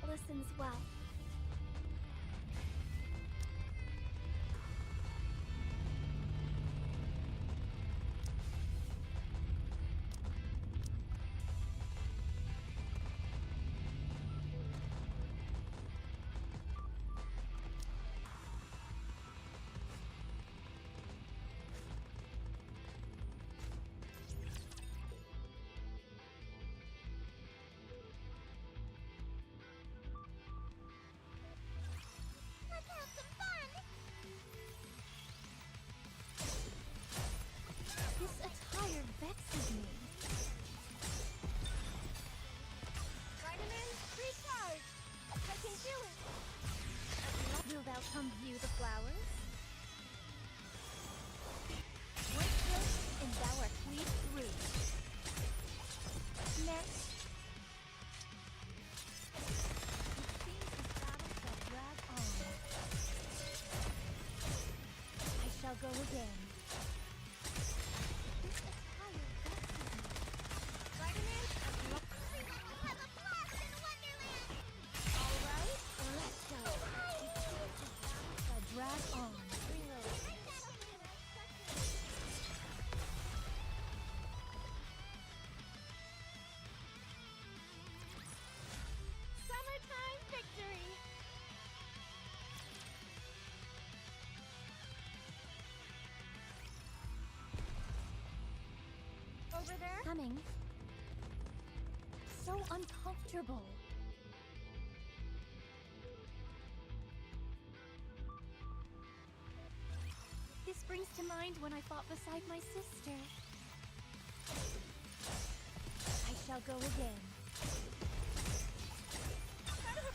listens well. This attire vexes me. Vitamins, recharge! I can do it! Will thou come view the flowers? Wait close, and thou art cleaved through. Next. It seems this battle shall drag on. I shall go again. Drag on. Summertime victory. Over there? Coming. So uncomfortable. This brings to mind when I fought beside my sister. I shall go again.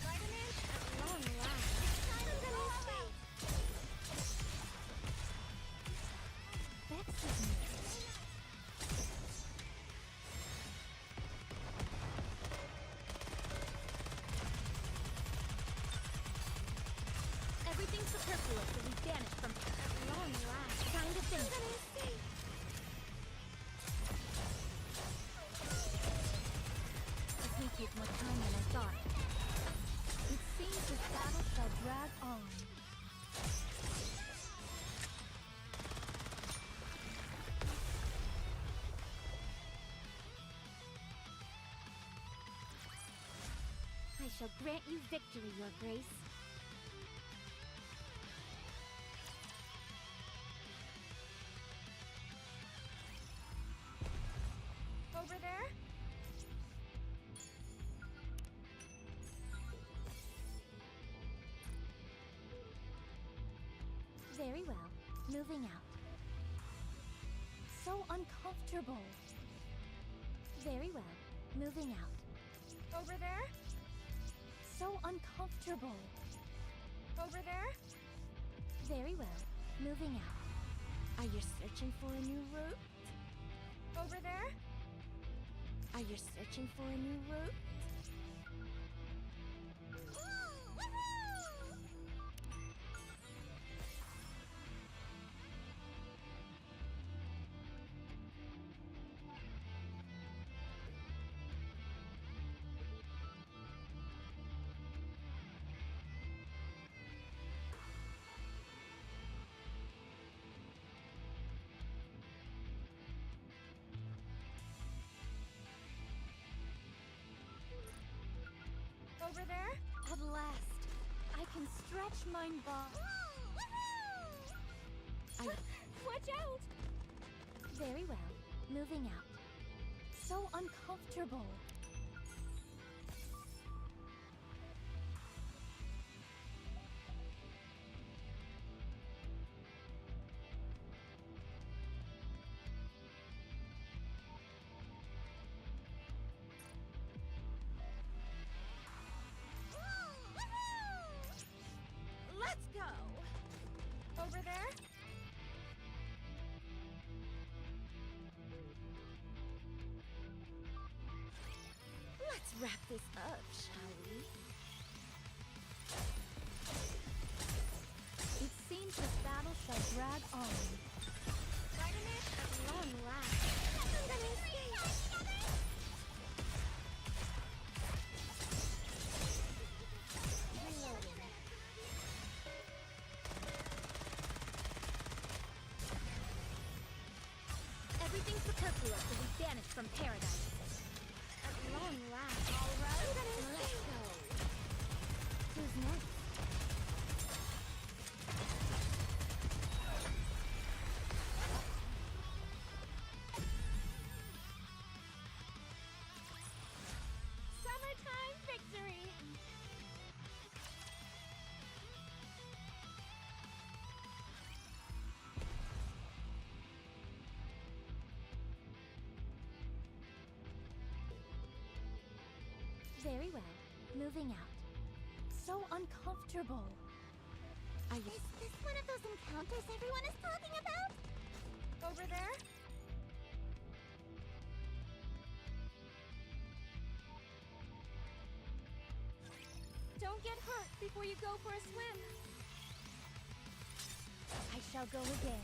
Vitamins at long last. Vexes me. Everything superfluous will be banished from long last. Time to finish. This may take more time than I thought. It seems this battle shall drag on. I shall grant you victory, Your Grace. Over there? Very well. Moving out. So uncomfortable. Very well. Moving out. Over there? So uncomfortable. Over there? Very well. Moving out. Are you searching for a new route? Over there? Are you searching for a new route? Over there? At last, I can stretch mine body. Watch out! Very well. Moving out. So uncomfortable. Let's go! Over there? Let's wrap this up, shall we? It seems this battle shall drag on. Vitamin at long last. Everything superfluous will be banished from paradise. At long last. All right, let's go. Who's next? Summertime victory! Very well. Moving out. So uncomfortable. Is this one of those encounters everyone is talking about? Over there? Don't get hurt before you go for a swim. I shall go again.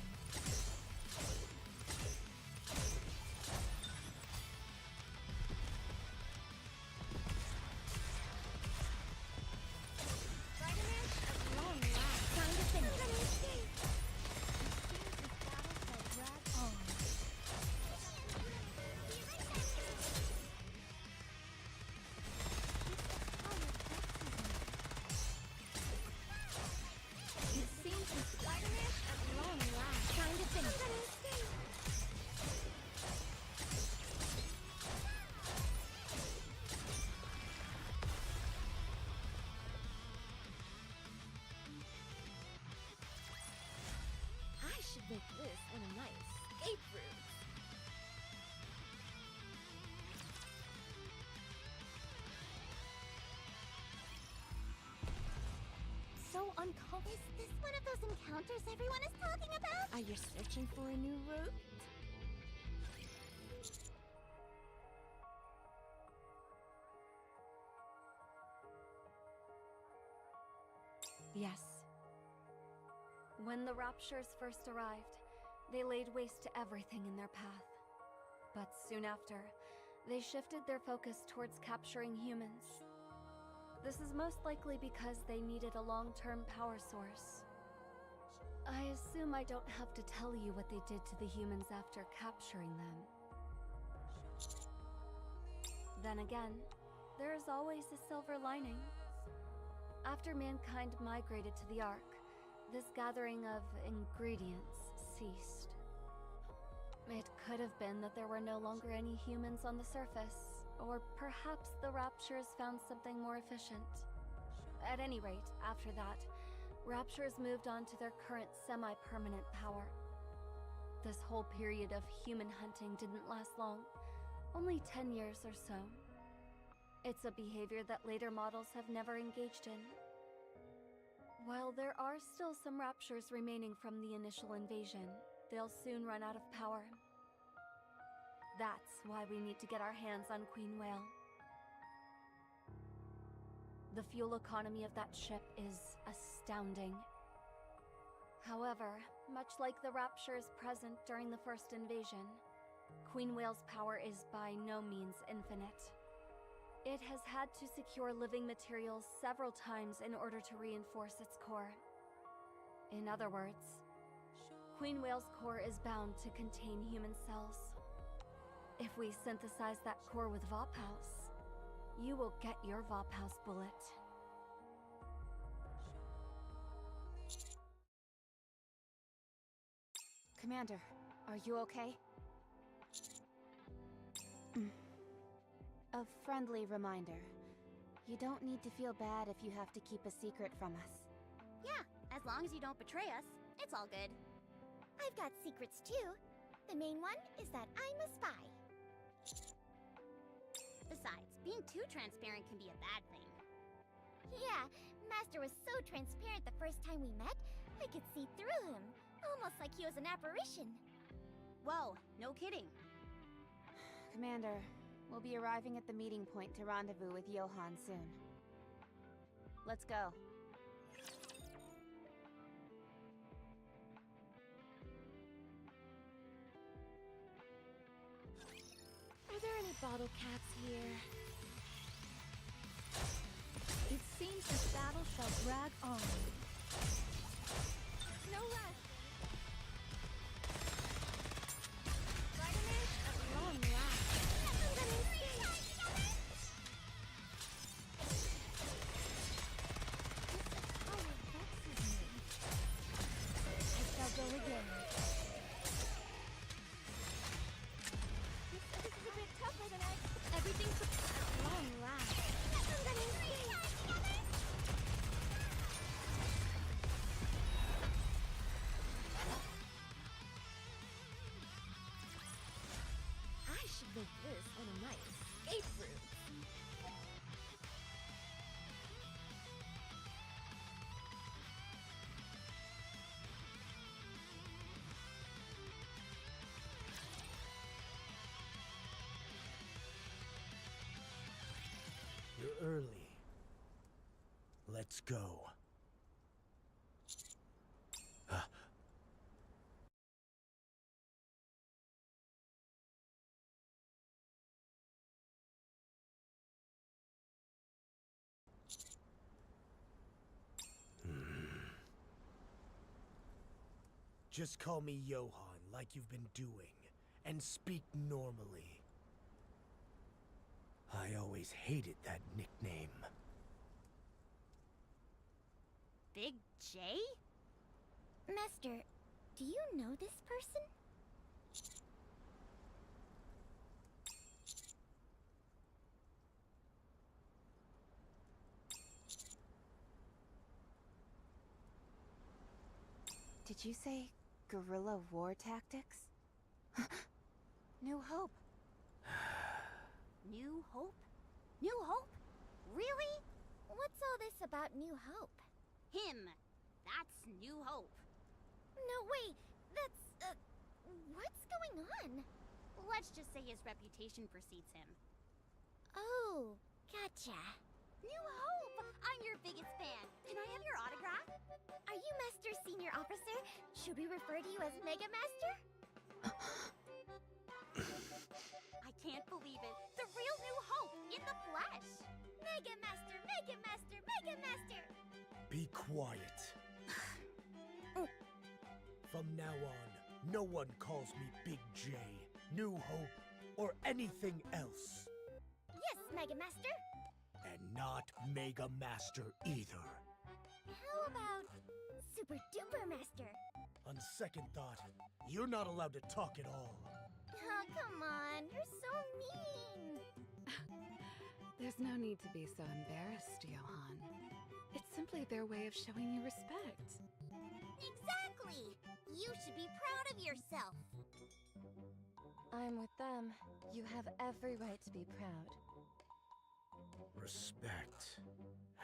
Make this one of my escape routes. So uncomfortable. Is this one of those encounters everyone is talking about? Are you searching for a new route? Yes. When the Raptures first arrived, they laid waste to everything in their path. But soon after, they shifted their focus towards capturing humans. This is most likely because they needed a long-term power source. I assume I don't have to tell you what they did to the humans after capturing them. Then again, there is always a silver lining. After mankind migrated to the Ark, this gathering of ingredients ceased. It could have been that there were no longer any humans on the surface, or perhaps the Raptures found something more efficient. At any rate, after that, Raptures moved on to their current semi-permanent power. This whole period of human hunting didn't last long, only 10 years or so. It's a behavior that later models have never engaged in. While there are still some Raptures remaining from the initial invasion, they'll soon run out of power. That's why we need to get our hands on Queen Whale. The fuel economy of that ship is astounding. However, much like the Raptures present during the first invasion, Queen Whale's power is by no means infinite. It has had to secure living materials several times in order to reinforce its core. In other words, Queen Whale's core is bound to contain human cells. If we synthesize that core with Vophouse, you will get your Vophouse bullet. Commander, are you okay? A friendly reminder. You don't need to feel bad if you have to keep a secret from us. Yeah, as long as you don't betray us, it's all good. I've got secrets too. The main one is that I'm a spy. Besides, being too transparent can be a bad thing. Yeah, Master was so transparent the first time we met, I could see through him. Almost like he was an apparition. Whoa, no kidding. Commander, we'll be arriving at the meeting point to rendezvous with Johann soon. Let's go. Are there any bottle caps here? It seems this battle shall drag on. No rush. Spider-Man! Let's go. Just call me Johann like you've been doing, and speak normally. I always hated that nickname. Big J? Master, do you know this person? Did you say guerrilla war tactics? New Hope. New Hope? New Hope? Really? What's all this about New Hope? Him. That's New Hope. No, wait. That's, what's going on? Let's just say his reputation precedes him. Oh, gotcha. New Hope! I'm your biggest fan. Can I have your autograph? Are you Master Senior Officer? Should we refer to you as Mega Master? I can't believe it. The real New Hope in the flesh. Mega Master, Mega Master, Mega Master! Be quiet. From now on, no one calls me Big J, New Hope, or anything else. Yes, Mega Master. And not Mega Master either. How about Super Duper Master? On second thought, you're not allowed to talk at all. Oh, come on. You're so mean. There's no need to be so embarrassed, Johann. It's simply their way of showing you respect. Exactly. You should be proud of yourself. I'm with them. You have every right to be proud. Respect.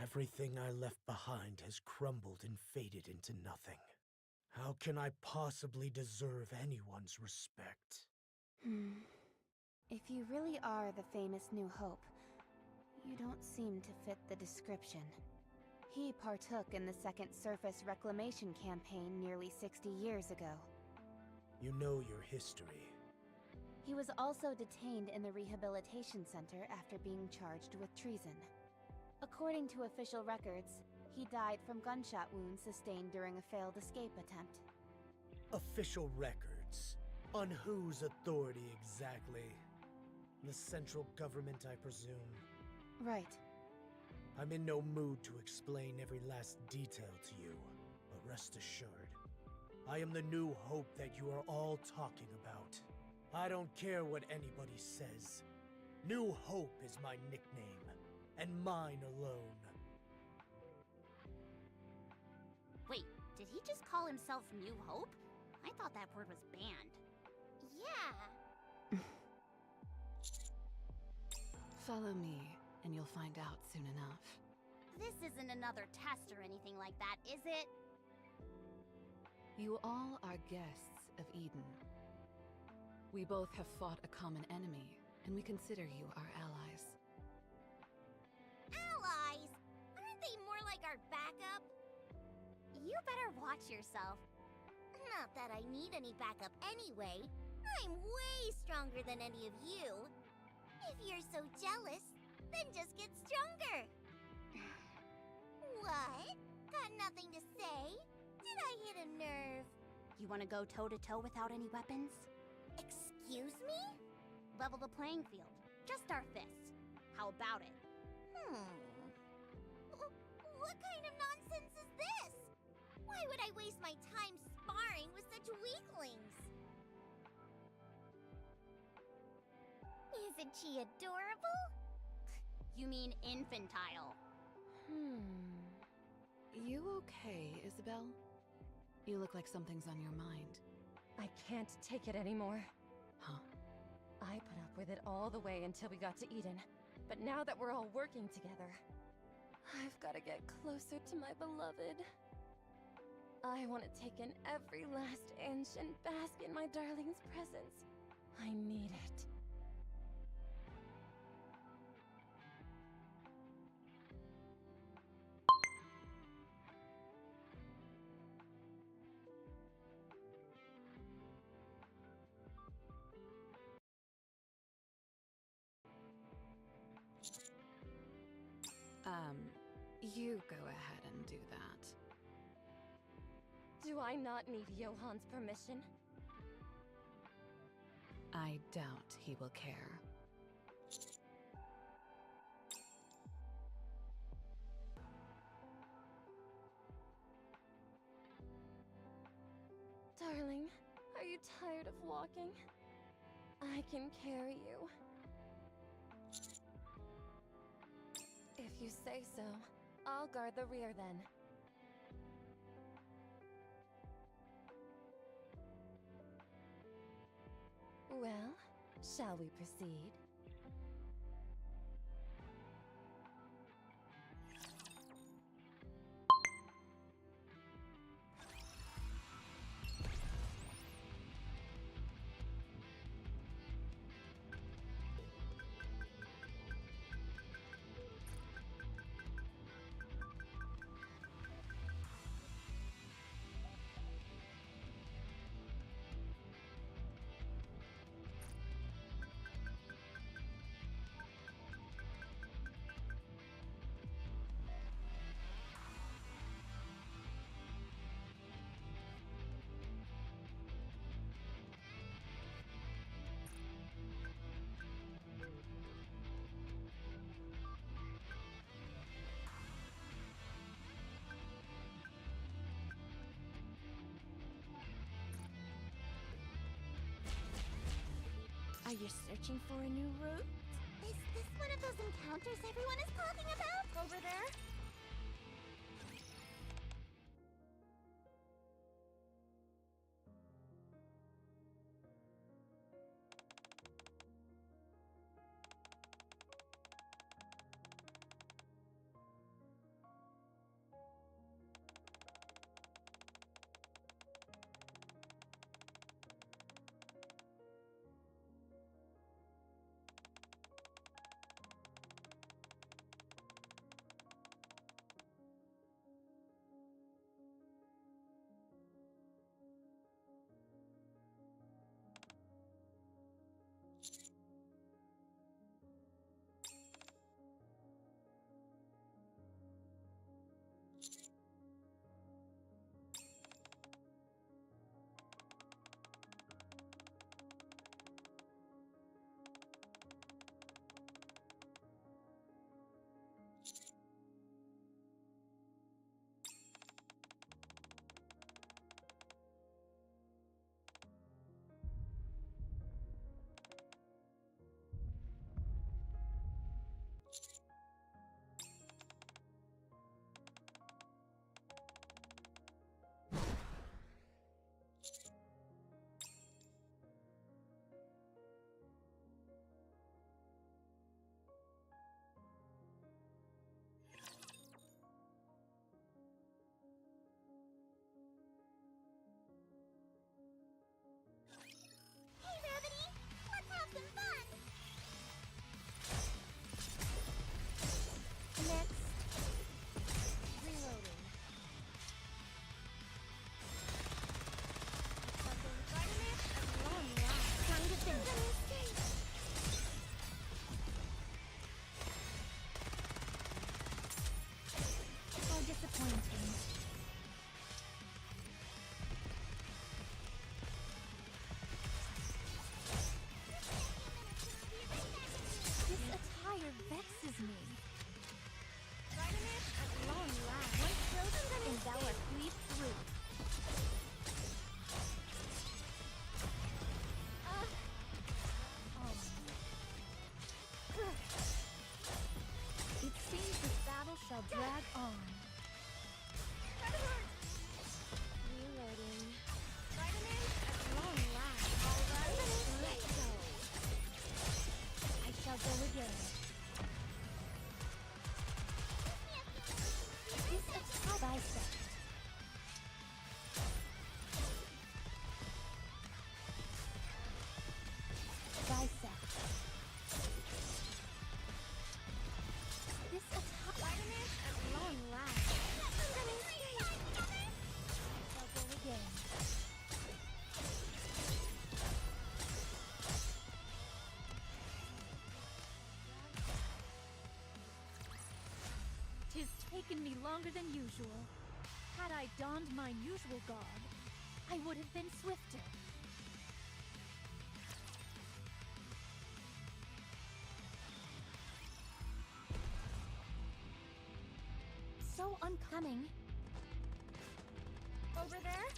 Everything I left behind has crumbled and faded into nothing. How can I possibly deserve anyone's respect? If you really are the famous New Hope, you don't seem to fit the description. He partook in the Second Surface Reclamation Campaign nearly 60 years ago. You know your history. He was also detained in the Rehabilitation Center after being charged with treason. According to official records, he died from gunshot wounds sustained during a failed escape attempt. Official records? On whose authority exactly? The central government, I presume. Right. I'm in no mood to explain every last detail to you, but rest assured, I am the New Hope that you are all talking about. I don't care what anybody says. New Hope is my nickname, and mine alone. Wait, did he just call himself New Hope? I thought that word was banned. Yeah. Follow me, and you'll find out soon enough. This isn't another test or anything like that, is it? You all are guests of Eden. We both have fought a common enemy, and we consider you our allies. Allies? Aren't they more like our backup? You better watch yourself. Not that I need any backup anyway. I'm way stronger than any of you. If you're so jealous, then just get stronger. What? Got nothing to say? Did I hit a nerve? You want to go toe-to-toe without any weapons? Excuse me? Level the playing field. Just our fists. How about it? What kind of nonsense is this? Why would I waste my time sparring with such weaklings? Isn't she adorable? You mean infantile. You okay, Isabel? You look like something's on your mind. I can't take it anymore. Huh? I put up with it all the way until we got to Eden. But now that we're all working together, I've got to get closer to my beloved. I want to take in every last inch and bask in my darling's presence. I need it. You go ahead and do that. Do I not need Johan's permission? I doubt he will care. Darling, are you tired of walking? I can carry you. If you say so, I'll guard the rear then. Well, shall we proceed? Are you searching for a new route? Is this one of those encounters everyone is talking about? Over there? me longer than usual. Had I donned my usual garb, I would have been swifter. So uncoming. Over there?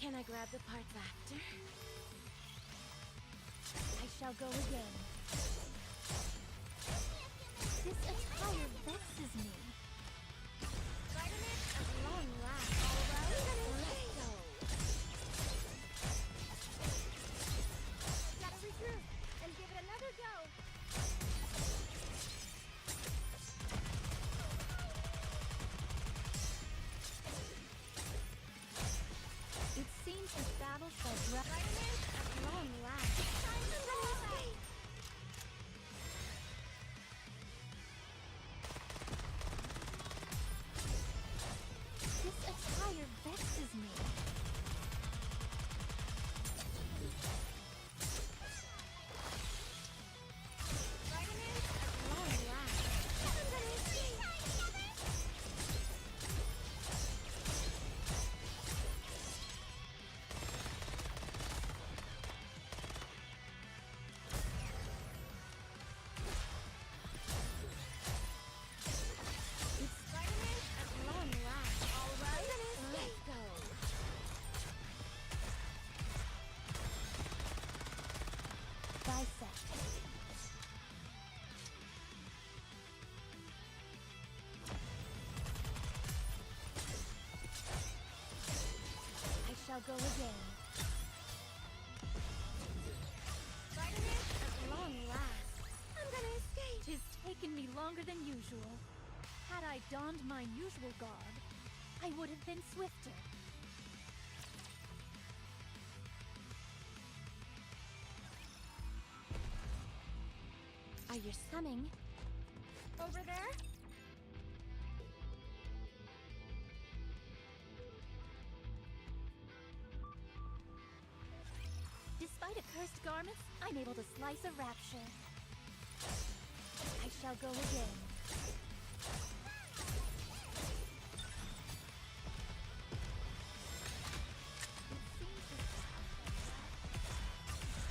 Can I grab the parts after? I shall go again. This attire vexes me. Spider-Man at long last. All right, let's go. Gotta regroup and give it another go. It seems this battle shall drag. Spider-Man at long last. Time to escape. This attire vexes me. Spider-Man at long last. I'm gonna escape. It's Spider-Man at long last. All right, let's go. Dissect. I shall go again. Spider-Man at long last. I'm gonna escape. 'Tis taken me longer than usual. Had I donned my usual garb, I would have been swifter. Are you Coming. over there? Despite accursed garments, I'm able to slice a rapture. I shall go again.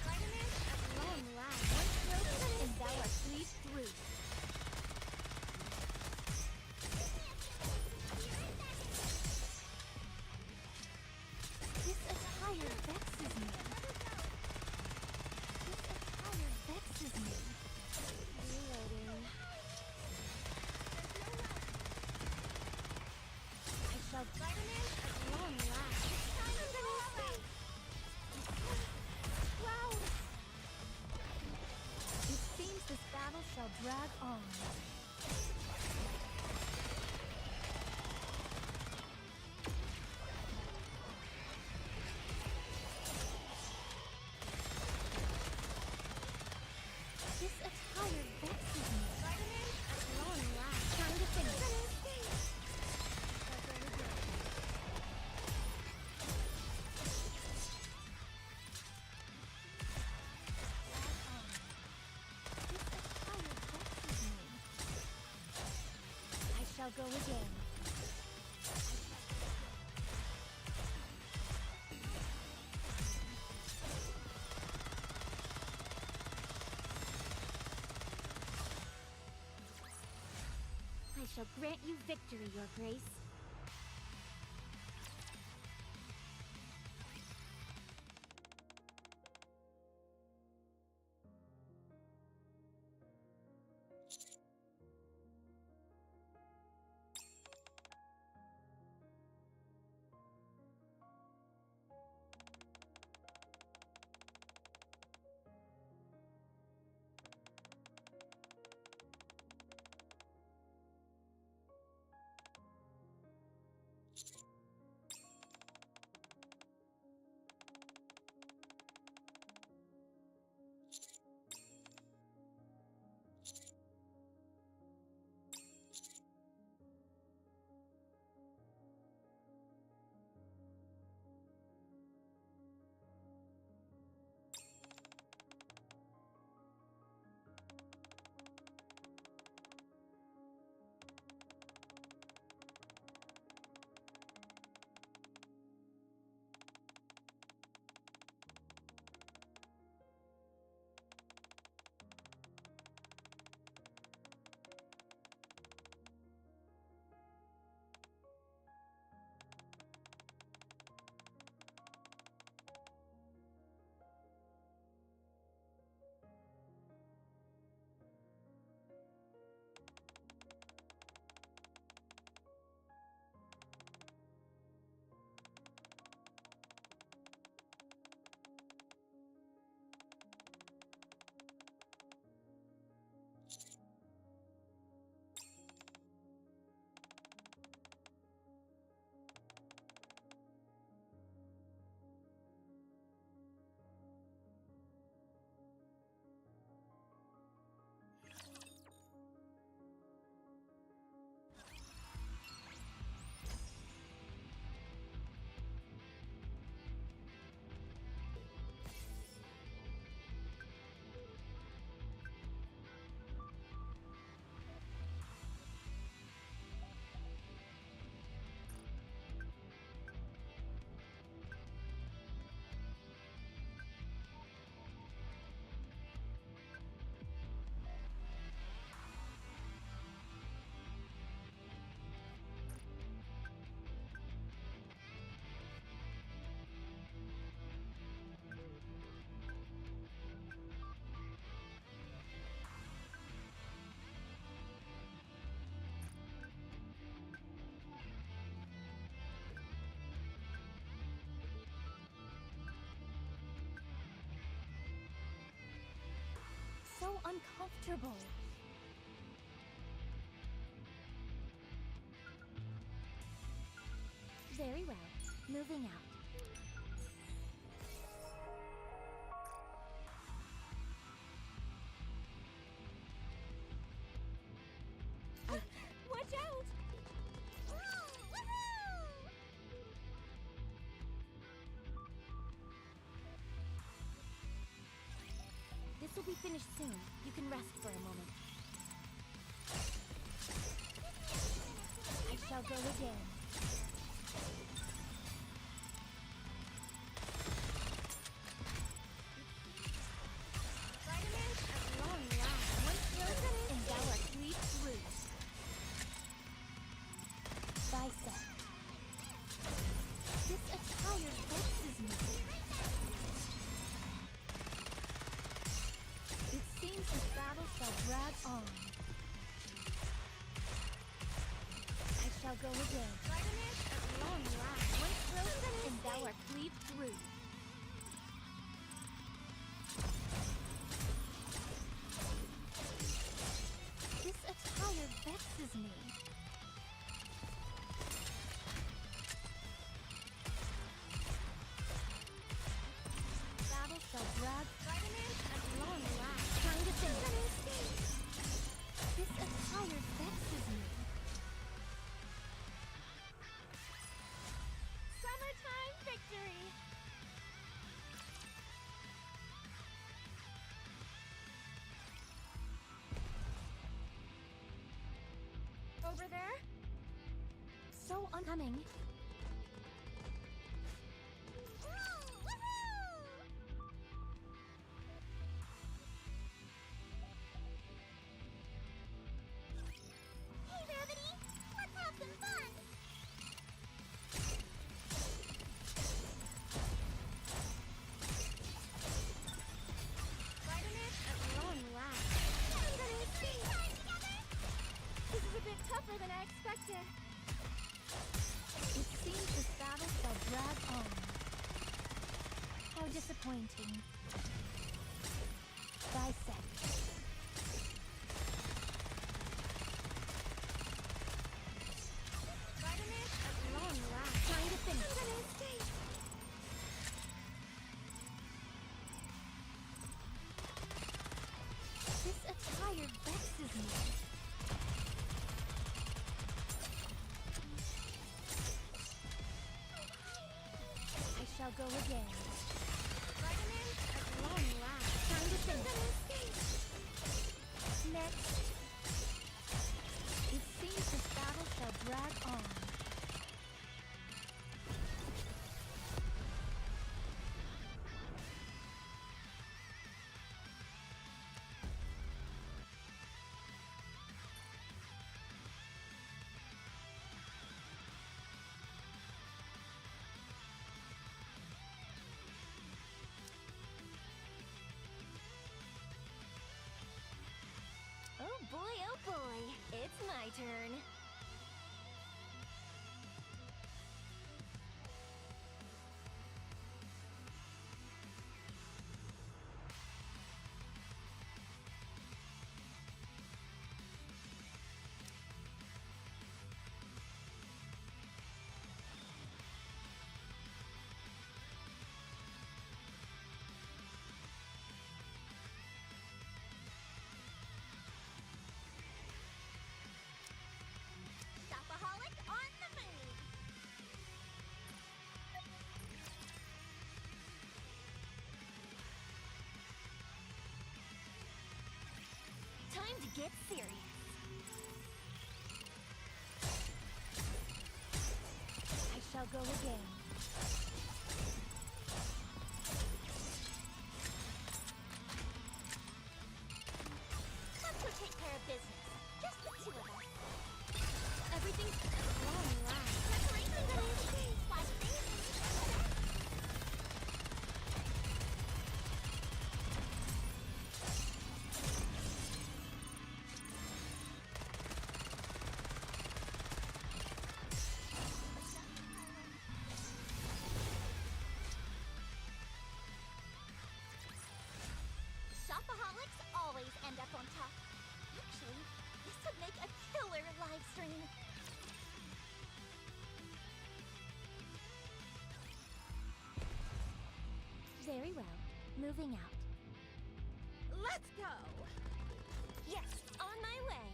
Spider-Man at long last. And thou art pleased through. This attire vexes me. This attire vexes me. Reloading. I shall. Spider-Man at long last. I'm gonna escape. Wow! It seems this battle shall drag on. This attire vexes me. Spider-Man at long last. Time to finish. I'm gonna escape. This attire vexes me. I shall go again. I shall grant you victory, Your Grace. So uncomfortable. Very well. Moving out. Watch out! This will be finished soon. You can rest for a moment. I shall go again. Vitamins at long last. Once frozen, and thou art sweet through. Bicep. This attire vexes me. It seems this battle shall drag on. I shall go again. Vitamins at long last. Once frozen, and thou art cleaved through. This attire vexes me. Battle shall drag. Vitamins at long last. Time to finish. This attire vexes me. Summertime victory! Over there? So oncoming. Hey, Rabbity! Let's have some fun! Vitamins at long last. Time together! This is a bit tougher than I expected. It seems this battle shall drag on. How disappointing. Bicep. Vitamins at long last. Time to finish. This attire vexes me. I shall go again. Vitamins at long last. Time to finish. Next. It seems this battle shall drag on. Oh boy, it's my turn. Shopaholic on the move! Time to get serious. I shall go again. Let's go take care of business. Just the two of us. Everything's long last. Preparations are okay. Watch things. Very well. Moving out. Let's go! Yes, on my way.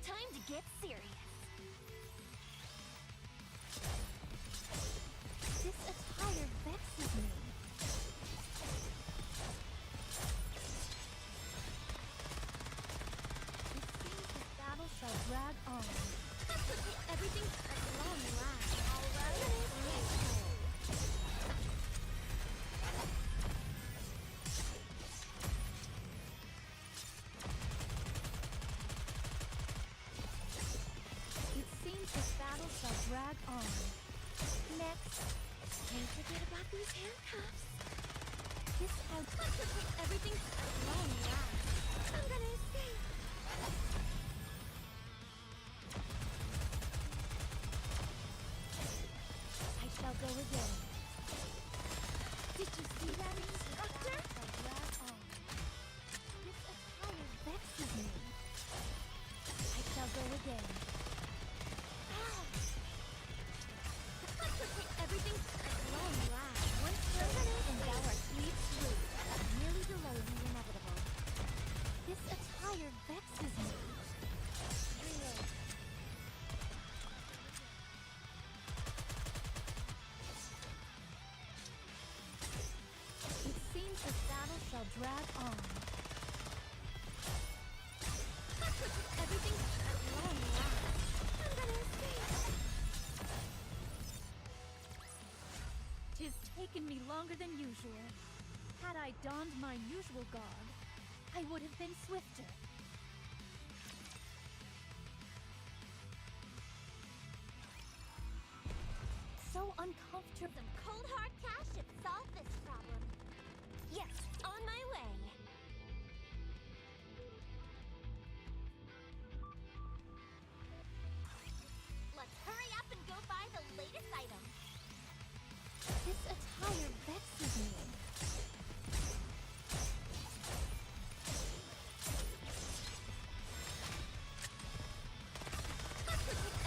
Time to get serious. This attire vexes me. It seems the battle shall drag on. Everything's at long last, all right? It seems this battle shall drag on. Next, can't forget about these handcuffs. This has everything's at long last. I'm gonna escape. I shall go again. Did you see that, instructor? Drag on. This attire vexes me. I shall go again. Everything's at long last. Once chosen, and thou art leads through, merely delaying the inevitable. This attire vexes me. Reload. It seems this battle shall drag on. Everything's at long last. I'm gonna escape. 'Tis taken me longer than usual. Had I donned my usual garb, I would have been swifter. So uncomfortable. Some cold hard cash should solve this problem. Yes, on my way. Let's hurry up and go buy the latest item. This attire vexes me.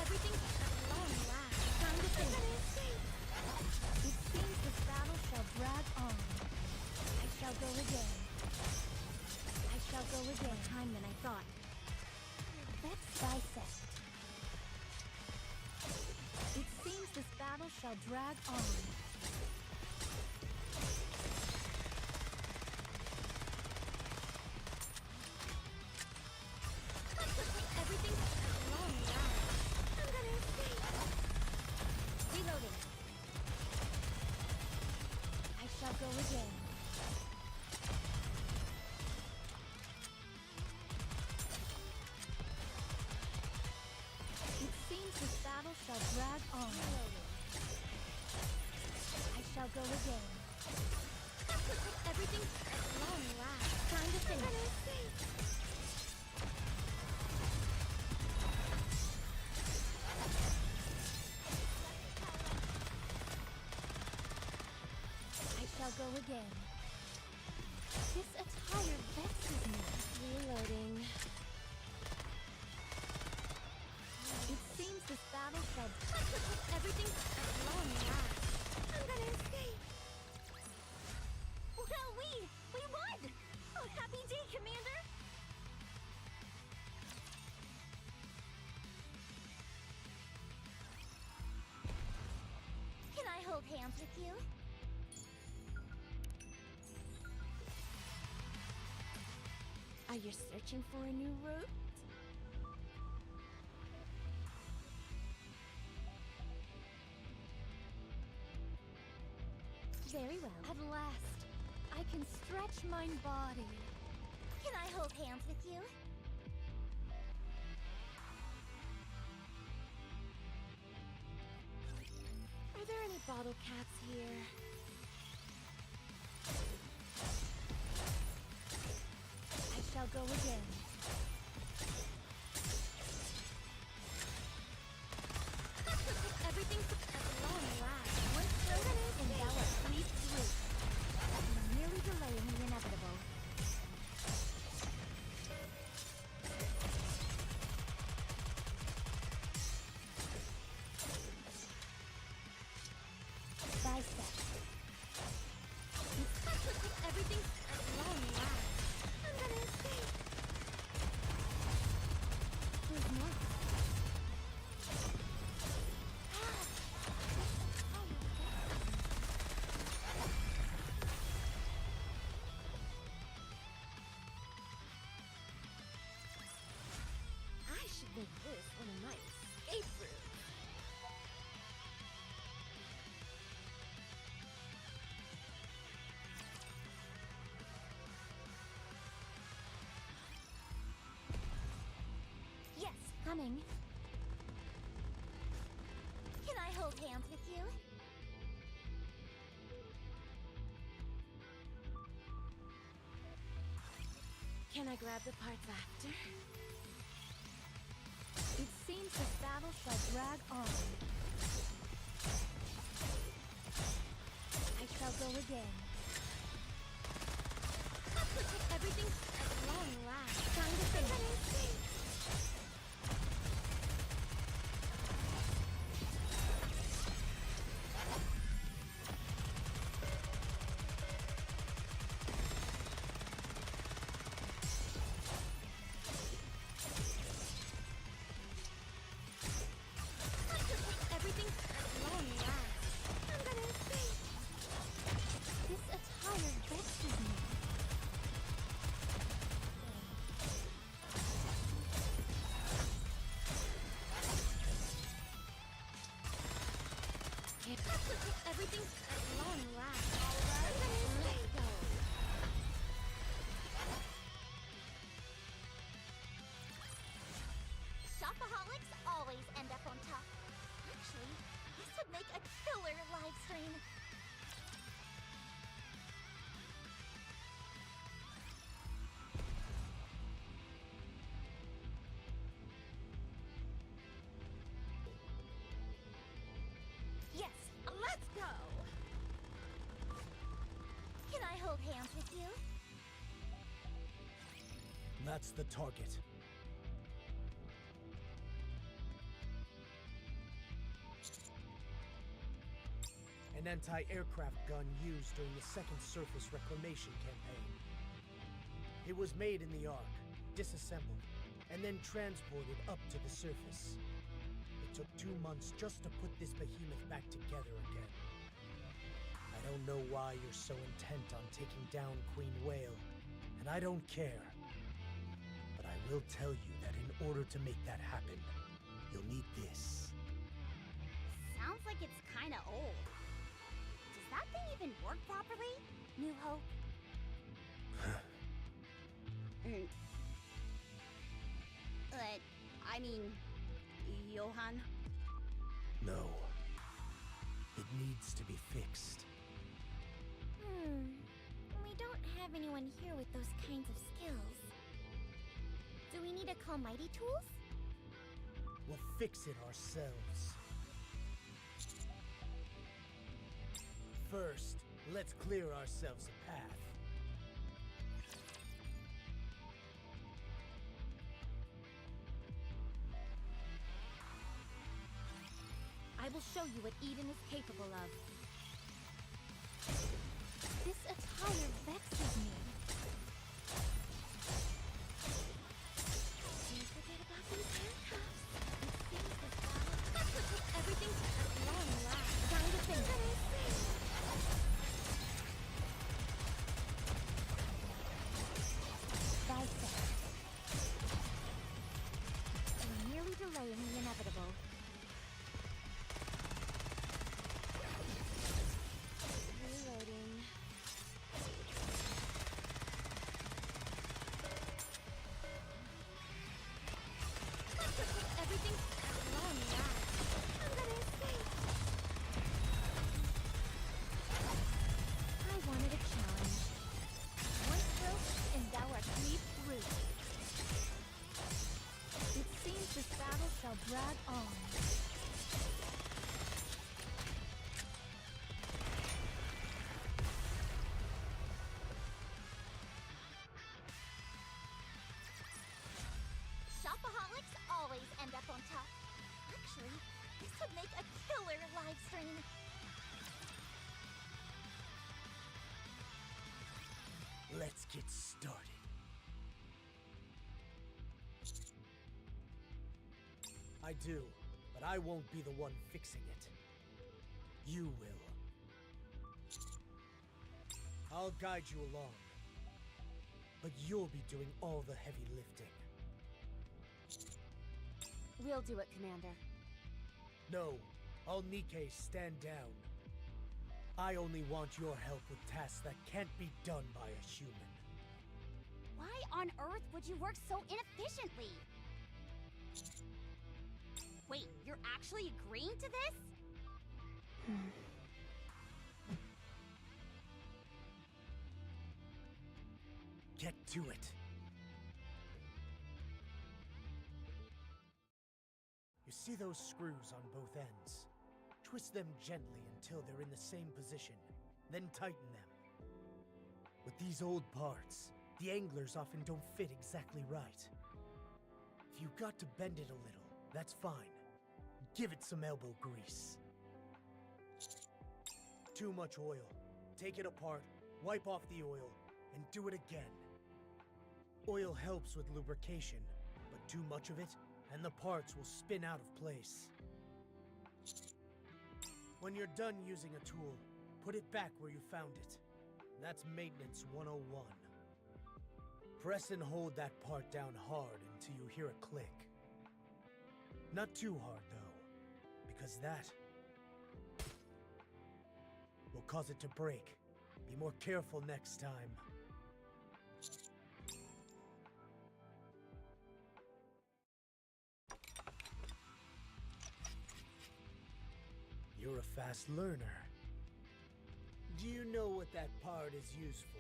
Everything's at long last. Time to finish. It seems this battle shall drag on. I shall go again. I shall go again. More time than I thought. Vex dissect. It seems this battle shall drag on. Everything's at long last. I'm gonna escape. Reloading. I shall go again. It seems this battle shall drag on. I shall go again. Everything's at long last. Time to finish. I shall go again. This attire vexes me. Reloading. It seems this battle shall... Everything's at long last. I'm gonna escape. Well, we won! Oh, happy day, Commander! Can I hold hands with you? Are you searching for a new route? Very well. At last, I can stretch my body. Can I hold hands with you? Are there any bottle caps here? I shall go again. Everything's at long last. Once chosen, and thou art pleased through. Merely delaying the inevitable. everything at long last. I'm gonna escape. There's more. I should make this one of my escape routes. Yes, coming. Can I hold hands with you? Can I grab the parts after? It seems this battle shall drag on. I shall go again. Everything at long last. Time to finish. Everything at long last. I'm gonna escape. This attire vexes me. Everything at long last. Alright, let's go. Shopaholics always end up on top. Actually, this would make a killer live stream. Yes, let's go! Can I hold hands with you? That's the target. An anti-aircraft gun used during the Second Surface Reclamation campaign. It was made in the Ark, disassembled, and then transported up to the surface. It took 2 months just to put this behemoth back together again. I don't know why you're so intent on taking down Queen Whale, and I don't care. But I will tell you that in order to make that happen, you'll need this. Sounds like it's kinda old. Does that thing even work properly? New Hope? I mean, Johan? No. It needs to be fixed. We don't have anyone here with those kinds of skills. Do we need to call Mighty Tools? We'll fix it ourselves. First, let's clear ourselves a path. I will show you what Eden is capable of. This attire vexes me. Don't forget about these handcuffs. It seems this battle... Everything's at long last. Time to finish. Bicep. We're merely delaying the inevitable. Reloading. Everything's at long last. I'm gonna escape. I wanted a challenge. One stroke, and thou art cleaved through. It seems this battle shall drag on. Shopaholics always end up on top. Actually, this would make a killer live stream. Let's get started. I do, but I won't be the one fixing it. You will. I'll guide you along, but you'll be doing all the heavy lifting. We'll do it, Commander. No, I'll Nikke stand down. I only want your help with tasks that can't be done by a human. Why on earth would you work so inefficiently? Wait, you're actually agreeing to this? Get to it. You see those screws on both ends? Twist them gently until they're in the same position, then tighten them. With these old parts, the anglers often don't fit exactly right. If you've got to bend it a little, that's fine. Give it some elbow grease. Too much oil. Take it apart, wipe off the oil, and do it again. Oil helps with lubrication, but too much of it, and the parts will spin out of place. When you're done using a tool, put it back where you found it. That's maintenance 101. Press and hold that part down hard until you hear a click. Not too hard, though, because that will cause it to break. Be more careful next time. You're a fast learner. Do you know what that part is used for?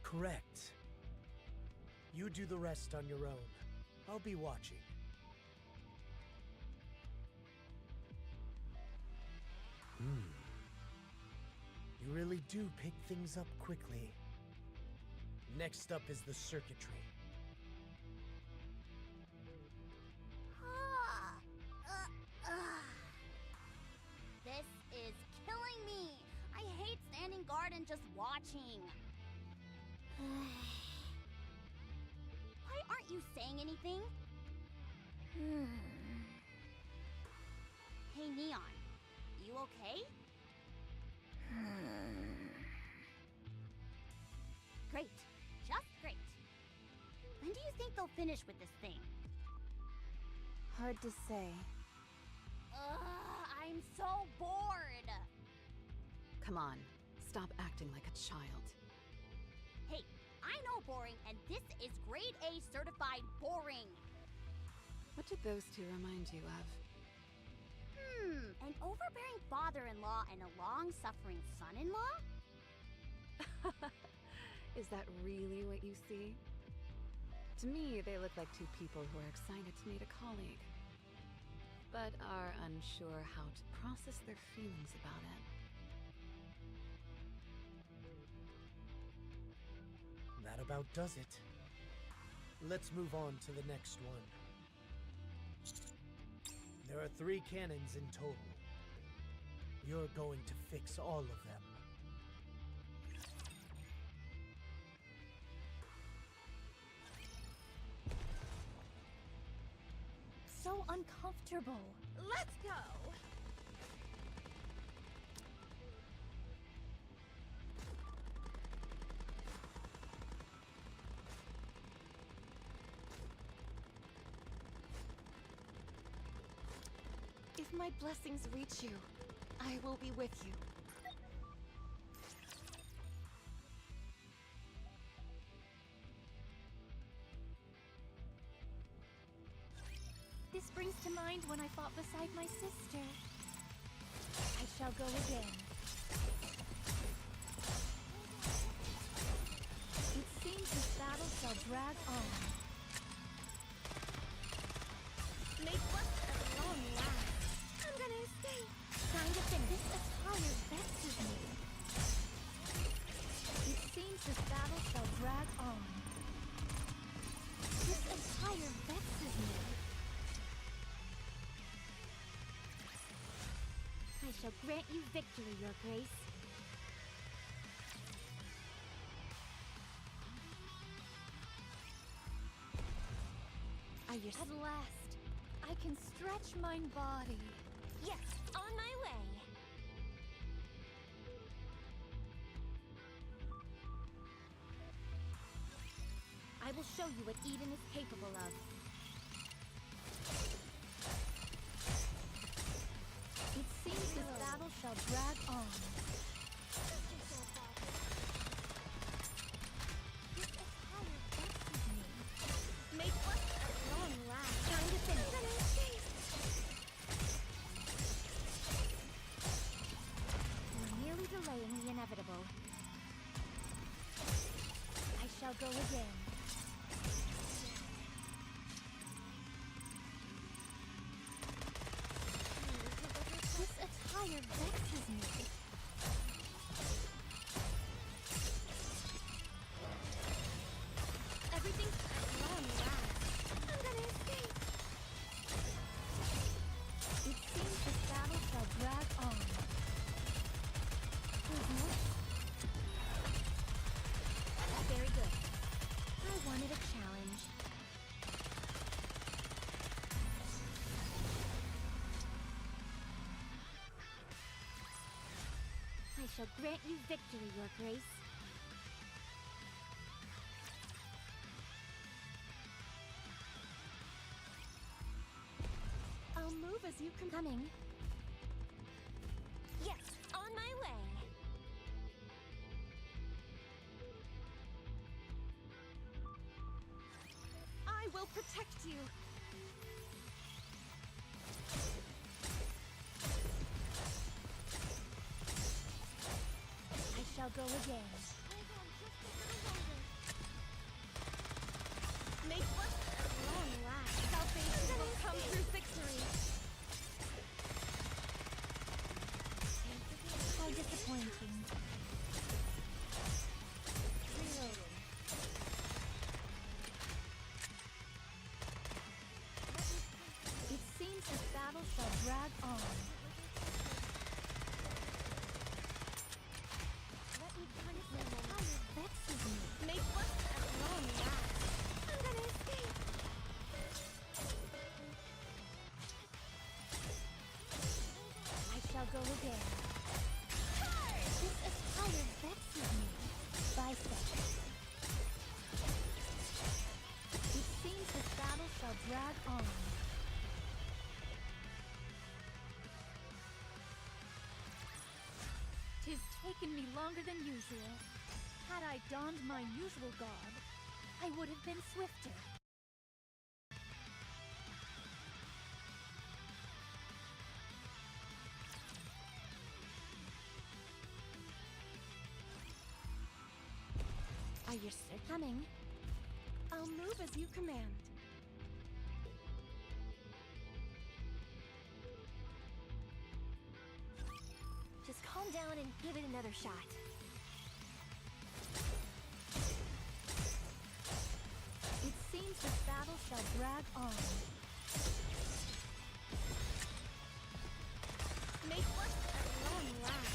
Correct. You do the rest on your own. I'll be watching. You really do pick things up quickly. Next up is the circuitry. This is killing me. I hate standing guard and just watching. Why aren't you saying anything? Hey, Neon. You okay? Great. Just great. When do you think they'll finish with this thing? Hard to say. I'm so bored. Come on, stop acting like a child. Hey, I know boring, and this is grade A certified boring. What did those two remind you of? An overbearing father-in-law and a long-suffering son-in-law? Is that really what you see? To me, they look like two people who are excited to meet a colleague, but are unsure how to process their feelings about it. That about does it. Let's move on to the next one. There are 3 cannons in total. You're going to fix all of them. So uncomfortable. Let's go! If my blessings reach you, I will be with you. This brings to mind when I fought beside my sister. I shall go again. It seems this battle shall drag on. May blessed at long last. I'm gonna escape. Trying to finish. This attire vexes me. It seems this battle shall drag on. This attire vexes me. shall grant you victory, Your Grace. At last, I can stretch my body. Yes, on my way. I will show you what Eden is capable of. It seems this battle shall drag on. This attire vexes me. Make what at long last. Time to finish. You're merely delaying the inevitable. I shall go again. This attire vexes me. Everything's at long last. I'm gonna escape. It seems this battle shall drag on. There's more. Very good. I wanted a challenge. I shall grant you victory, Your Grace. I'll move as you come. Coming. Yes, on my way. I will protect you. I shall go again. Make what at long last. Salvation will come through victory. How disappointing. Reloading. It seems this battle shall drag on. Let me punish them. How vexes me. Make what at long last. I'm gonna escape. I shall go again. This attire vexes me. Bicep. It seems this battle shall drag on. Tis taken me longer than usual. Had I donned my usual garb, I would have been swifter. Are you sick? Coming. I'll move as you command. Just calm down and give it another shot. It seems this battle shall drag on. Make what at long last.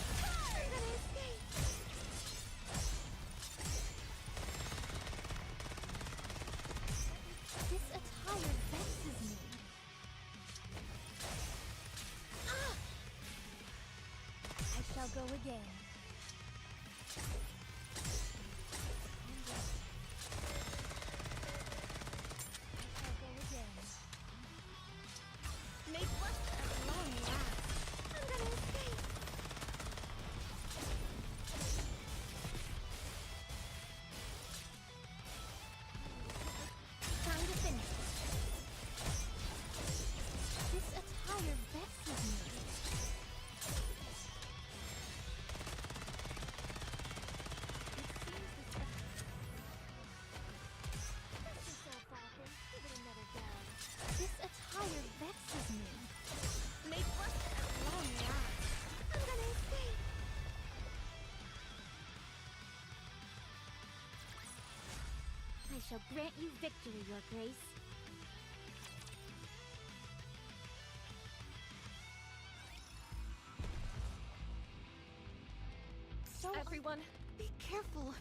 I'm gonna escape. This attire vexes me. I shall go again. I shall go again. Make what at long last. I'm gonna escape. Time to finish. This attire vexes me. This attire vexes me. Make what at long last. I'm gonna escape. I shall grant you victory, Your Grace. So Everyone, be careful.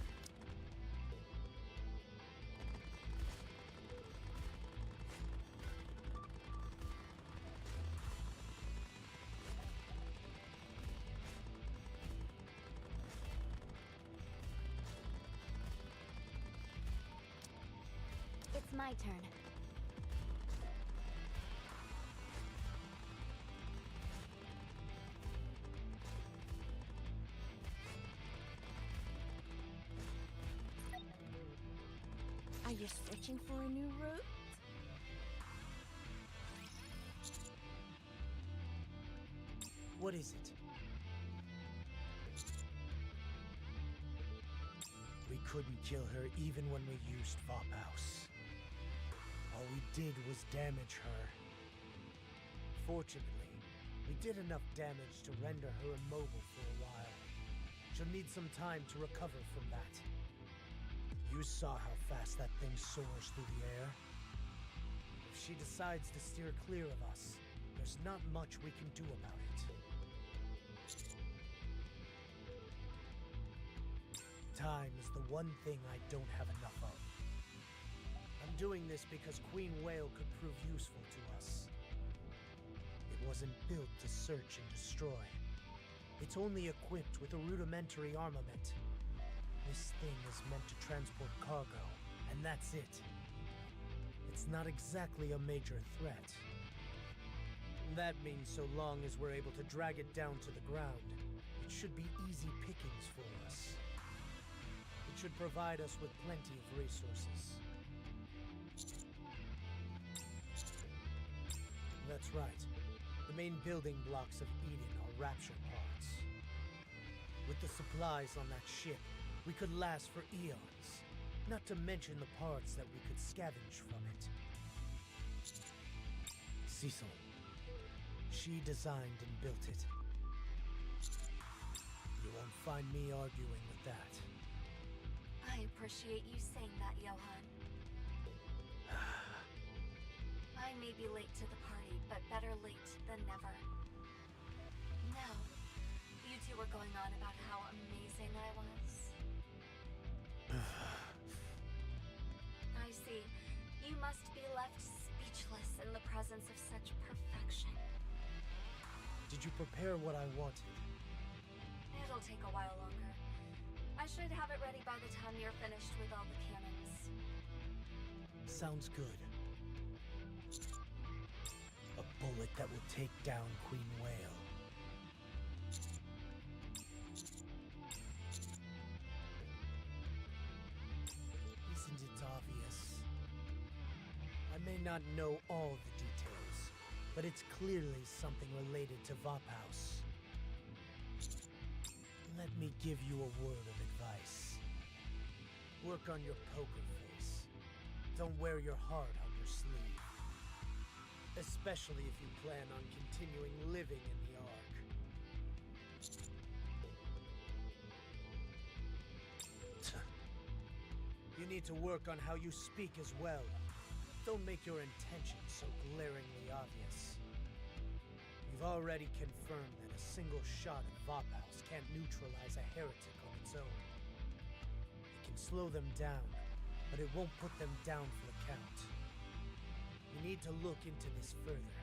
It's my turn. Are you searching for a new route? What is it? We couldn't kill her even when we used Vophouse. All we did was damage her. Fortunately, we did enough damage to render her immobile for a while. She'll need some time to recover from that. You saw how fast that thing soars through the air. If she decides to steer clear of us, there's not much we can do about it. Time is the one thing I don't have enough of. I'm doing this because Queen Whale could prove useful to us. It wasn't built to search and destroy. It's only equipped with a rudimentary armament. This thing is meant to transport cargo, and that's it. It's not exactly a major threat. That means so long as we're able to drag it down to the ground, it should be easy pickings for us. It should provide us with plenty of resources. That's right. The main building blocks of Eden are rapture parts. With the supplies on that ship, we could last for eons, not to mention the parts that we could scavenge from it. Cecil. She designed and built it. You won't find me arguing with that. I appreciate you saying that, Johan. I may be late to the party, but better late than never. Now, you two were going on about how amazing I was. I see. You must be left speechless in the presence of such perfection. Did you prepare what I wanted? It'll take a while longer. I should have it ready by the time you're finished with all the cannons. Sounds good. A bullet that will take down Queen Whale. Isn't it obvious? I may not know all the details, but it's clearly something related to Vophouse. Let me give you a word of advice. Work on your poker face. Don't wear your heart on your sleeve. Especially if you plan on continuing living in the Ark. You need to work on how you speak as well. Don't make your intentions so glaringly obvious. You've already confirmed that a single shot of Vophouse can't neutralize a heretic on its own. It can slow them down, but it won't put them down for the count. We need to look into this further.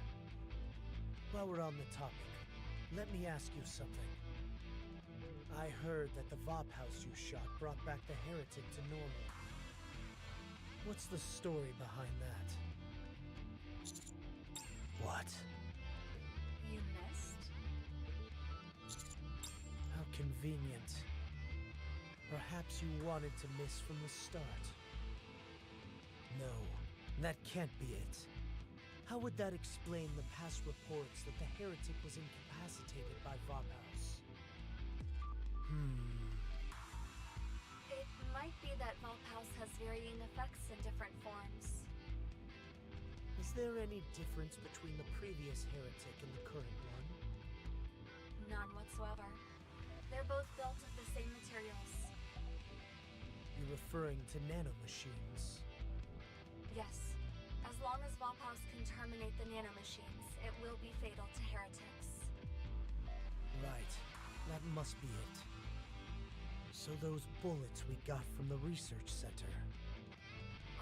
While we're on the topic, let me ask you something. I heard that the Vophouse you shot brought back the heretic to normal. What's the story behind that? What? You missed? How convenient. Perhaps you wanted to miss from the start. No, that can't be it. How would that explain the past reports that the heretic was incapacitated by Vophouse? It might be that Vophouse has varying effects in different forms. Is there any difference between the previous heretic and the current one? None whatsoever. They're both built of the same materials. You're referring to nanomachines. Yes. As long as Vophouse can terminate the nanomachines, it will be fatal to heretics. Right. That must be it. So those bullets we got from the research center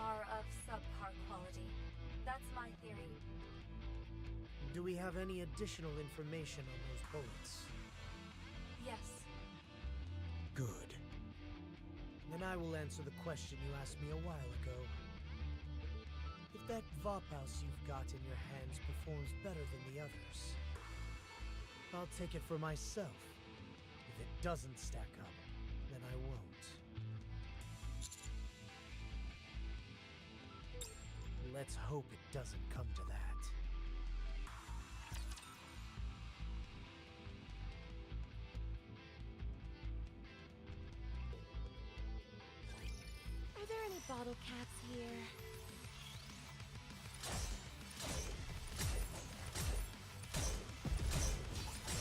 are of subpar quality. That's my theory. Do we have any additional information on those bullets? Yes. Good. Then I will answer the question you asked me a while ago. If that Vophouse you've got in your hands performs better than the others, I'll take it for myself. If it doesn't stack up, then I won't. Let's hope it doesn't come to that. Are there any bottle caps here?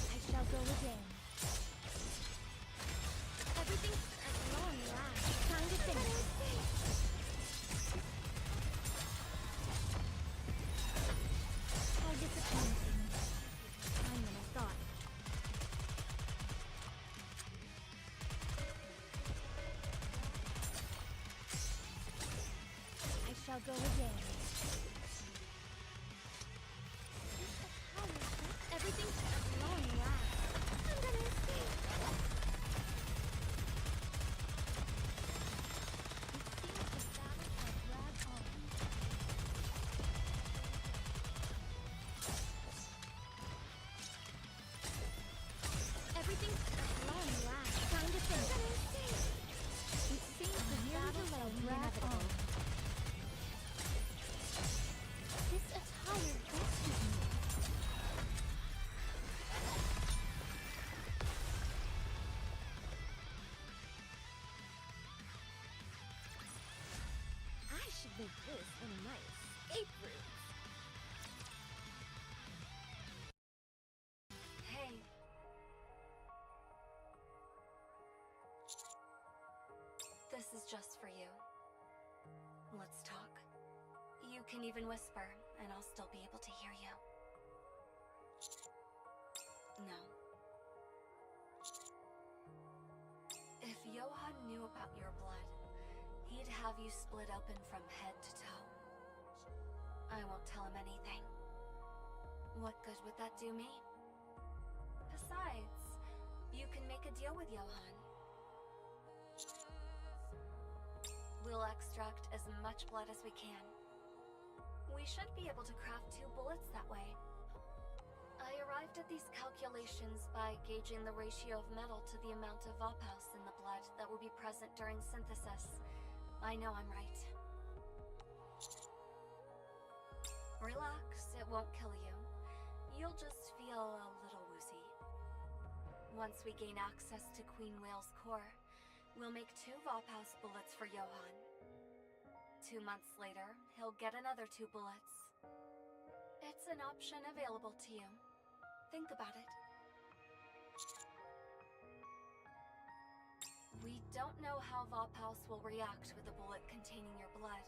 I shall go again. Everything's at long last. Time to finish. How disappointing. Time than I thought. I shall go again. Everything's at long last. I'm gonna escape. It seems the battle has dragged on. Everything's at long last. Time to finish. It seems the battle has dragged on. This attire rescued me. I should make this one of my escape routes. Hey. This is just for you. Let's talk. You can even whisper, and I'll still be able to hear you. No. If Johann knew about your blood, he'd have you split open from head to toe. I won't tell him anything. What good would that do me? Besides, you can make a deal with Johann. We'll extract as much blood as we can. We should be able to craft 2 bullets that way. I arrived at these calculations by gauging the ratio of metal to the amount of Vophouse in the blood that will be present during synthesis. I know I'm right. Relax, it won't kill you. You'll just feel a little woozy. Once we gain access to Queen Whale's core, we'll make 2 Vophouse bullets for Johann. 2 months later, he'll get another 2 bullets. It's an option available to you. Think about it. We don't know how Vophouse will react with a bullet containing your blood,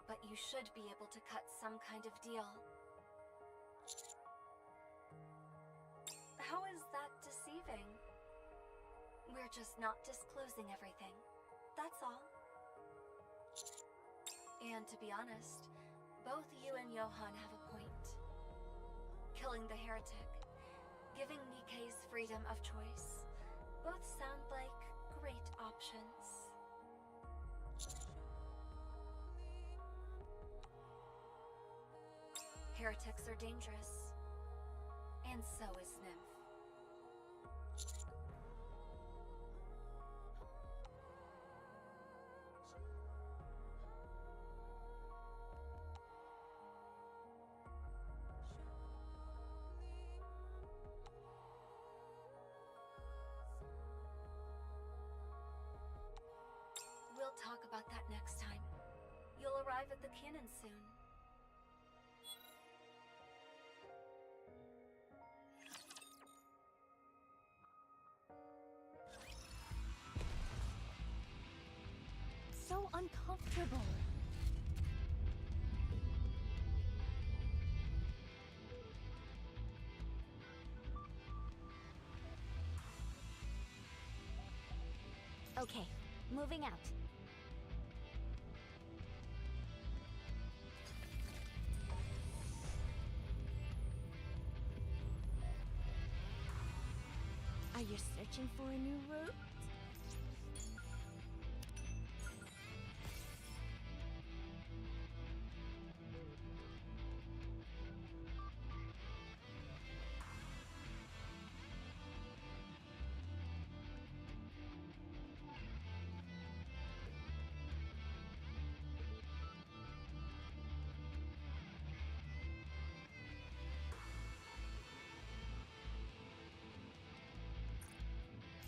but you should be able to cut some kind of deal. How is that deceiving? We're just not disclosing everything. That's all. And to be honest, both you and Johann have a point. Killing the heretic, giving Nikke's freedom of choice, both sound like great options. Heretics are dangerous, and so is Nymph. We'll talk about that next time. You'll arrive at the cannon soon. So uncomfortable. Okay, moving out. Are you searching for a new route?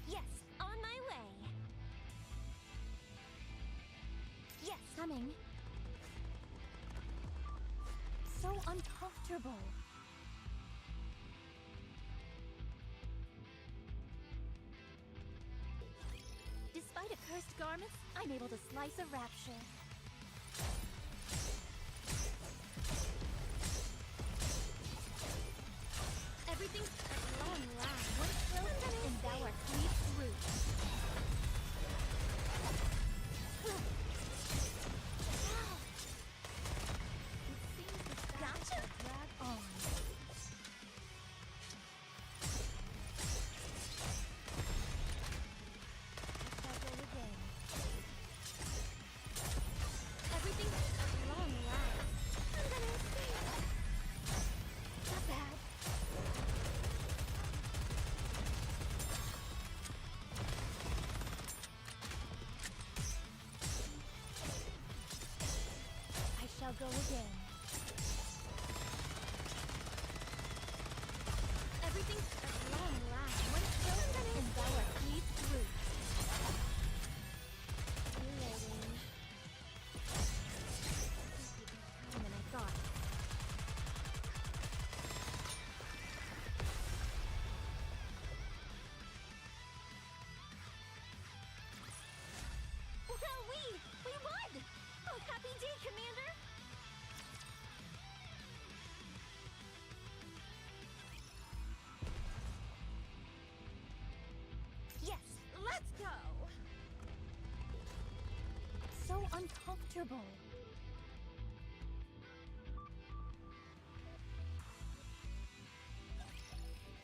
Yes, on my way. Yes, coming. So uncomfortable. Despite a cursed garment, I'm able to slice a rapture. Everything's at long last. One stroke and thou art cleaved through. It seems the gotcha. Drag on. Let's go again. Everything's at long last. I'm gonna escape. Not bad. I shall go again. Everything's at long last. One stroke and thou art cleaved through. Reloading. More than I thought. Well, we won! Oh, happy day, Commander! Yes, let's go! So uncomfortable.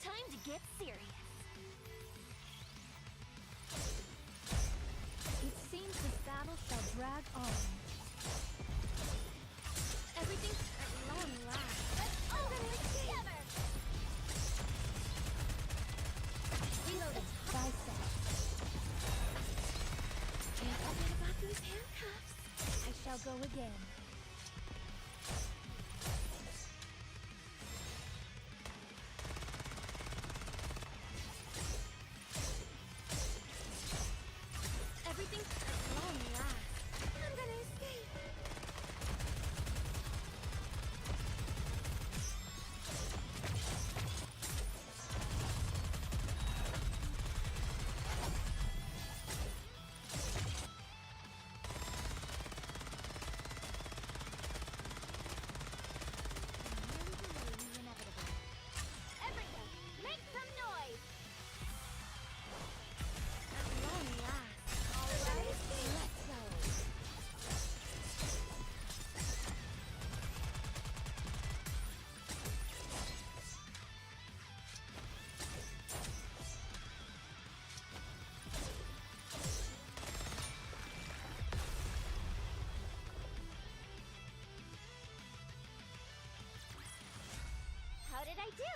Time to get serious. It seems the battle shall drag on. Everything's at long last. Let's all go together! Reload it. Bicep. Can't forget about these handcuffs. I shall go again. Everything's at long last. I'm gonna escape. Everyone, make some noise! At long last. All right, let's go. How did I do?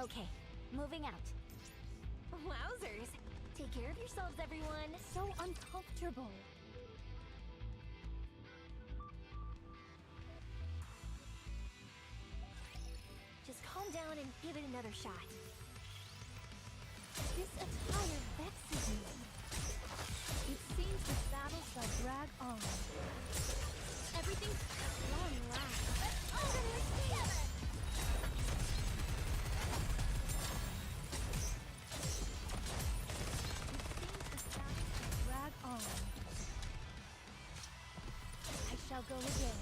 Okay, moving out. Wowzers! Take care of yourselves, everyone. So uncomfortable. Just calm down and give it another shot. This attire vexes me. It seems the battle shall drag on. Everything's at long last. Let's all go together! It seems the battle shall drag on. I shall go again.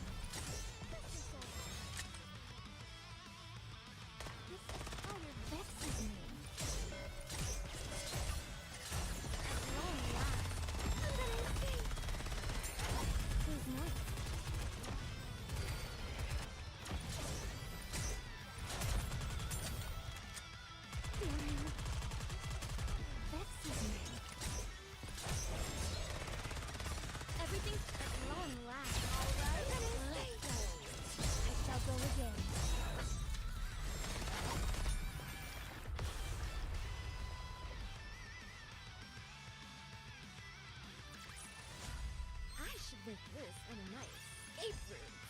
With this and a nice escape route.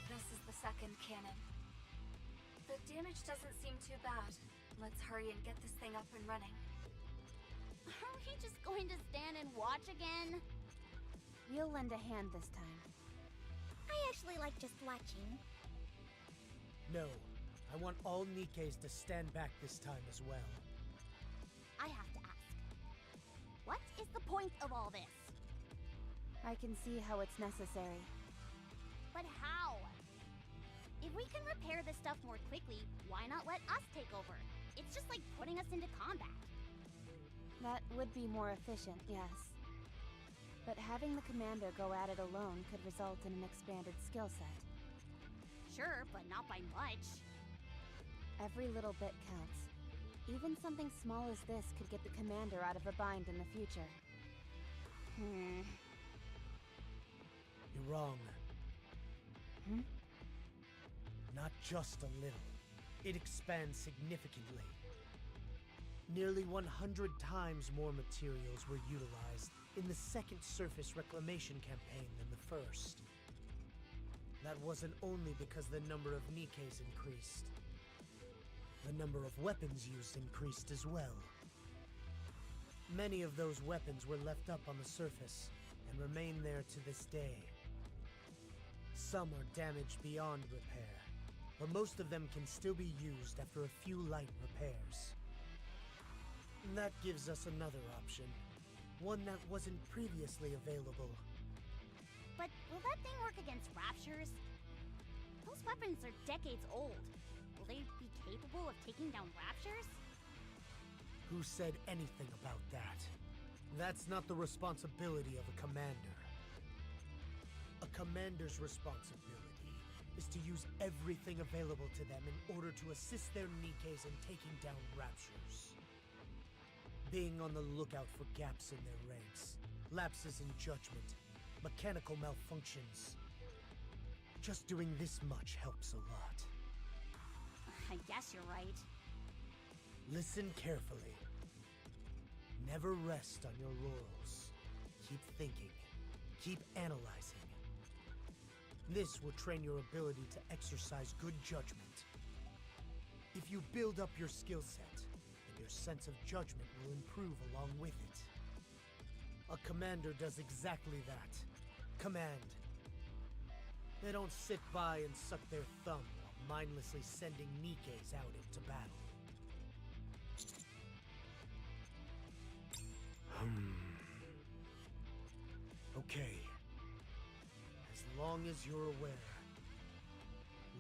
This is the second cannon. The damage doesn't seem too bad. Let's hurry and get this thing up and running. Are we just going to stand and watch again? We'll lend a hand this time. I actually like just watching. No, I want all Nikkes to stand back this time as well. I have to ask. What is the point of all this? I can see how it's necessary. But how? If we can repair this stuff more quickly, why not let us take over? It's just like putting us into combat. That would be more efficient, yes. But having the commander go at it alone could result in an expanded skill set. Sure, but not by much. Every little bit counts. Even something small as this could get the commander out of a bind in the future. You're wrong. Hmm? Not just a little. It expands significantly. Nearly 100 times more materials were utilized in the second surface reclamation campaign than the first. That wasn't only because the number of Nikkes increased. The number of weapons used increased as well. Many of those weapons were left up on the surface and remain there to this day. Some are damaged beyond repair, but most of them can still be used after a few light repairs. That gives us another option, one that wasn't previously available. But will that thing work against raptures? Those weapons are decades old. Will they be capable of taking down raptures? Who said anything about that? That's not the responsibility of a commander. A commander's responsibility is to use everything available to them in order to assist their Nikkes in taking down raptures. Being on the lookout for gaps in their ranks, lapses in judgment, mechanical malfunctions. Just doing this much helps a lot. I guess you're right. Listen carefully. Never rest on your laurels. Keep thinking. Keep analyzing. This will train your ability to exercise good judgment. If you build up your skill set, then your sense of judgment will improve along with it. A commander does exactly that. Command. They don't sit by and suck their thumb while mindlessly sending Nikkes out into battle. Okay. As long as you're aware.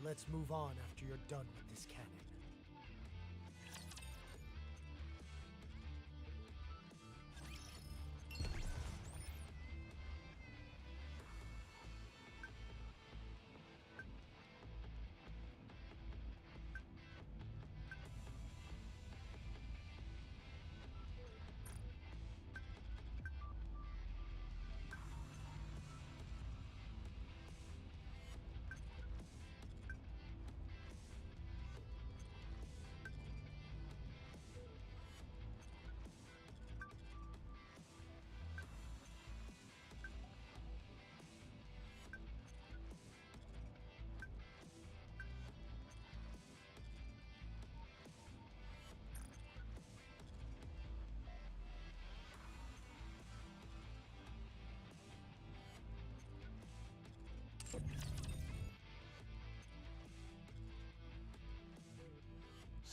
Let's move on after you're done with this cannon.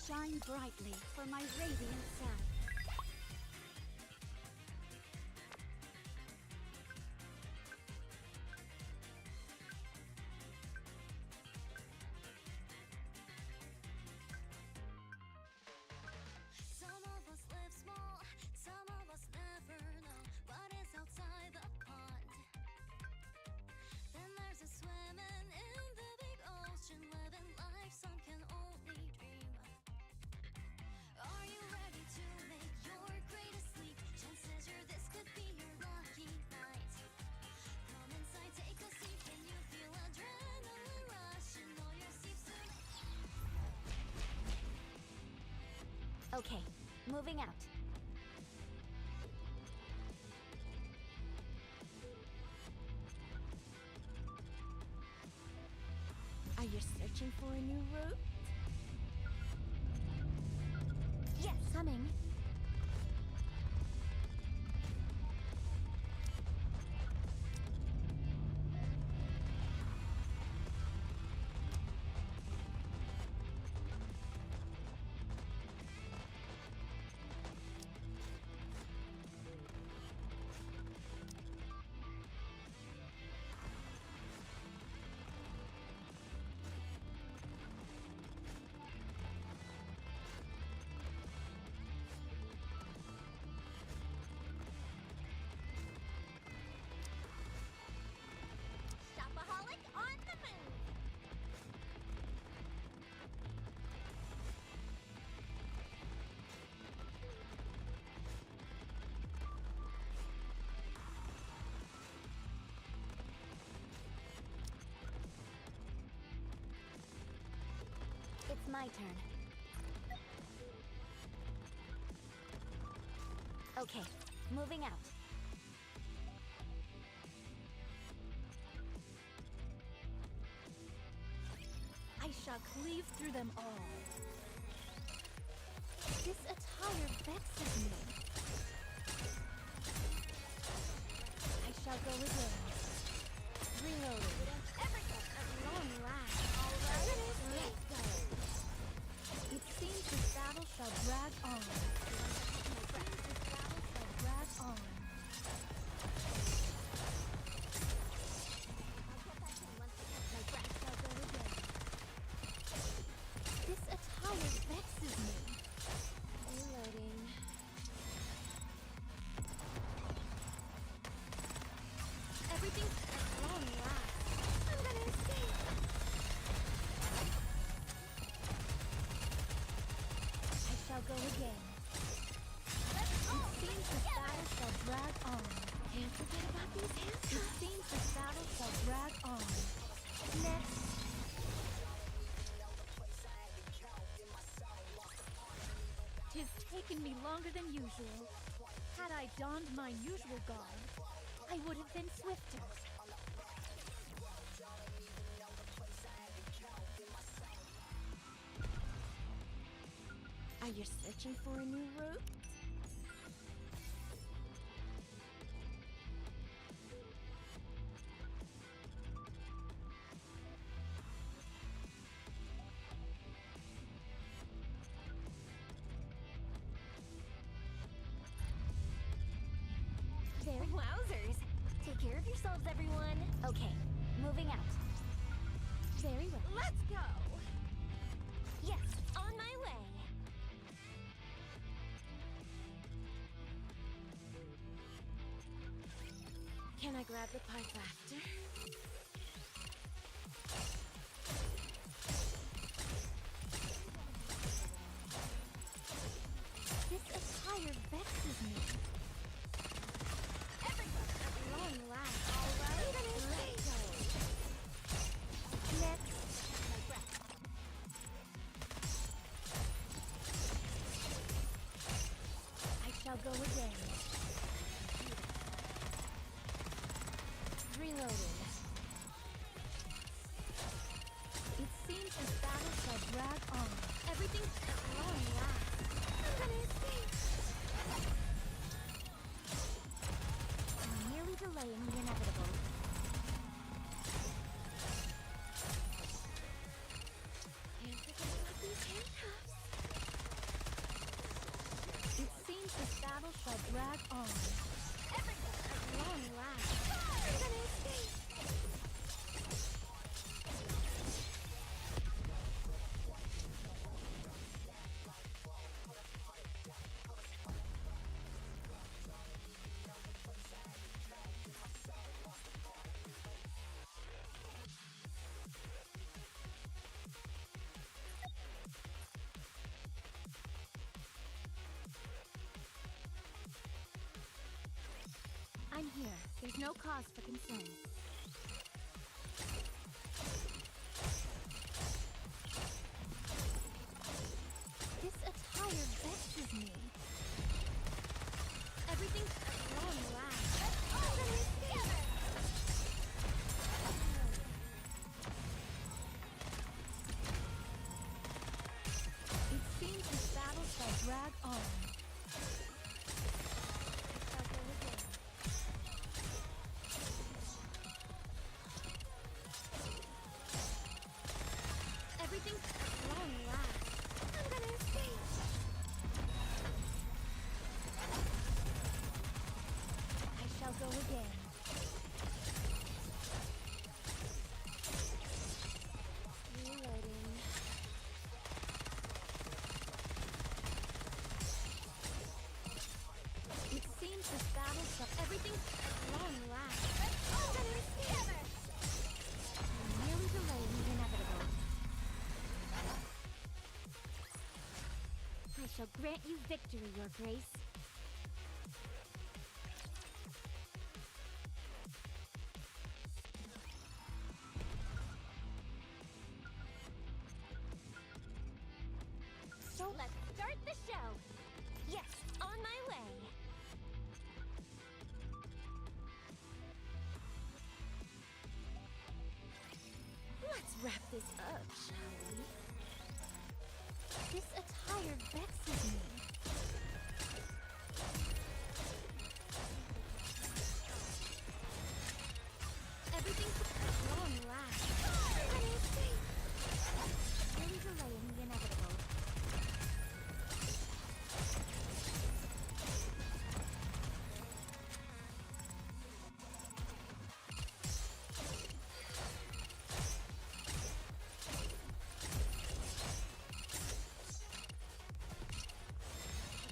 Shine brightly for my radiant sun. Some of us live small, some of us never know what is outside the pond. Then there's a swimming in the big ocean, living life some can only dream. Are you ready to Okay, moving out. Are you searching for a new route? Yes, coming. Shopaholic on the move! It's my turn. Okay, moving out. I shall cleave through them all. This attire vexes me. I shall go again. Reloading. Everything at long last. All right, let's go. It seems this battle shall drag on. This attire vexes me. Reloading. Everything's at long last. I'm gonna escape. I shall go again. Let's go. It seems this battle shall drag on. Can't forget about these handcuffs. It seems this battle shall drag on. Next. Tis taken me longer than usual. Had I donned my usual garb, I would have been swifter. Are you searching for a new route? Very wowzers! Take care of yourselves, everyone. Okay, moving out. Very well. Let's go! Yes, on my way. Can I grab the pipe after? This attire vexes me. Long last. All right, let's go. Next. I shall go again. Reloading. It seems this battle shall drag on. Everything's at long last. I'm gonna escape. Merely delaying the inevitable. Can't forget about these handcuffs. It seems this battle shall drag on. Everything at long last. I'm gonna escape. I'm here. There's no cause for concern. This attire vexes drag on. I'll go again. Everything's long last. I'm gonna escape. I shall go again. Reloading. It seems this battle shall everything's long last. I'm gonna escape. I'm merely delaying the inevitable. I shall grant you victory, Your Grace. So let's start the show. Yes, on my way. Let's wrap this up, shall we? This attire vexes me. Everything's long last. Let me escape. Really delaying the inevitable.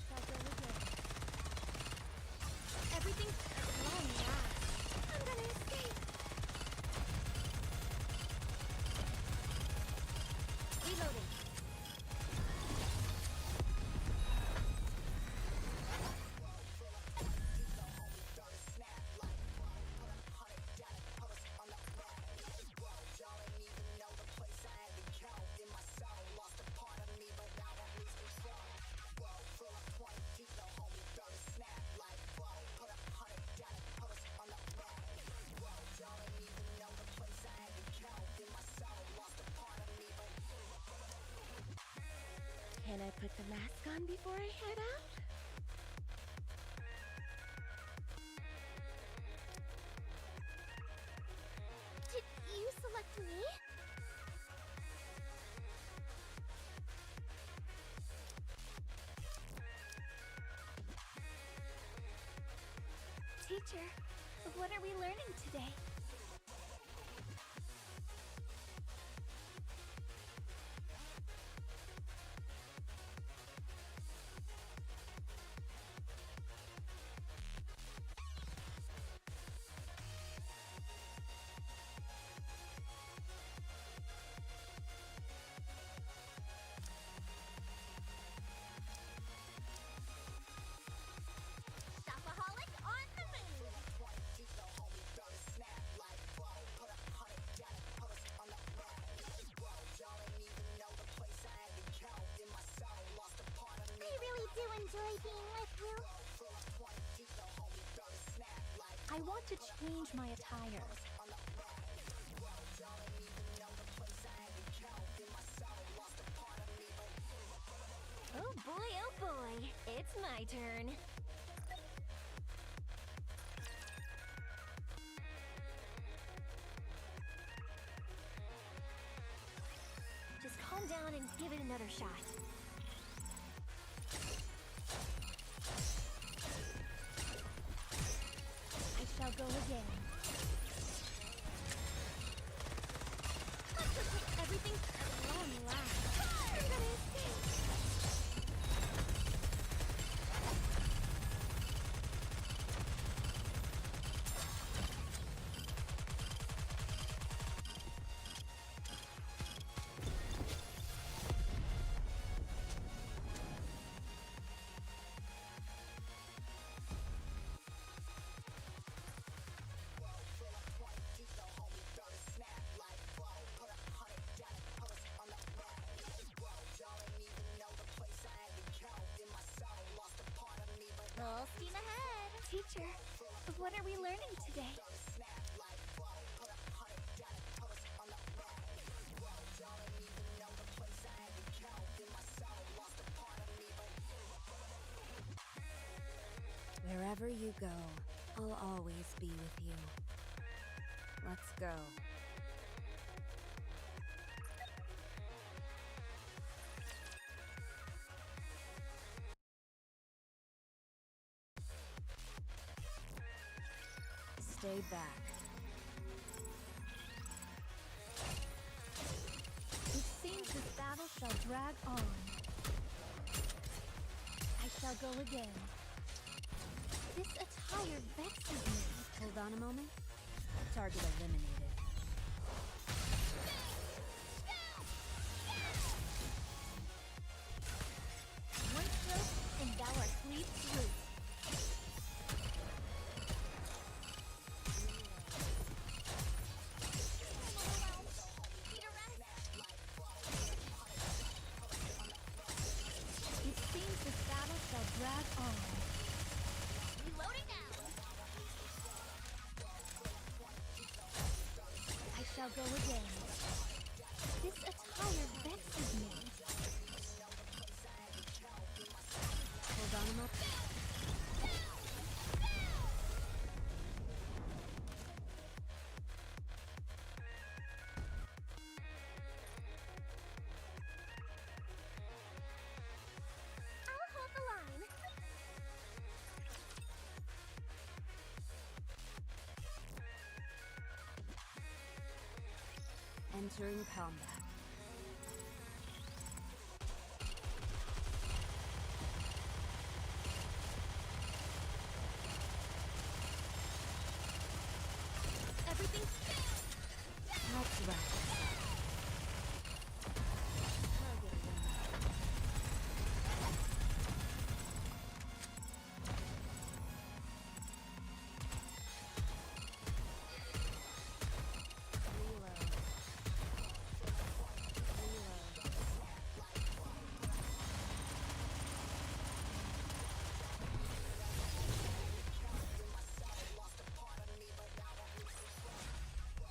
Shall go again. Everything's long last. I'm gonna escape. Reloading. Can I put the mask on before I head out? Did you select me? Teacher, what are we learning today? Shopaholic on the move! I really do enjoy being with you. I want to change my attire. Oh boy, it's my turn. Just calm down and give it another shot. I shall go again. Everything's long last. I'm gonna escape. Full steam ahead! Teacher, what are we learning today? Wherever you go, I'll always be with you. Let's go. Stay back. It seems this battle shall drag on. I shall go again. This attire vexes me. Hold on a moment. Target eliminated. One stroke, and thou art cleaved through. It seems this battle shall drag on. Reloading now! I shall go again. This attire vexes me. Hold on a moment. I'll hold the line. Entering combat. Everything's Let's wrap this up. Target eliminated. Reload.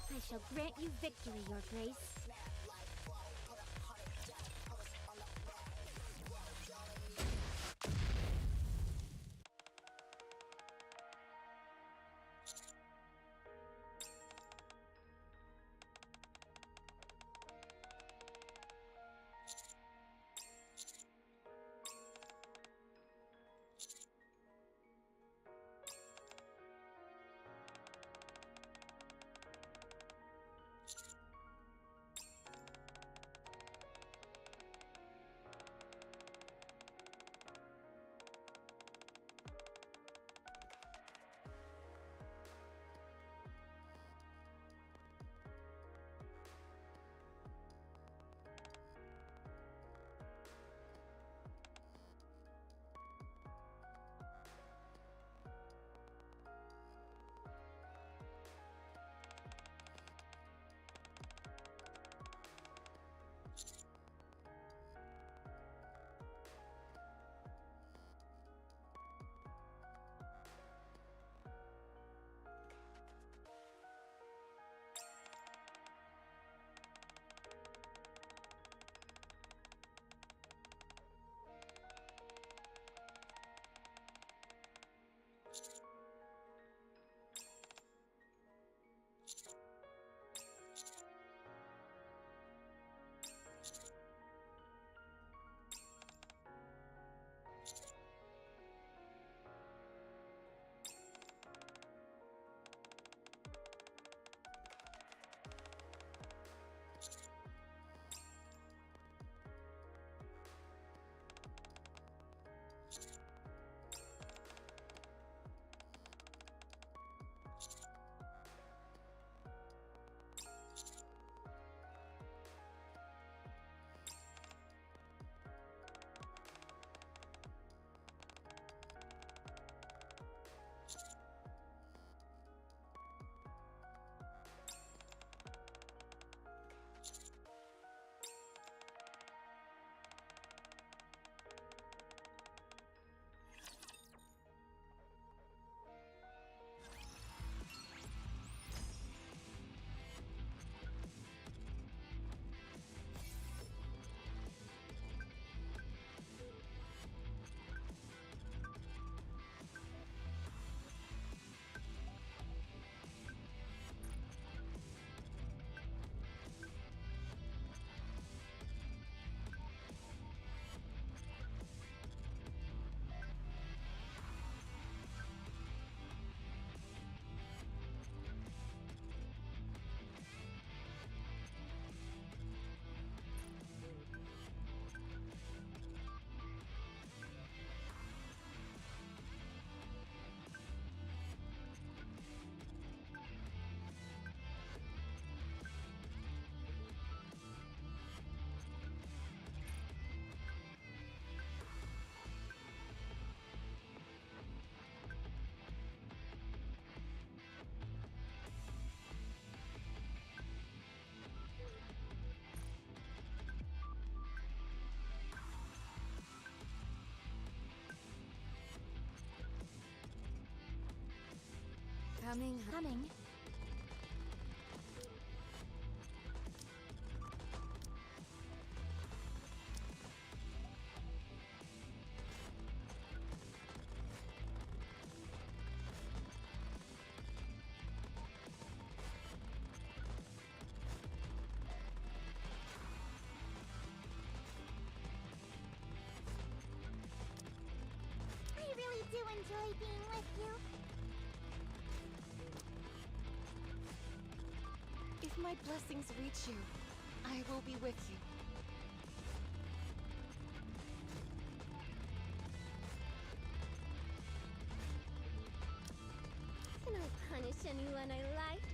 I shall grant you victory, Your Grace. Coming. I really do enjoy being with you. If my blessings reach you, I will be with you. Can I punish anyone I like?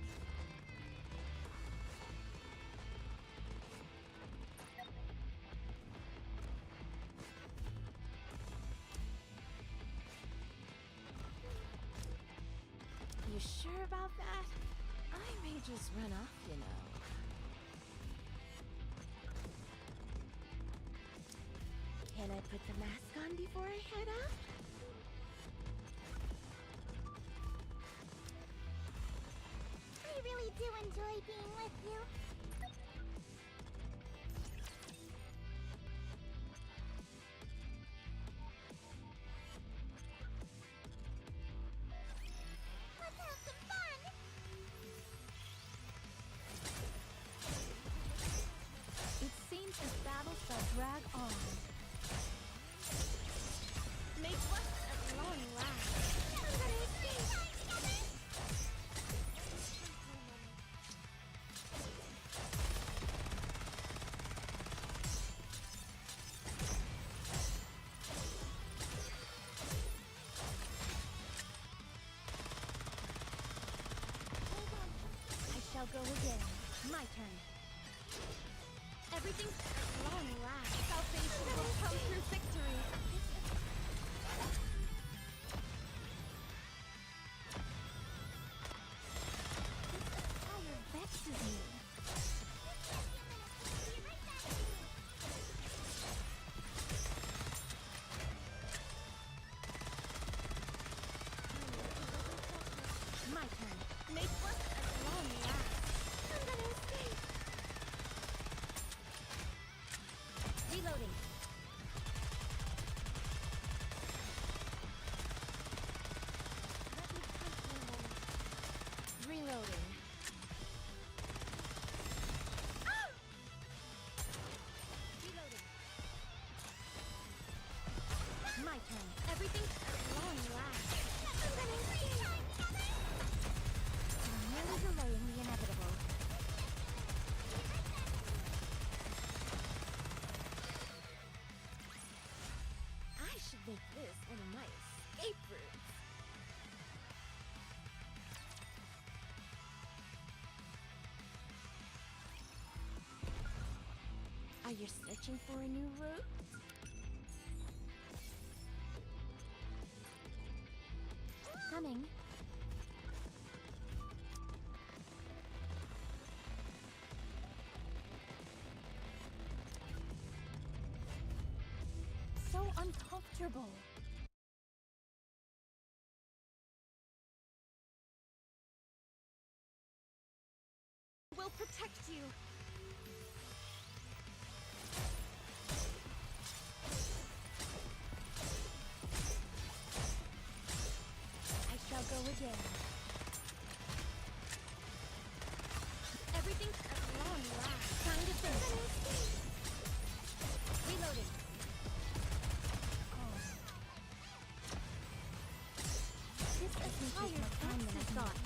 You sure about that? I may just run off, you know. Can I put the mask on before I head out? I really do enjoy being with you. Let's have some fun! It seems this battle shall drag on. Make what at long last. I'm gonna escape! I shall go again. My turn. Everything at long last. Salvation will come through victory. Fire vexes me. My turn. Make what at long last. I'm gonna escape! Reloading. Reloading. Reloading. My turn. Everything at long last. I'm gonna escape! I'm merely delaying the inevitable. I should make this one of my escape routes. Are you searching for a new route? Coming. So uncomfortable. Will protect you. I shall go again. Everything at long last. Time to finish. Reloading. This entire time is gone.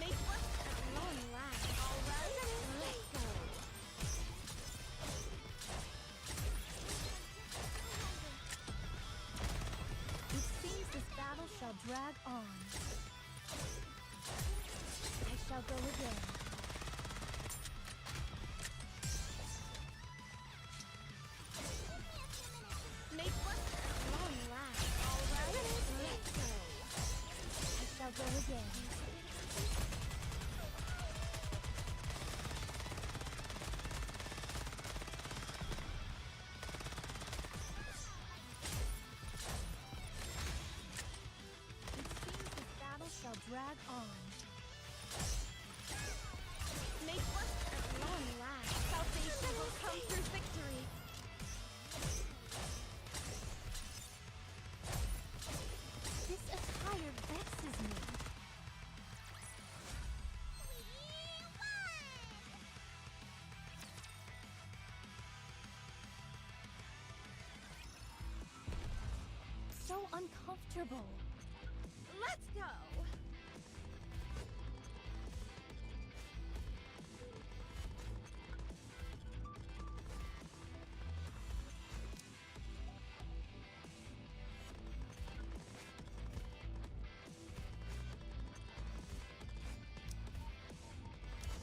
Make what at long last. All right. Let's go. It seems this battle shall drag on. I shall go again. Make what at long last. All right. Let's go. I shall go again. drag on. Make work at long last. Salvation will come through victory. This attire vexes me. So uncomfortable. Let's go!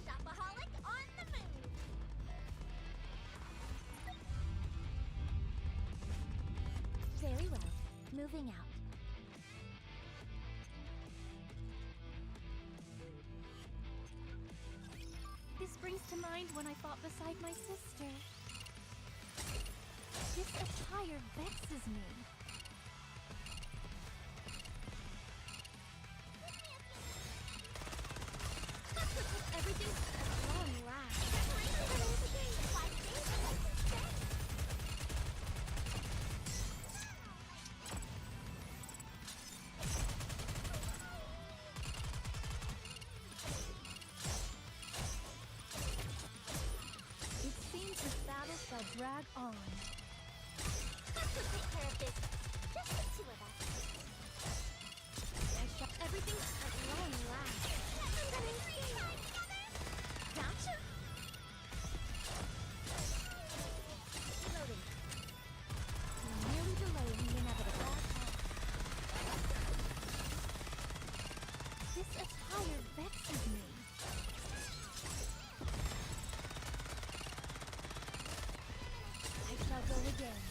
Shopaholic on the move. Very well. Moving out. This brings to mind when I fought beside my sister. This attire vexes me. Everything's at long last. It seems this battle shall drag on. Let's go take care of business. Just the two of us. Everything's at long last. I'm gonna free time together. Gotcha. Reloading. You're merely delaying the inevitable. This attire vexes me. I shall go again.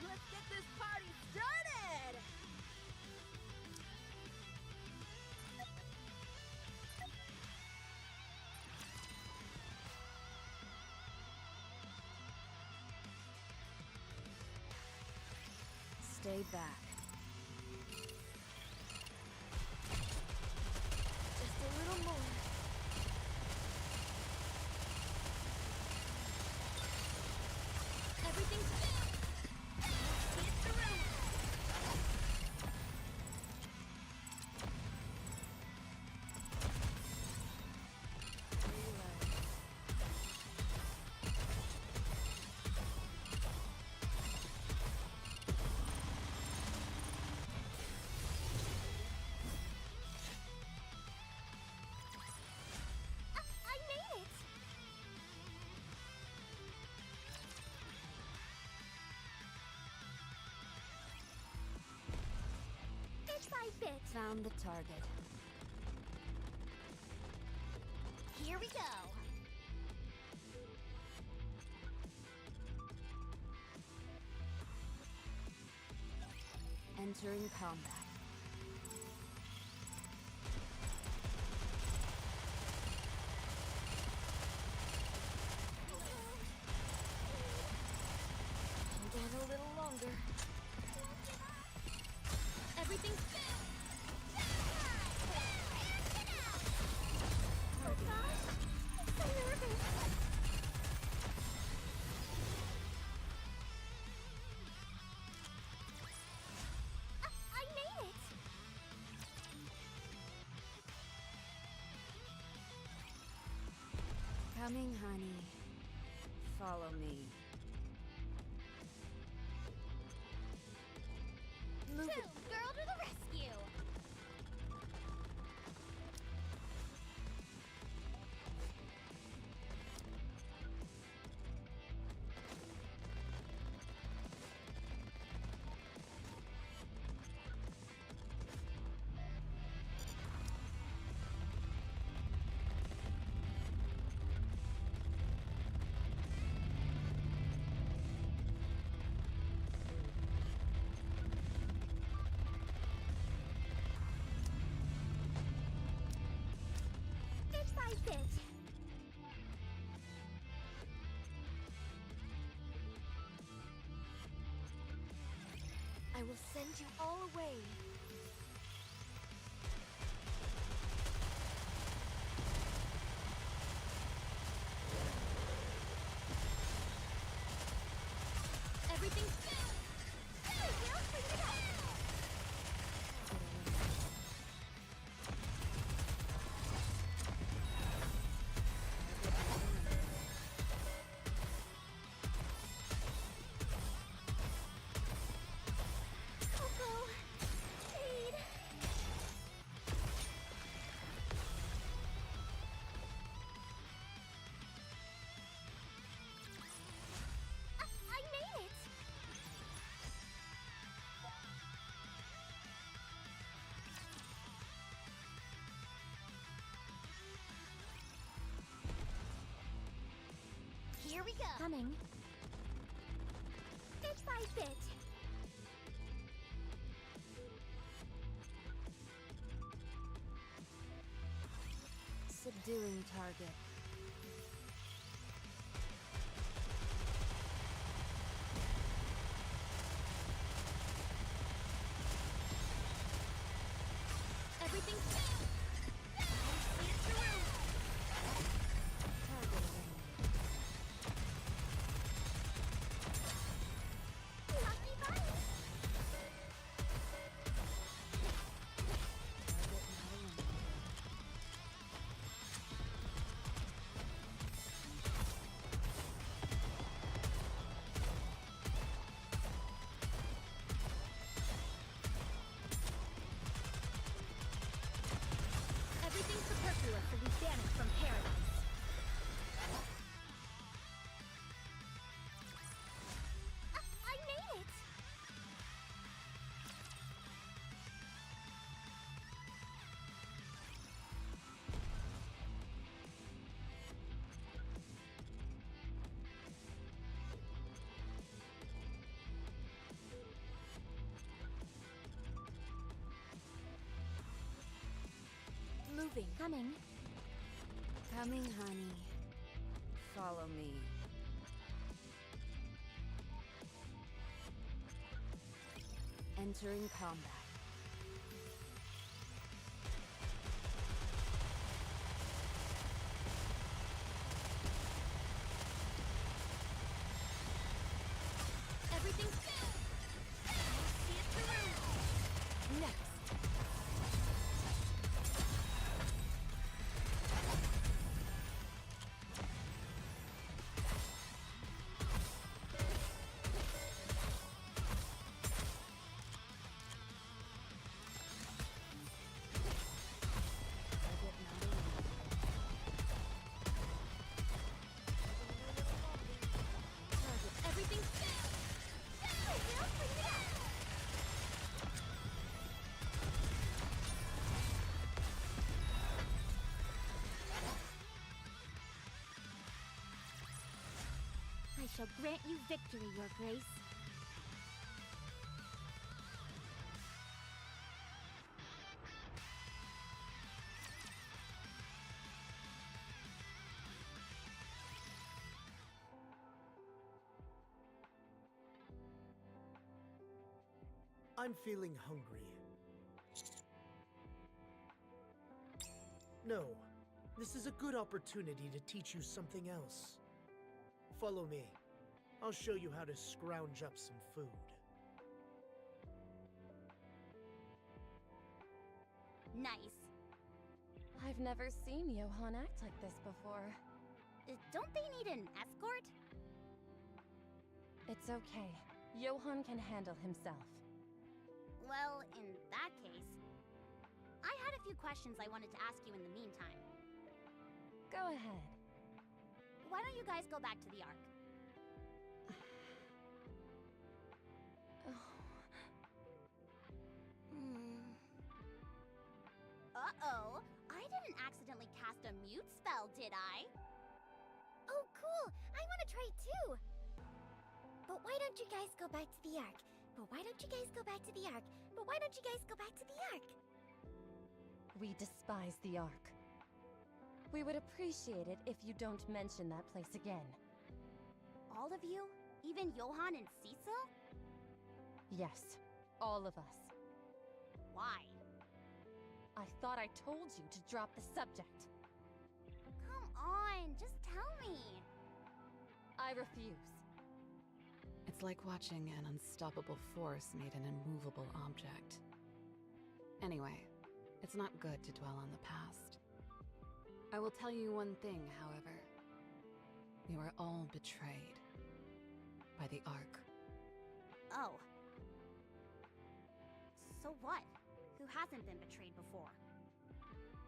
Let's get this party started! Stay back. Just a little more. Everything's hit the room. I made it. Bit by bit. Found the target. Here we go. Entering combat. Hold on a little longer. Everything's oh gosh, I'm so nervous. I made it. Coming, honey. Follow me. Move it. Girl to the rescue. Bit by bit. I will send you all away. Everything's good. There we go. Clean it up. Coco, Jade. I made it. Here we go. Coming. Bit by bit. Subduing target. Everything's good. See it through. Target eliminated. Lucky bunny. Target not eliminated. Everything superfluous will be banished from paradise. I made it! Moving. Coming. Coming, honey. Follow me. Entering combat. Everything's good. See it through. Next. Target not eliminated. Target. Everything's good. There we go. Clean it up. I shall grant you victory, Your Grace. I'm feeling hungry. No, this is a good opportunity to teach you something else. Follow me. I'll show you how to scrounge up some food. Nice. I've never seen Johann act like this before. Don't they need an escort? It's okay. Johann can handle himself. Well, in that case, I had a few questions I wanted to ask you in the meantime. Go ahead. Why don't you guys go back to the Ark? Uh-oh, I didn't accidentally cast a mute spell, did I? Oh, cool! I want to try too! But why don't you guys go back to the Ark? But why don't you guys go back to the Ark? But why don't you guys go back to the Ark? We despise the Ark. We would appreciate it if you don't mention that place again. All of you? Even Johann and Cecil? Yes, all of us. Why? I thought I told you to drop the subject. Come on, just tell me. I refuse. It's like watching an unstoppable force meet an immovable object. Anyway, it's not good to dwell on the past. I will tell you one thing, however. We were all betrayed by the Ark. Oh. So what? Who hasn't been betrayed before?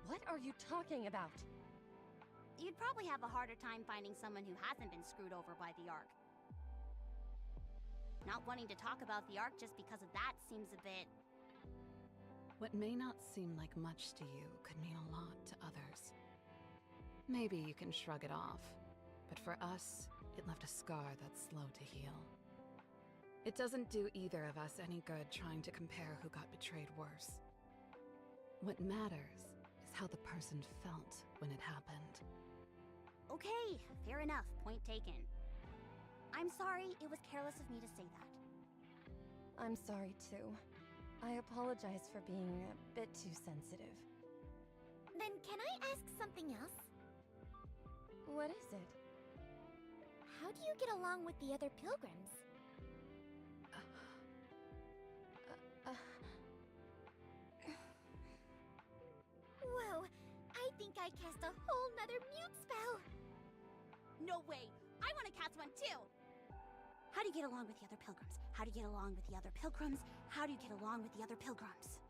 What are you talking about? You'd probably have a harder time finding someone who hasn't been screwed over by the Ark. Not wanting to talk about the Ark just because of that seems a bit... What may not seem like much to you could mean a lot to others. Maybe you can shrug it off, but for us, it left a scar that's slow to heal. It doesn't do either of us any good trying to compare who got betrayed worse. What matters is how the person felt when it happened. Okay, fair enough, point taken. I'm sorry, it was careless of me to say that. I'm sorry too. I apologize for being a bit too sensitive. Then can I ask something else? What is it? How do you get along with the other pilgrims? Whoa, I think I cast a whole nother mute spell! No way! I want to cast one too! How do you get along with the other pilgrims? How do you get along with the other pilgrims? How do you get along with the other pilgrims?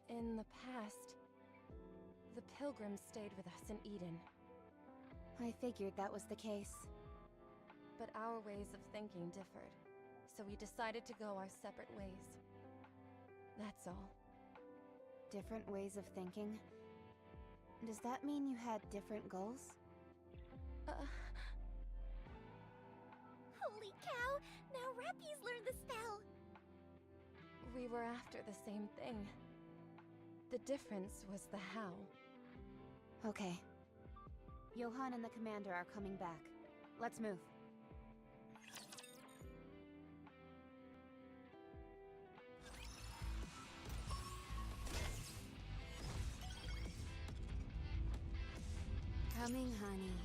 In the past, the pilgrims stayed with us in Eden. I figured that was the case. But our ways of thinking differed, so we decided to go our separate ways. That's all. Different ways of thinking? Does that mean you had different goals? Holy cow! Now Rappy's learned the spell! We were after the same thing. The difference was the how. Okay. Johann and the commander are coming back. Let's move. Coming, honey.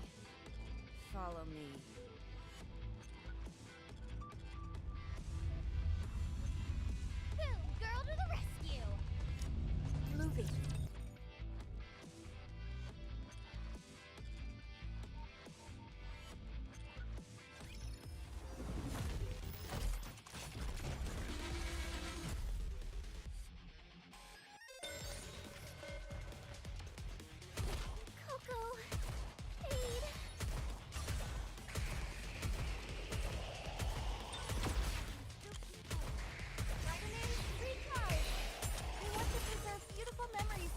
Follow me. Boom! Girl to the rescue! Moving. Coco! Aid! Spider-Man, recharge! We want to preserve beautiful memories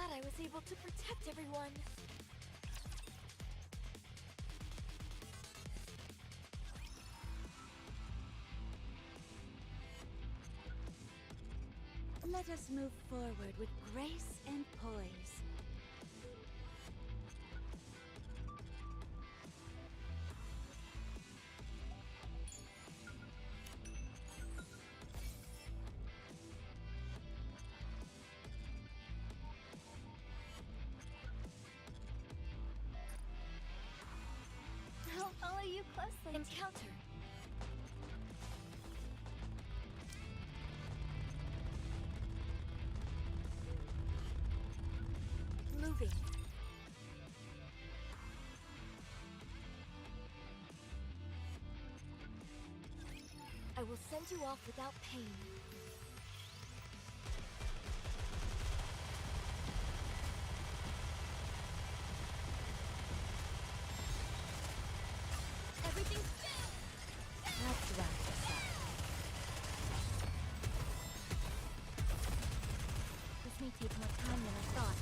glad I was able to protect everyone. Let us move forward with grace and poise. I'll follow you closely. Encounter. Moving. I will send you off without pain. Everything's down! Let's wrap this up. This may take more time than I thought.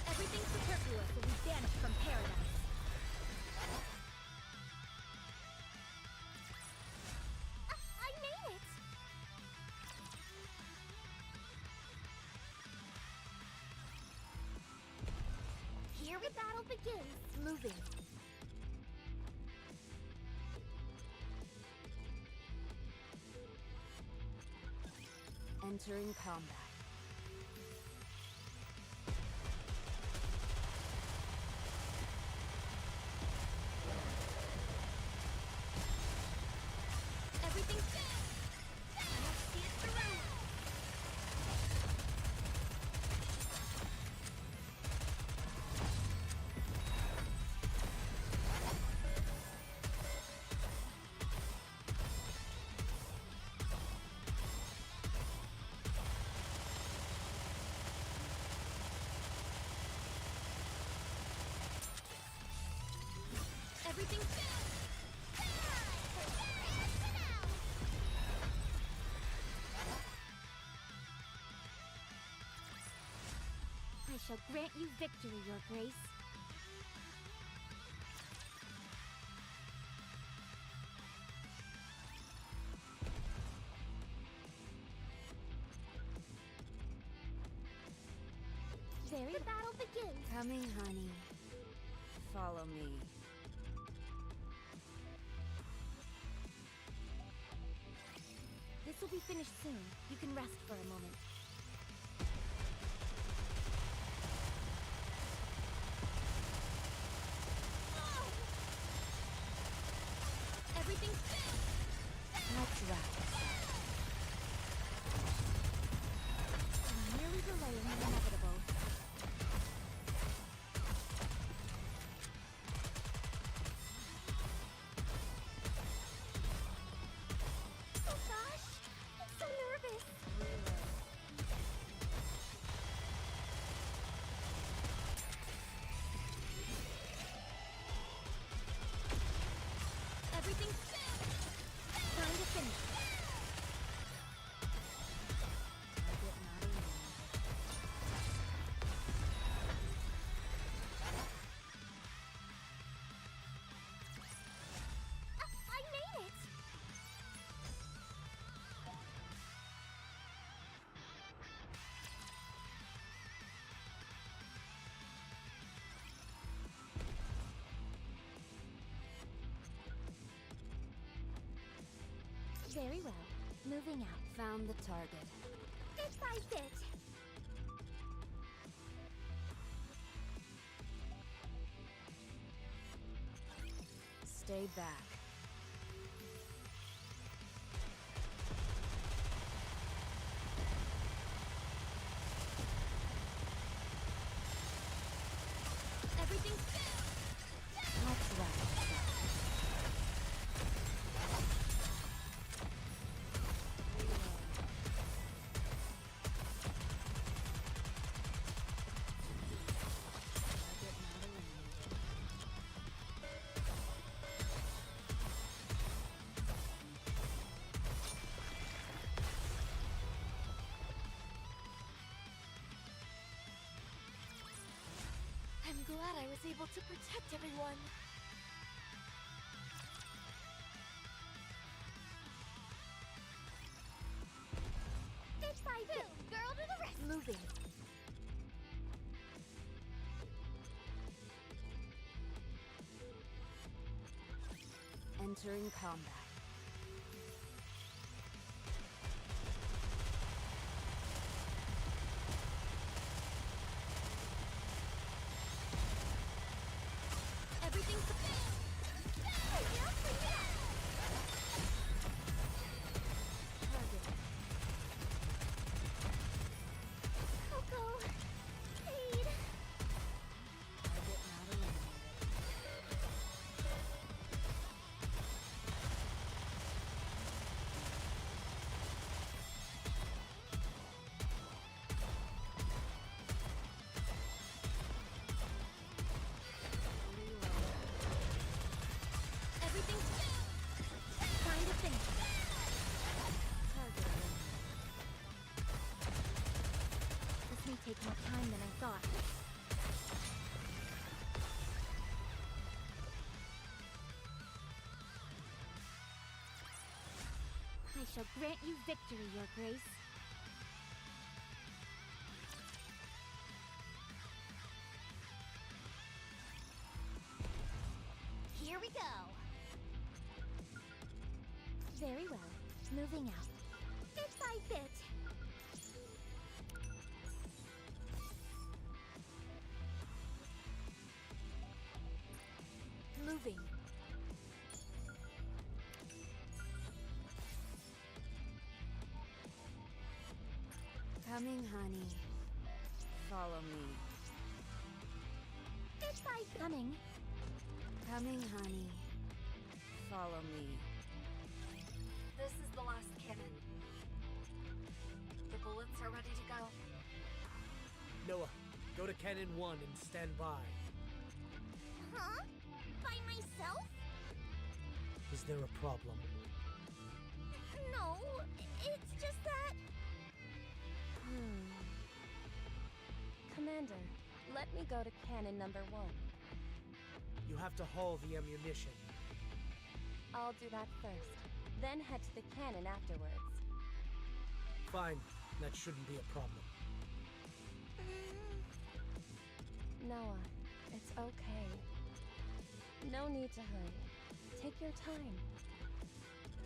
Everything superfluous will be banished from paradise. I made it! Here the battle begins. Moving. Entering combat. Everything's down! Let's see it through! Everything's down! I shall grant you victory, Your Grace. The battle begins. Coming, honey. Follow me. This will be finished soon. You can rest for a moment. Everything's down! Let's wrap this up. I'm merely delaying the inevitable. Oh gosh! I'm so nervous! Everything's down! Time to finish. Target not eliminated. I made it! Very well. Moving out. Found the target. Bit by bit. Stay back. Everything's down! Let's wrap this up. I'm glad I was able to protect everyone. Bit by bit, girl to the rest. Moving. Entering combat. Everything's Coco, aid. Target not eliminated. Everything's kind of finished. Target eliminated. This may take more time than I thought. I shall grant you victory, Your Grace. Here we go. Very well. Moving out. Bit by bit. Moving. Coming, honey. Follow me. Bit by coming. Coming, honey. Follow me. This is the last cannon. The bullets are ready to go. Noah, go to Cannon 1 and stand by. Huh? By myself? Is there a problem? No, it's just that... Commander, let me go to cannon number 1. You have to haul the ammunition. I'll do that first, then head to the cannon afterwards. Fine, that shouldn't be a problem. Noah, it's okay. No need to hurry. Take your time.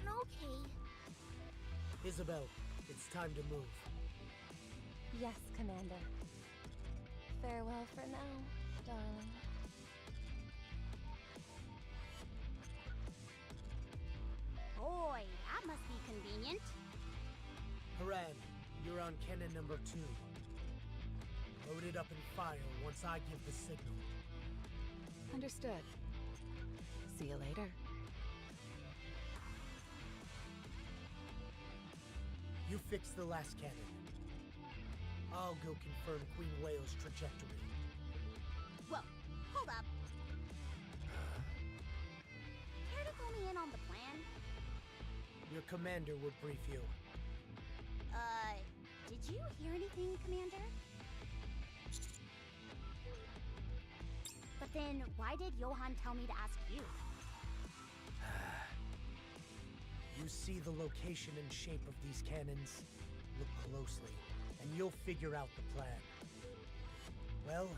Okay. Isabel, it's time to move. Yes, Commander. Farewell for now, darling. Boy, that must be convenient. Haran, you're on cannon number 2. Load it up and fire once I give the signal. Understood. See you later. You fix the last cannon. I'll go confirm Queen Whale's trajectory. Whoa, hold up. Care to fill me in on the plan? Your commander will brief you. Did you hear anything, Commander? But then, why did Johann tell me to ask you? You see the location and shape of these cannons? Look closely, and you'll figure out the plan. Well...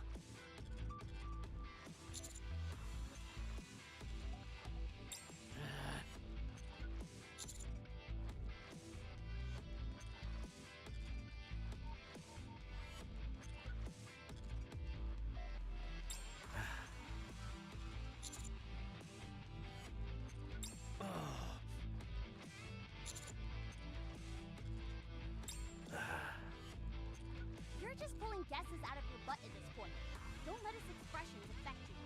You're just pulling guesses out of your butt at this point. Don't let his expressions affect you.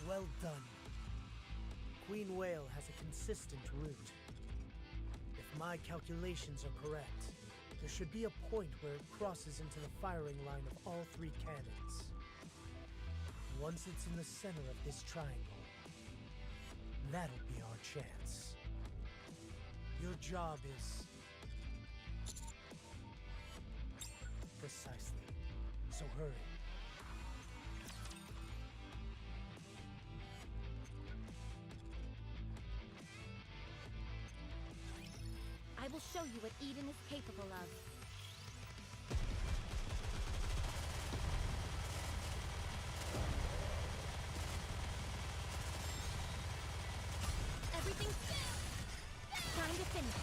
Well done. Queen Whale has a consistent route. If my calculations are correct, there should be a point where it crosses into the firing line of all three cannons. Once it's in the center of this triangle, that'll be our chance. Your job is... precisely. So hurry. I will show you what Eden is capable of. Everything's time to finish.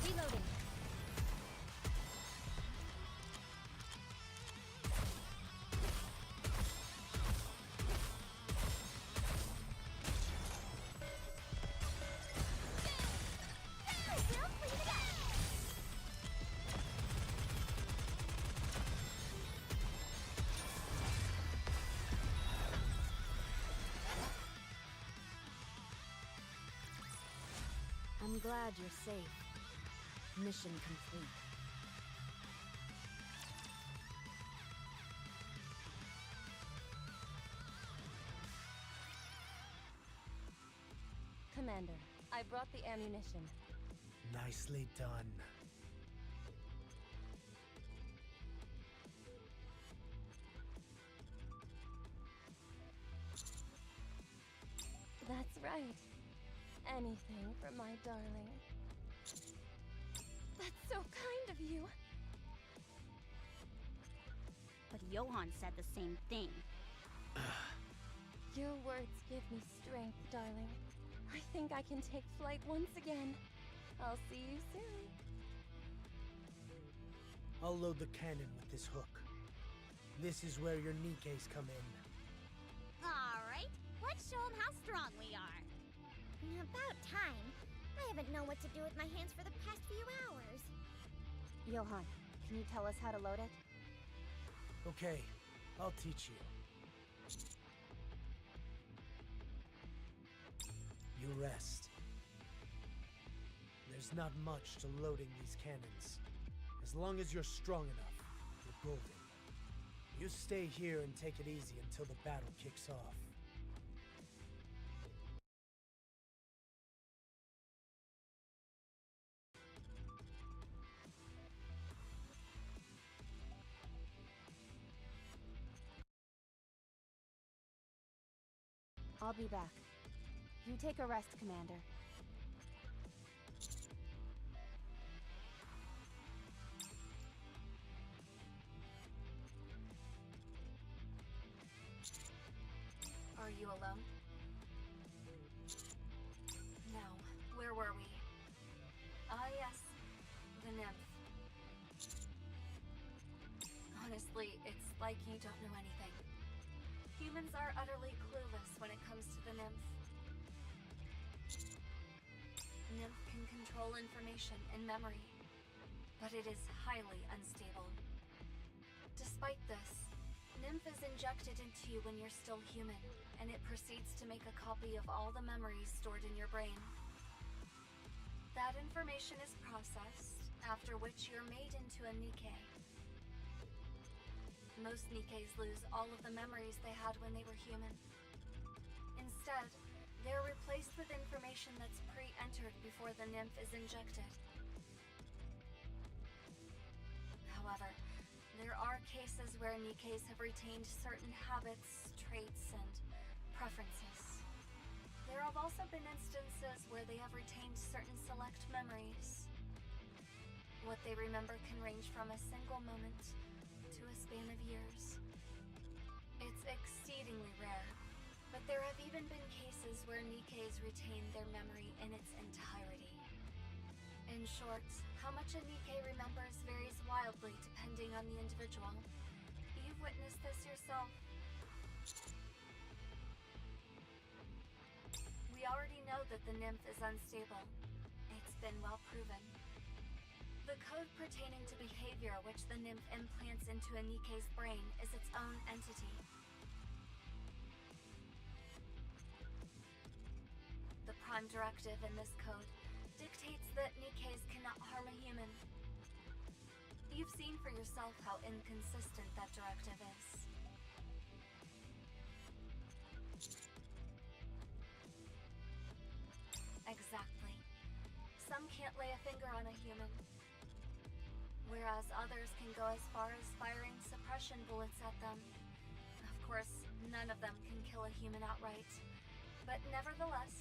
Reloading. I'm glad you're safe. Mission complete. Commander, I brought the ammunition. Nicely done. That's right. Anything for my darling. That's so kind of you. But Johann said the same thing. Your words give me strength, darling. I think I can take flight once again. I'll see you soon. I'll load the cannon with this hook. This is where your Nikkes come in. Alright, let's show them how strong we are. About time. I haven't known what to do with my hands for the past few hours. Johann, can you tell us how to load it? Okay, I'll teach you. You rest. There's not much to loading these cannons. As long as you're strong enough, you're golden. You stay here and take it easy until the battle kicks off. I'll be back. You take a rest, Commander. Are you alone? Now, where were we? Ah, yes. The nymph. Honestly, it's like you don't know anything. Humans are utterly clueless when it comes to the nymph. Nymph can control information and memory, but it is highly unstable. Despite this, Nymph is injected into you when you're still human, and it proceeds to make a copy of all the memories stored in your brain. That information is processed, after which you're made into a Nikke. Most Nikkes lose all of the memories they had when they were human. Instead, they're replaced with information that's pre-entered before the nymph is injected. However, there are cases where Nikkes have retained certain habits, traits, and preferences. There have also been instances where they have retained certain select memories. What they remember can range from a single moment to a span of years. It's exceedingly rare, but there have even been cases where Nikkes retain their memory in its entirety. In short, how much a Nikke remembers varies wildly depending on the individual. You've witnessed this yourself. We already know that the nymph is unstable. It's been well proven. The code pertaining to behavior which the nymph implants into a Nikke's brain is its own entity. The prime directive in this code dictates that Nikkes cannot harm a human. You've seen for yourself how inconsistent that directive is. Exactly. Some can't lay a finger on a human, whereas others can go as far as firing suppression bullets at them. Of course, none of them can kill a human outright, but nevertheless,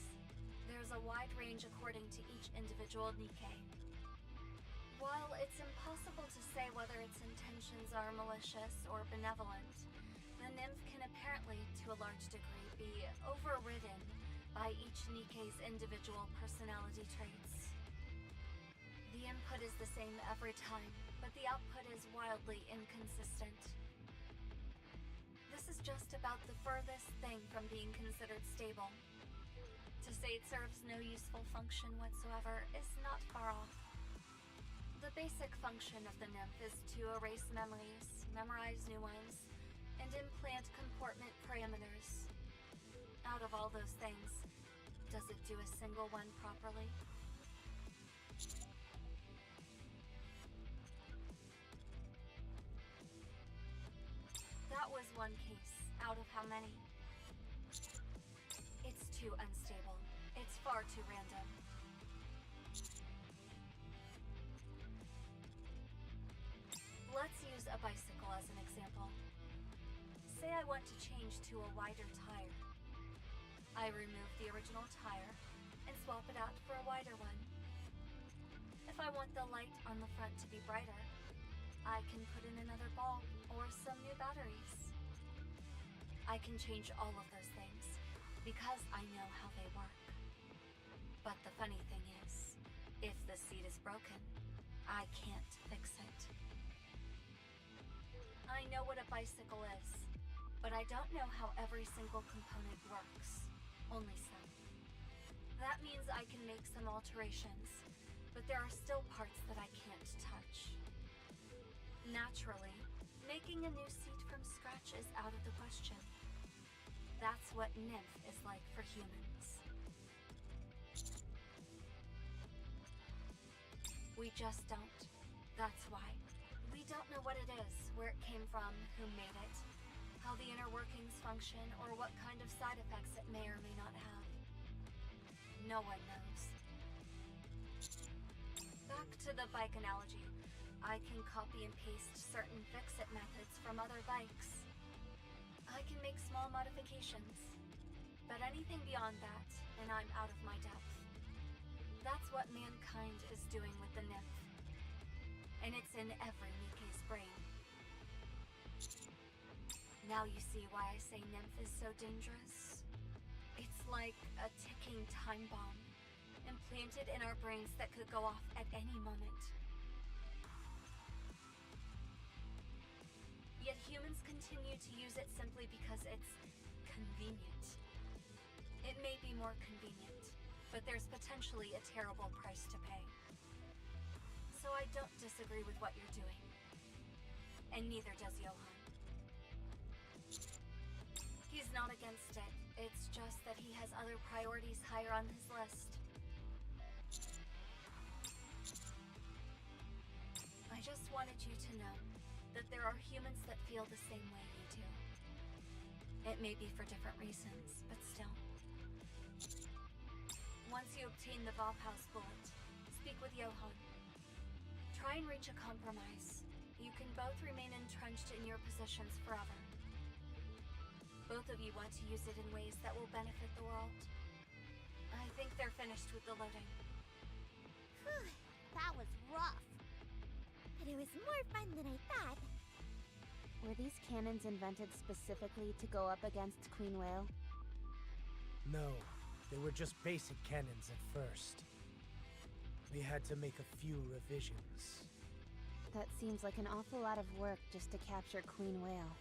there's a wide range according to each individual Nikke. While it's impossible to say whether its intentions are malicious or benevolent, the nymph can apparently, to a large degree, be overridden by each Nikke's individual personality traits. The input is the same every time, but the output is wildly inconsistent. This is just about the furthest thing from being considered stable. To say it serves no useful function whatsoever is not far off. The basic function of the nymph is to erase memories, memorize new ones, and implant comportment parameters. Out of all those things, does it do a single one properly? That was one case, out of how many? It's too unstable. It's far too random. Let's use a bicycle as an example. Say I want to change to a wider tire. I remove the original tire and swap it out for a wider one. If I want the light on the front to be brighter, I can put in another bulb or some new batteries. I can change all of those things because I know how they work. But the funny thing is, if the seat is broken, I can't fix it. I know what a bicycle is, but I don't know how every single component works. Only some. That means I can make some alterations, but there are still parts that I can't touch. Naturally, making a new seat from scratch is out of the question. That's what nymph is like for humans. We just don't. That's why. We don't know what it is, where it came from, who made it, how the inner workings function, or what kind of side effects it may or may not have. No one knows. Back to the bike analogy. I can copy and paste certain fix-it methods from other bikes. I can make small modifications. But anything beyond that, and I'm out of my depth. That's what mankind is doing with the nymph. And it's in every Nikke's brain. Now you see why I say nymph is so dangerous. It's like a ticking time bomb, implanted in our brains that could go off at any moment. Yet humans continue to use it simply because it's convenient. It may be more convenient, but there's potentially a terrible price to pay. So I don't disagree with what you're doing. And neither does Johan. He's not against it. It's just that he has other priorities higher on his list. I just wanted you to know that there are humans that feel the same way you do. It may be for different reasons, but still. Once you obtain the Bauhaus bullet, speak with Johan. Try and reach a compromise. You can both remain entrenched in your positions forever. Both of you want to use it in ways that will benefit the world. I think they're finished with the loading. Whew, that was rough. But it was more fun than I thought. Were these cannons invented specifically to go up against Queen Whale? No, they were just basic cannons at first. We had to make a few revisions. That seems like an awful lot of work just to capture Queen Whale.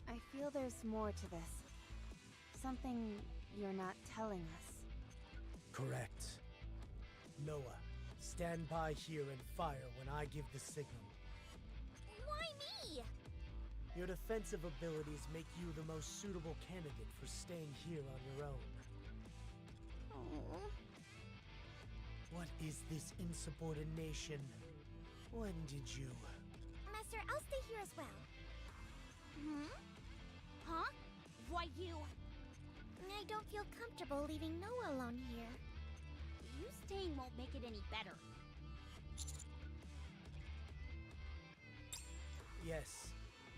I feel there's more to this. Something you're not telling us. Correct. Noah, Stand by here and fire when I give the signal. Why me? Your defensive abilities make you the most suitable candidate for staying here on your own. Oh. What is this insubordination? When did you... Master, I'll stay here as well. Hmm? Huh? Why you? I don't feel comfortable leaving Noah alone here. You staying won't make it any better. Yes,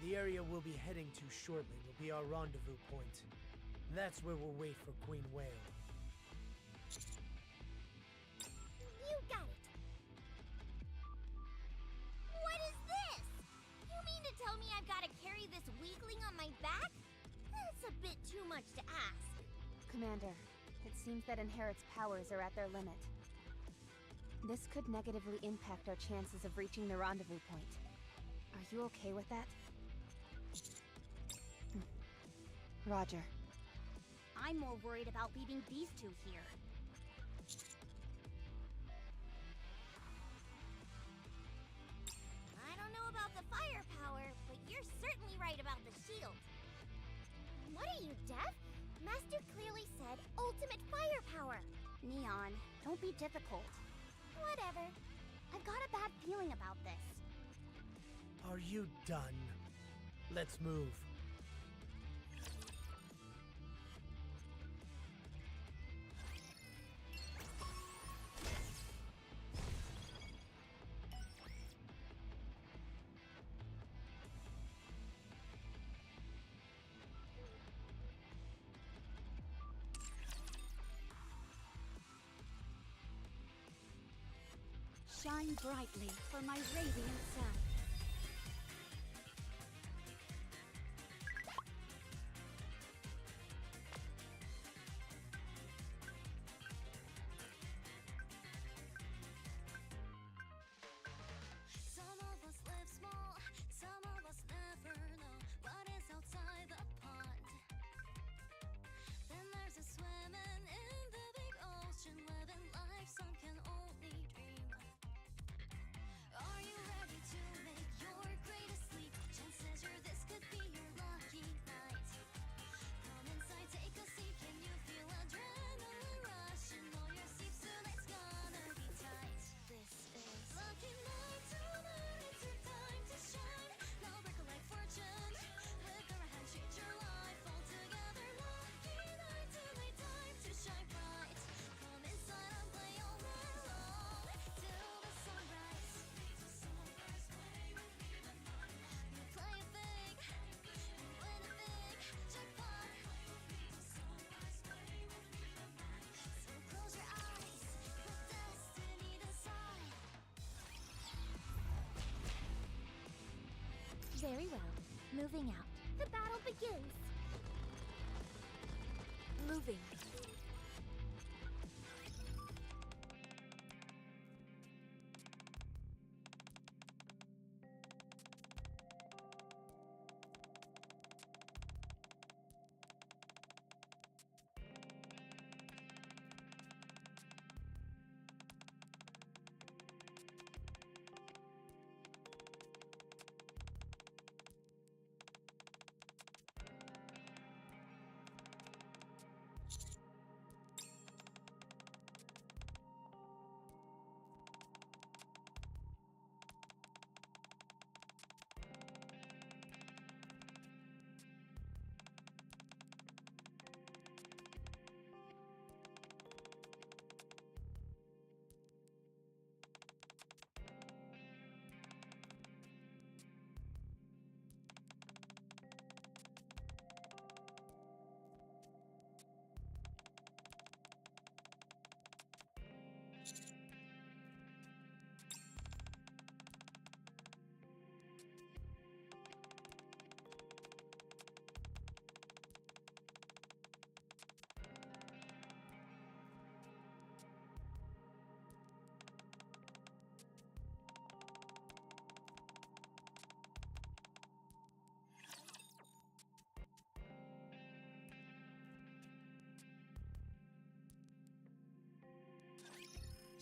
the area we'll be heading to shortly will be our rendezvous point. That's where we'll wait for Queen Whale. You got it. What is this? You mean to tell me I've got to carry this weakling on my back? That's a bit too much to ask. Commander, it seems that Inherit's powers are at their limit. This could negatively impact our chances of reaching the rendezvous point. Are you okay with that? Roger. I'm more worried about leaving these two here. I don't know about the firepower, but you're certainly right about the shield. What are you, deaf? Master clearly said ultimate firepower. Neon, don't be difficult. Whatever. I've got a bad feeling about this. Are you done? Let's move. Shine brightly for my radiant self. Some of us live small, some of us never know what is outside the pond. Then there's a swimming in the big ocean, living life some can only dream. Are you ready to make your greatest leap? Chances are this could be your lucky night. Come inside, take a seat. Can you feel adrenaline rush in all your sleep? Soon it's gonna be tight. This is lucky night tonight. It's your time to shine. Now break a like fortune. Look around, change your life altogether. Lucky night tonight, time to shine bright. Come inside and play all night long till the sunrise. You play it big, you win it big, jackpot. So close your eyes, put destiny aside. Very well. Moving out. The battle begins. Moving.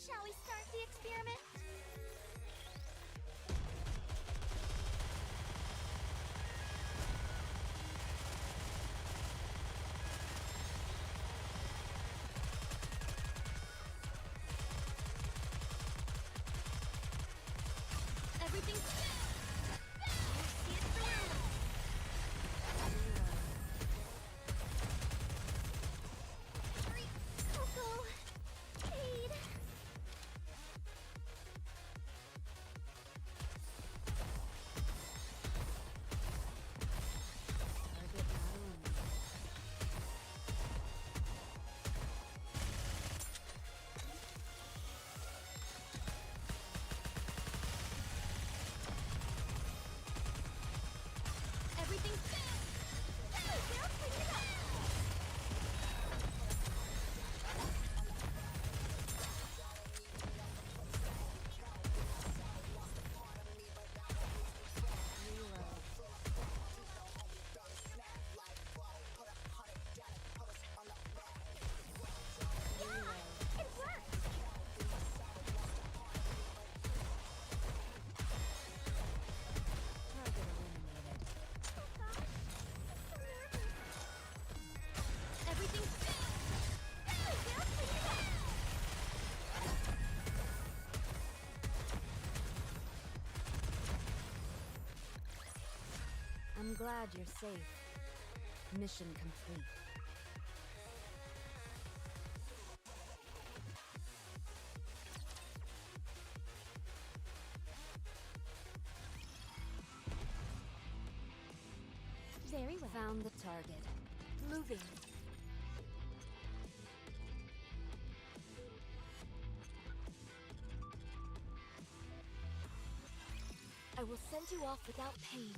Shall we start the experiment? Everything's see it through. Hurry, Coco, Cade. Everything's Girl, clean it up. Yeah, it worked. Oh gosh, I'm so nervous. Everything's Girl, clean it up. I'm glad you're safe. Mission complete. Very well. Found the target. Moving. I will send you off without pain.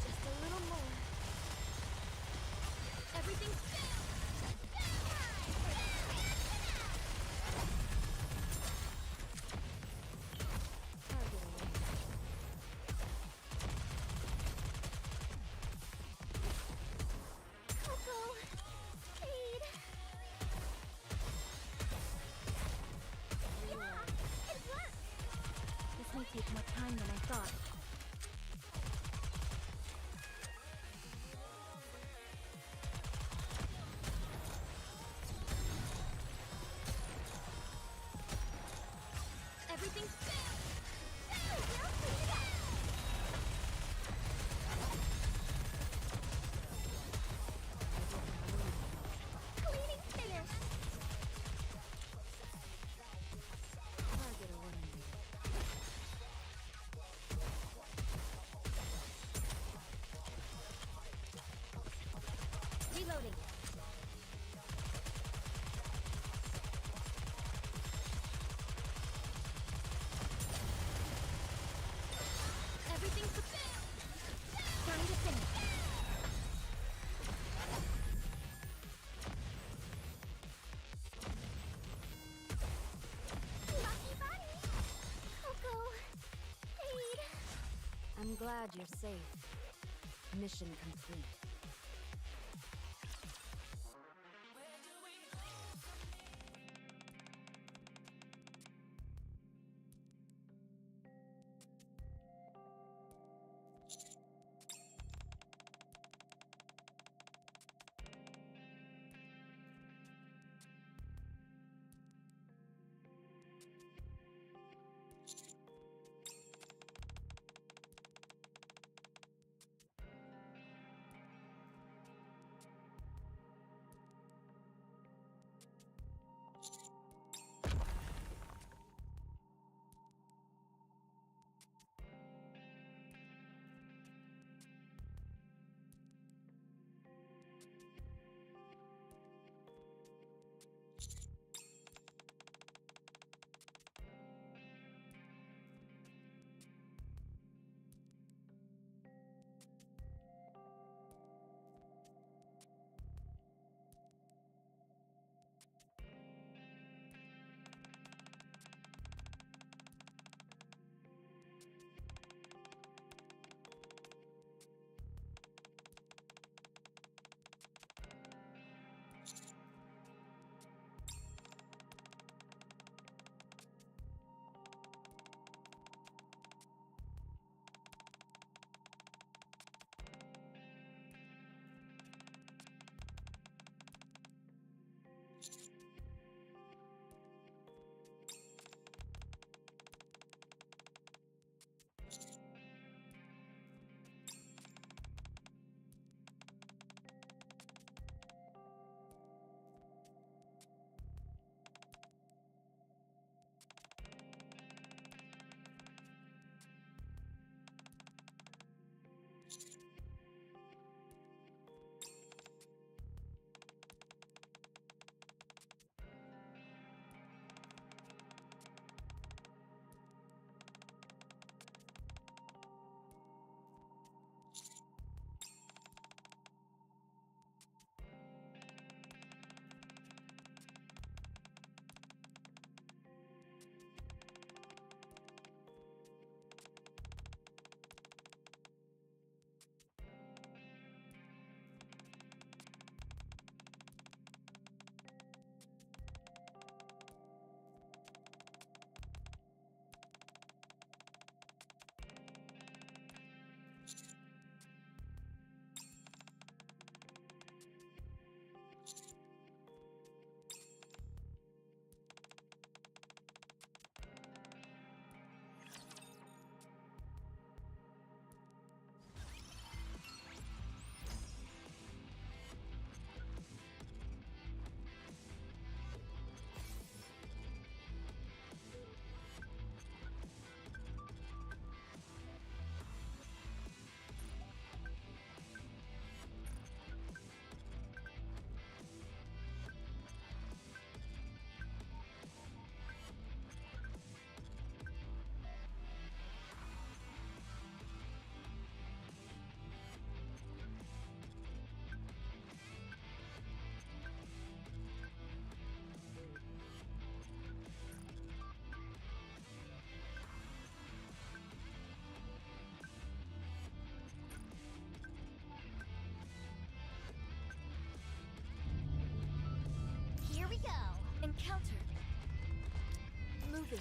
Just a little more. Everything's Target away. Coco, Cade. Yeah, it worked. This may take more time than I thought. Everything's Girl, clean it up. Cleaning finished. Target eliminated. Reloading. Everything's time to finish. Lucky bunny. Coco, Cade. I'm glad you're safe. Mission complete. Encounter. Moving.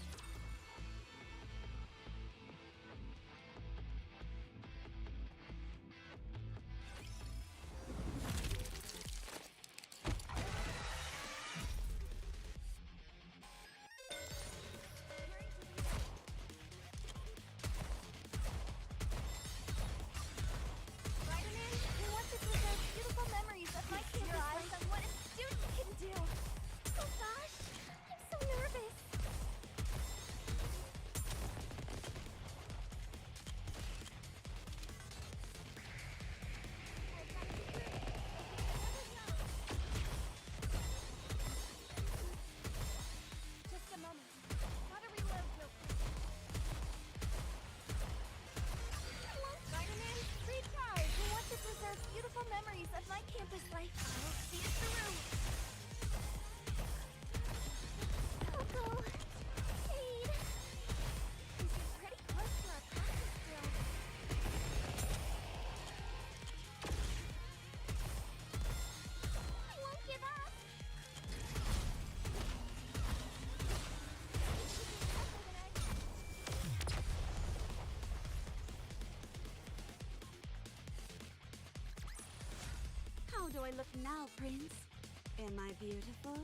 Spider-Man, we want to preserve beautiful memories of my campus life and what a student can do. Oh gosh, I'm so nervous. Just a moment. Gotta reload real quick. Spider-Man, recharge! We want to preserve beautiful memories of my campus life. I'll see it through. Coco, Cade. This is pretty close to our practice drill. I won't give up. How do I look now, Prince? Am I beautiful?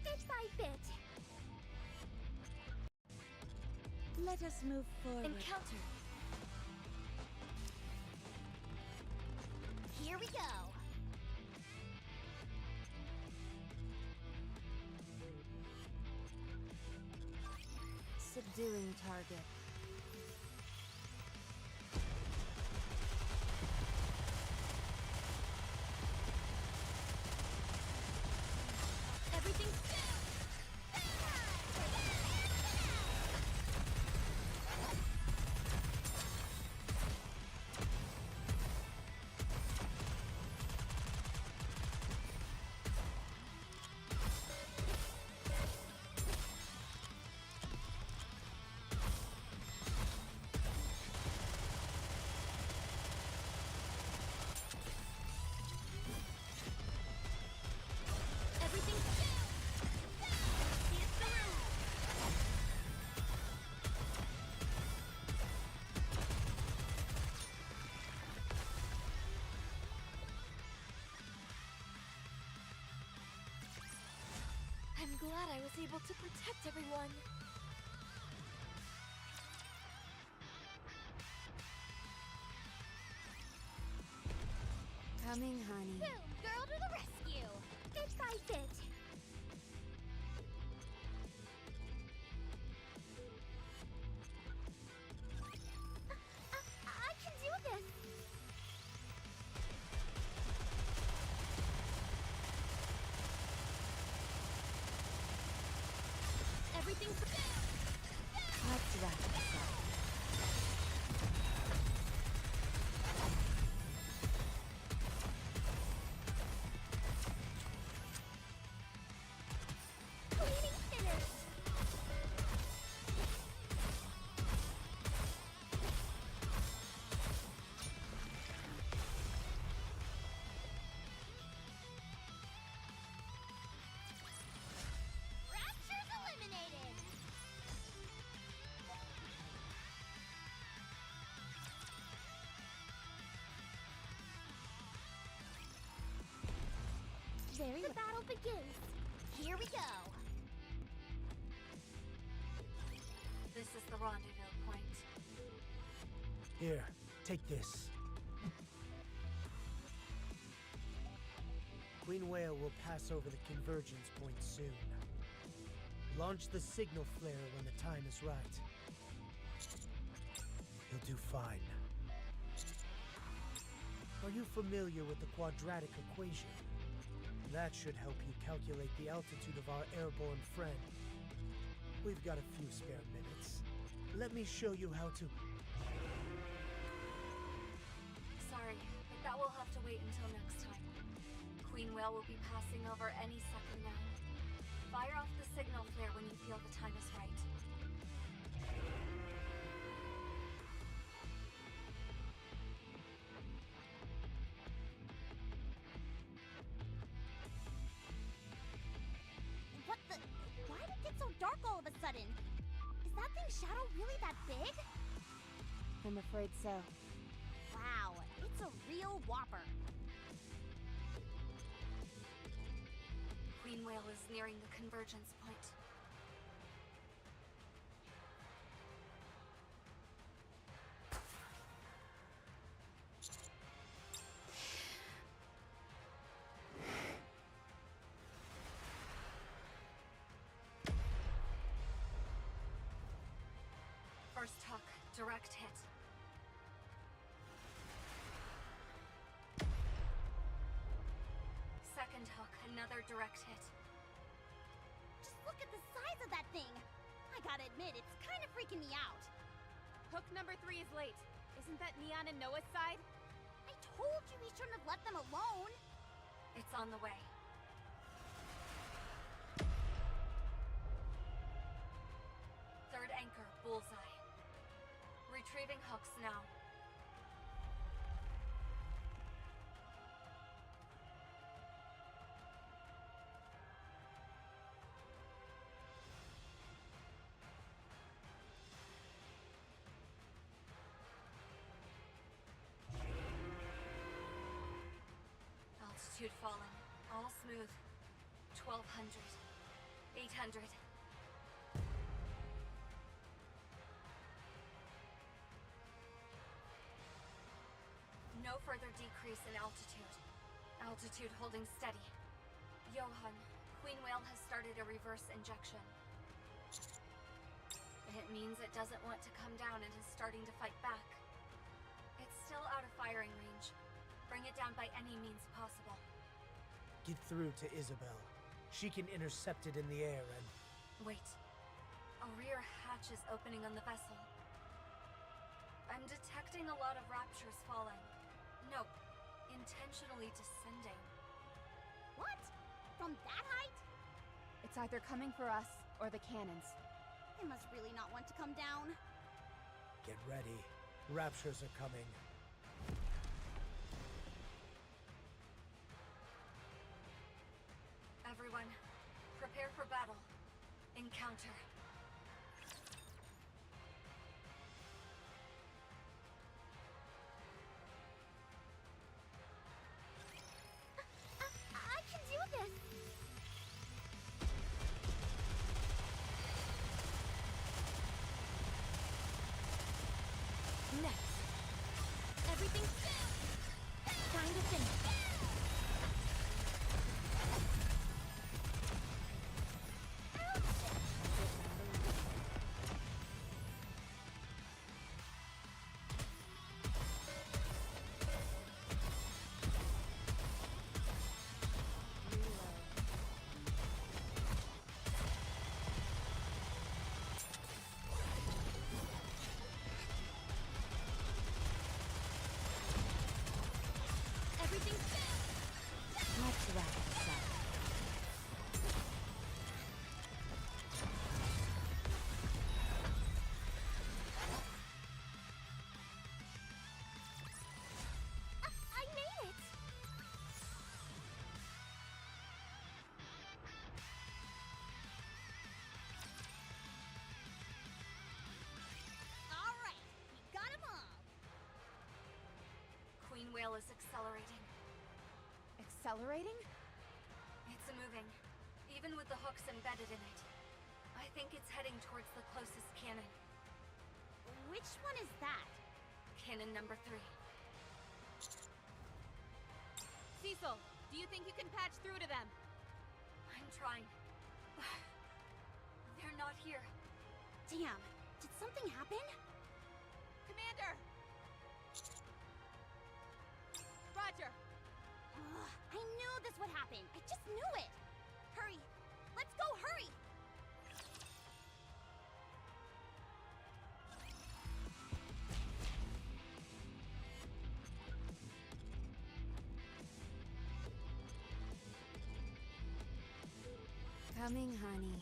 Bit by bit. Let us move forward. Encounter. Here we go. Subduing target. Everything's I'm glad I was able to protect everyone. Coming, honey. boom, girl to the rescue. Bit by bit. I can do this. Everything's Let's wrap this up. cleaning finished. Rapture's eliminated. The battle begins. Here we go. This is the rendezvous point. Here, take this. Queen Whale will pass over the convergence point soon. Launch the signal flare when the time is right. He'll do fine. Are you familiar with the quadratic equation? That should help you calculate the altitude of our airborne friend. We've got a few spare minutes. Let me show you how to... Sorry, but that will have to wait until next time. Queen Whale will be passing over any second now. Fire off the signal flare when you feel the time is right. What the? Why did it get so dark all of a sudden? Is that thing's shadow really that big? I'm afraid so. Wow, it's a real whopper. Queen Whale is nearing the convergence point. First hook, direct hit. Second hook, another direct hit. Just look at the size of that thing. I gotta admit, it's kind of freaking me out. Hook number 3 is late. Isn't that Neon and Noah's side? I told you we shouldn't have left them alone. It's on the way. Third anchor, bullseye. Retrieving hooks now. Altitude falling. All smooth. 1200. 800. No further decrease in altitude. Altitude holding steady. Johan, Queen Whale has started a reverse injection. It means it doesn't want to come down and is starting to fight back. It's still out of firing range. Bring it down by any means possible. Get through to Isabel. She can intercept it in the air and... Wait. A rear hatch is opening on the vessel. I'm detecting a lot of raptures falling. No, intentionally descending. What? From that height? It's either coming for us or the cannons. They must really not want to come down. Get ready. Raptures are coming. Everyone, prepare for battle. Encounter. I can do this. Next. Everything's time to finish. Let's wrap this up. I made it. All right, we got 'em all. Queen Whale is accelerating. Accelerating? It's moving, even with the hooks embedded in it. I think it's heading towards the closest cannon. Which one is that? Cannon number 3. Cecil, Do you think you can patch through to them? I'm trying. They're not here. Damn, did something happen? Commander! Roger! Ugh, I knew this would happen. I just knew it. Hurry. Let's go, hurry! Coming, honey.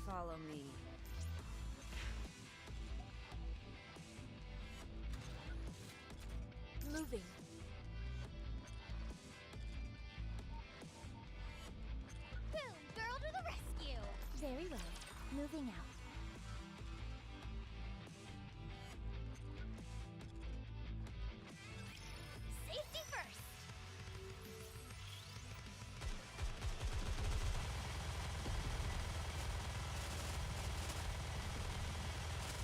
Follow me. Moving. Boom, girl to the rescue! Very well. Moving out. Safety first!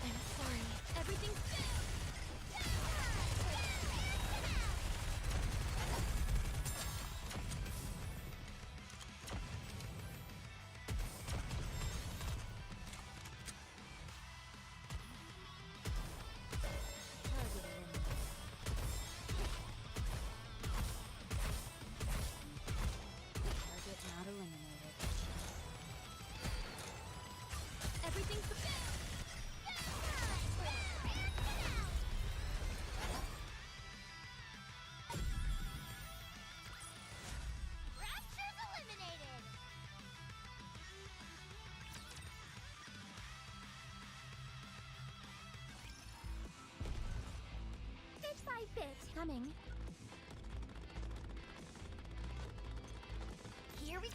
I'm sorry. Everything's Target eliminated. Target not eliminated. Everything's Rapture's eliminated! Bit by bit. Coming. Here we go!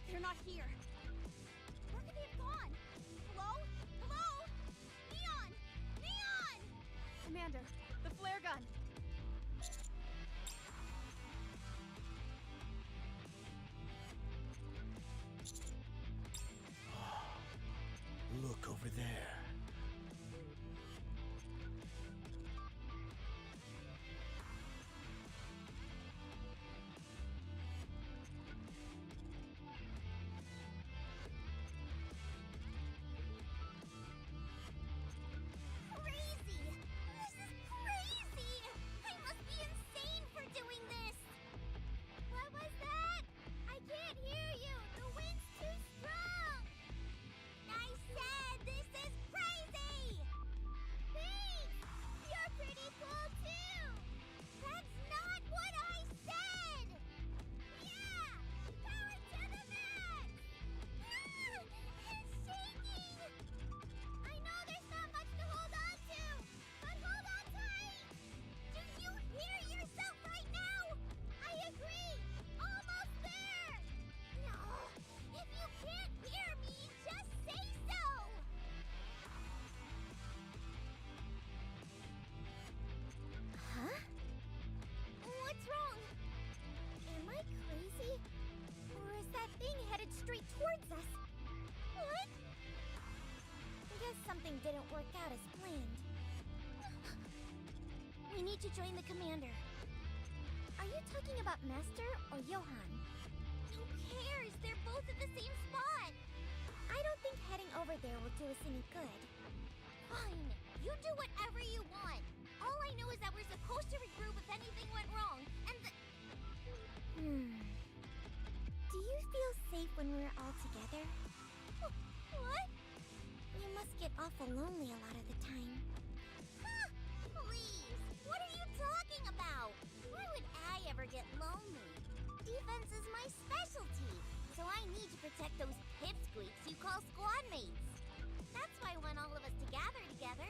They're not here. Where could they have gone? Hello? Hello? Neon! Neon! Commander, the flare gun! Look over there. Crazy! This is crazy! I must be insane for doing this! What was that? I can't hear you! The wind's too strong! I said this is crazy! Thanks! You're pretty cool too! That's not what I said! Yeah! Power to the max! Ah! It's shaking! I know there's not much to hold on to, but hold on tight! Do you hear yourself right now? I agree! Almost there! No! If you can't hear me, just say so! Huh? What's wrong? Am I crazy? Or is that thing headed straight towards us? What? Guess something didn't work out as planned. We need to join the commander. Are you talking about Master or Johan? Who cares? They're both at the same spot. I don't think heading over there will do us any good. Fine. You do whatever you want. All I know is that we're supposed to regroup if anything went wrong, and Do you feel safe when we're all together? What? You must get awful lonely a lot of the time. Huh? Please. What are you talking about? Why would I ever get lonely? Defense is my specialty, so I need to protect those pipsqueaks you call squad mates. That's why I want all of us to gather together.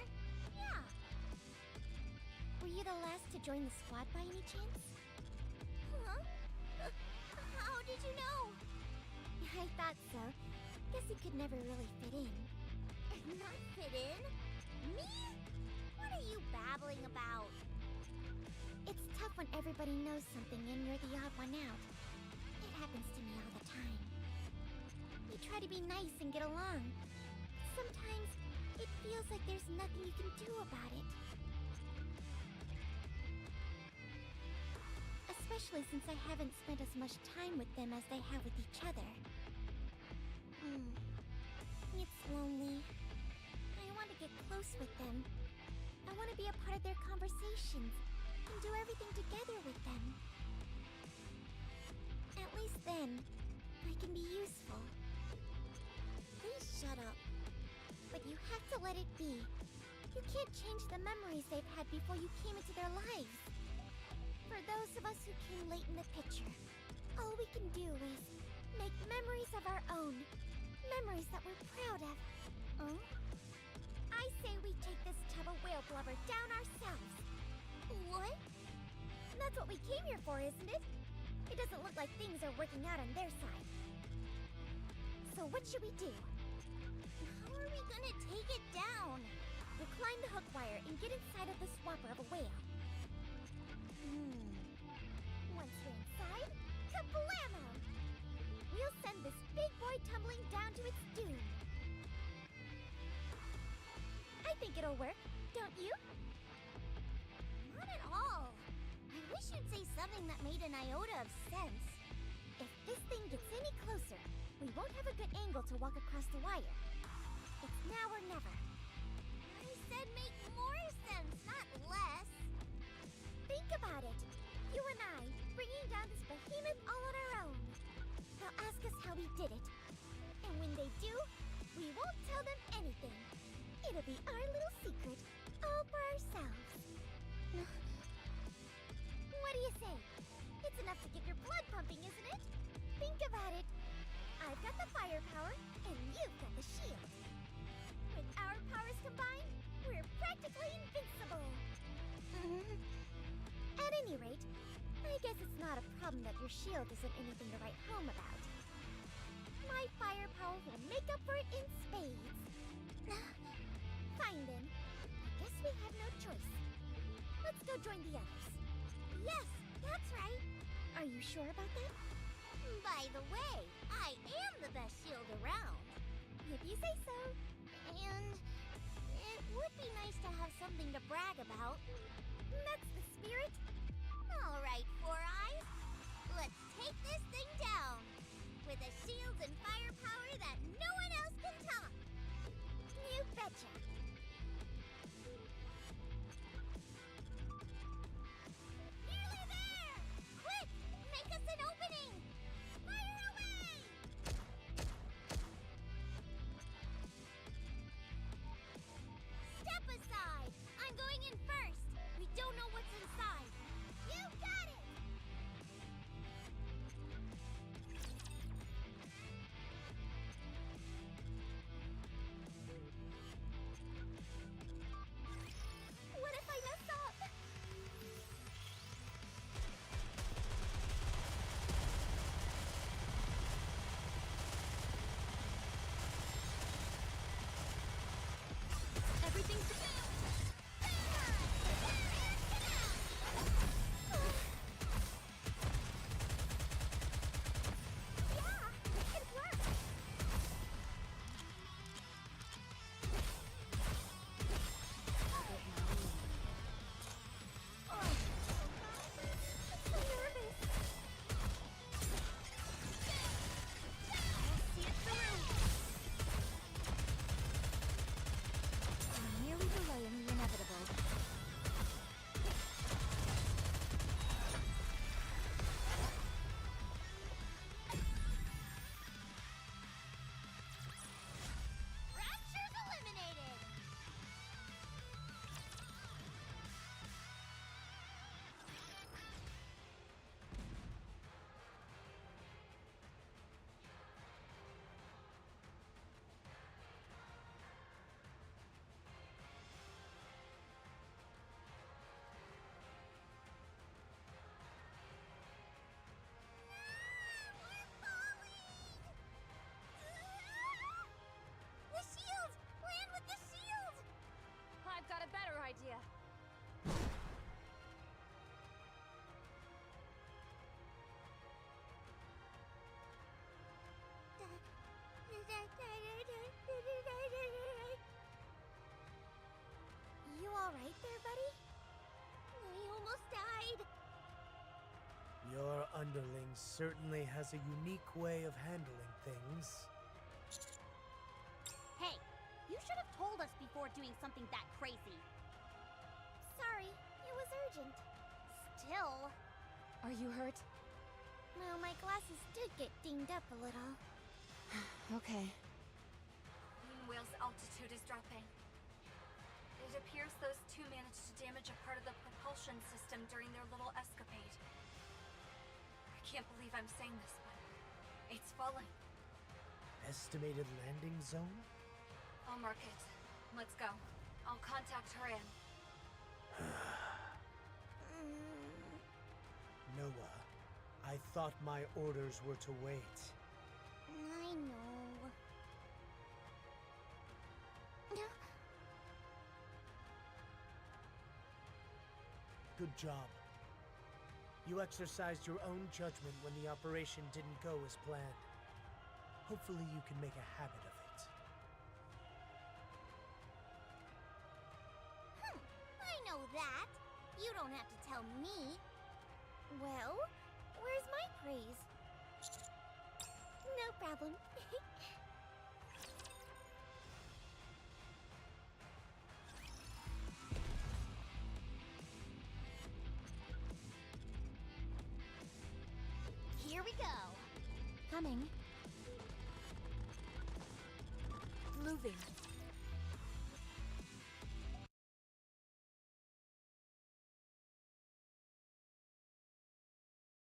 Yeah. Were you the last to join the squad by any chance? Huh? How did you know? I thought so. Guess you could never really fit in. Not fit in? Me? What are you babbling about? It's tough when everybody knows something and you're the odd one out. It happens to me all the time. We try to be nice and get along. Sometimes It feels like there's nothing you can do about it. Especially since I haven't spent as much time with them as they have with each other. It's lonely. I want to get close with them. I want to be a part of their conversations and do everything together with them. At least then, I can be useful. Please shut up. But you have to let it be. You can't change the memories they've had before you came into their lives. For those of us who came late in the picture, all we can do is make memories of our own. Memories that we're proud of. I say we take this tub of whale blubber down ourselves. What? That's what we came here for, isn't it? It doesn't look like things are working out on their side. So what should we do? How are we gonna take it down? We'll climb the hook wire and get inside of the swapper of a whale. Once we're inside, kablamo! We'll send this big boy tumbling down to its doom. I think it'll work, don't you? Not at all. I wish you'd say something that made an iota of sense. If this thing gets any closer, we won't have a good angle to walk across the wire. It's now or never. I said make more sense, not less. Think about it. You and I, bringing down this behemoth all on our own. They'll ask us how we did it. And when they do, we won't tell them anything. It'll be our little secret, all for ourselves. What do you say? It's enough to get your blood pumping, isn't it? Think about it. I've got the firepower, and you've got the shield. With our powers combined, we're practically invincible. At any rate, I guess it's not a problem that your shield isn't anything to write home about. My firepower will make up for it in spades. Fine then. I guess we have no choice. Let's go join the others. Yes, that's right. Are you sure about that? By the way, I am the best shield around. If you say so. And it would be nice to have something to brag about. That's the spirit. All right, Four Eyes. Let's take this thing down. With a shield and firepower that no one else can top. You betcha. Nearly there! Quick! Make us an opening! Fire away! Step aside! I'm going in first! We don't know what's inside. You got it! alright there, buddy? I almost died. Your underling certainly has a unique way of handling things. Hey, you should have told us before doing something that crazy. Sorry, it was urgent. Still. Are you hurt? Well, my glasses did get dinged up a little. Okay. Whale's altitude is dropping. It appears those two managed to damage a part of the propulsion system during their little escapade. I can't believe I'm saying this, but it's falling. Estimated landing zone? I'll mark it. Let's go. I'll contact her in. Noah, I thought my orders were to wait. I know. Good job. You exercised your own judgment when the operation didn't go as planned. Hopefully you can make a habit of it. I know that. You don't have to tell me. Well, where's my praise? No problem. Here we go. Coming. Moving.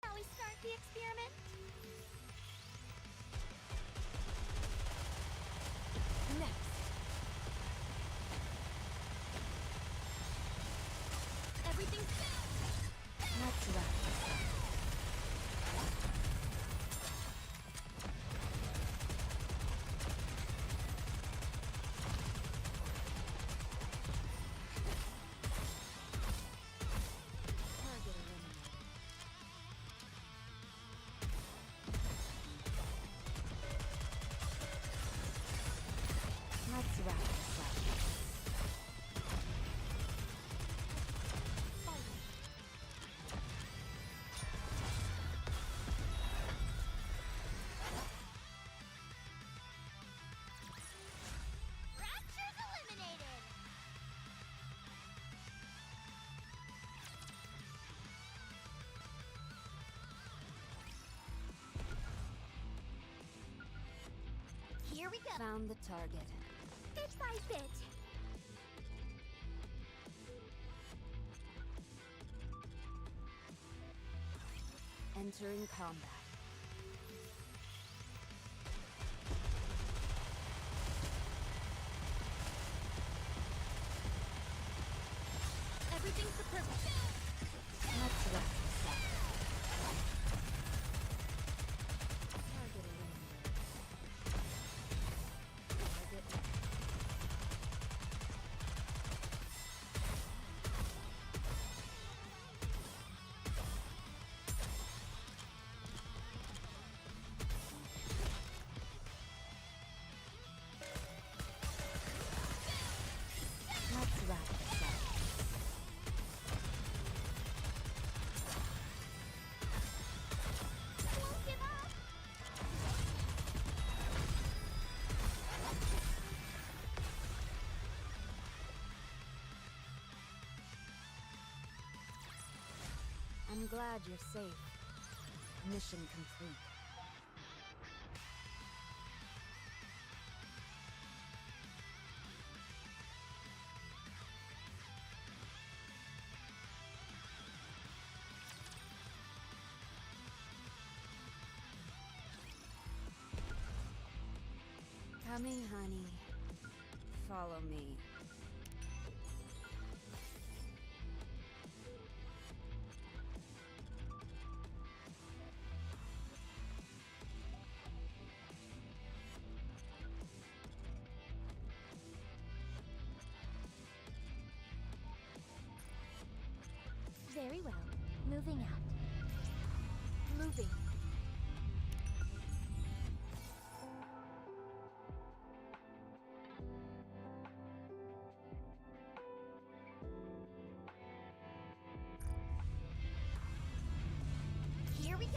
Shall we start the experiment? Next. Everything's Let's wrap this up. Target eliminated. Let's wrap this up. Rapture's eliminated. Here we go. Found the target. Bit by bit. Entering combat. Everything's the perfect. Let's wrap this up. Target eliminated. Target Let's wrap this up. Won't give up. I'm glad you're safe. Mission complete. Coming, honey. Follow me. Very well. Moving out. Moving.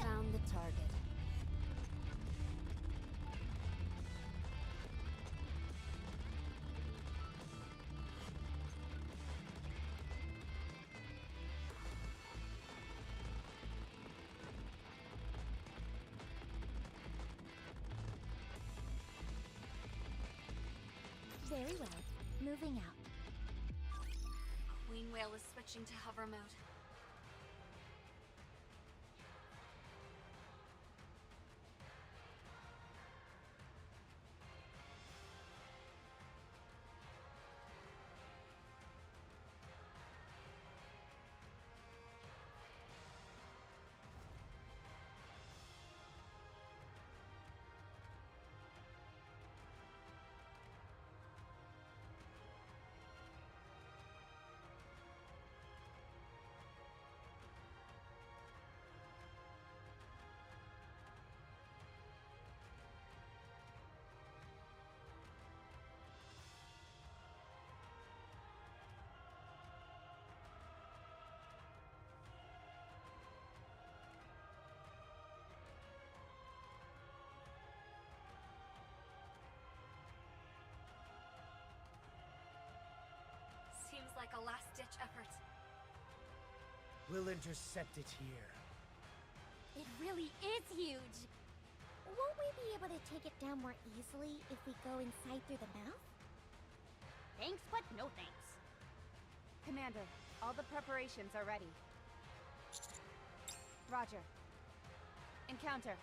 Found the target. Very well. Moving out. Queen Whale is switching to hover mode. Seems like a last-ditch effort. We'll intercept it here. It really is huge! Won't we be able to take it down more easily if we go inside through the mouth? Thanks, but no thanks. Commander, all the preparations are ready. Roger. Encounter.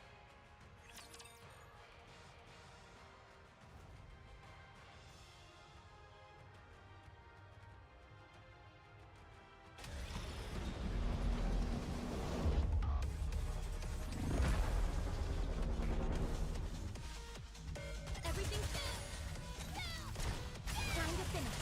Everything's time to finish.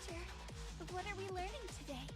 Teacher, what are we learning today?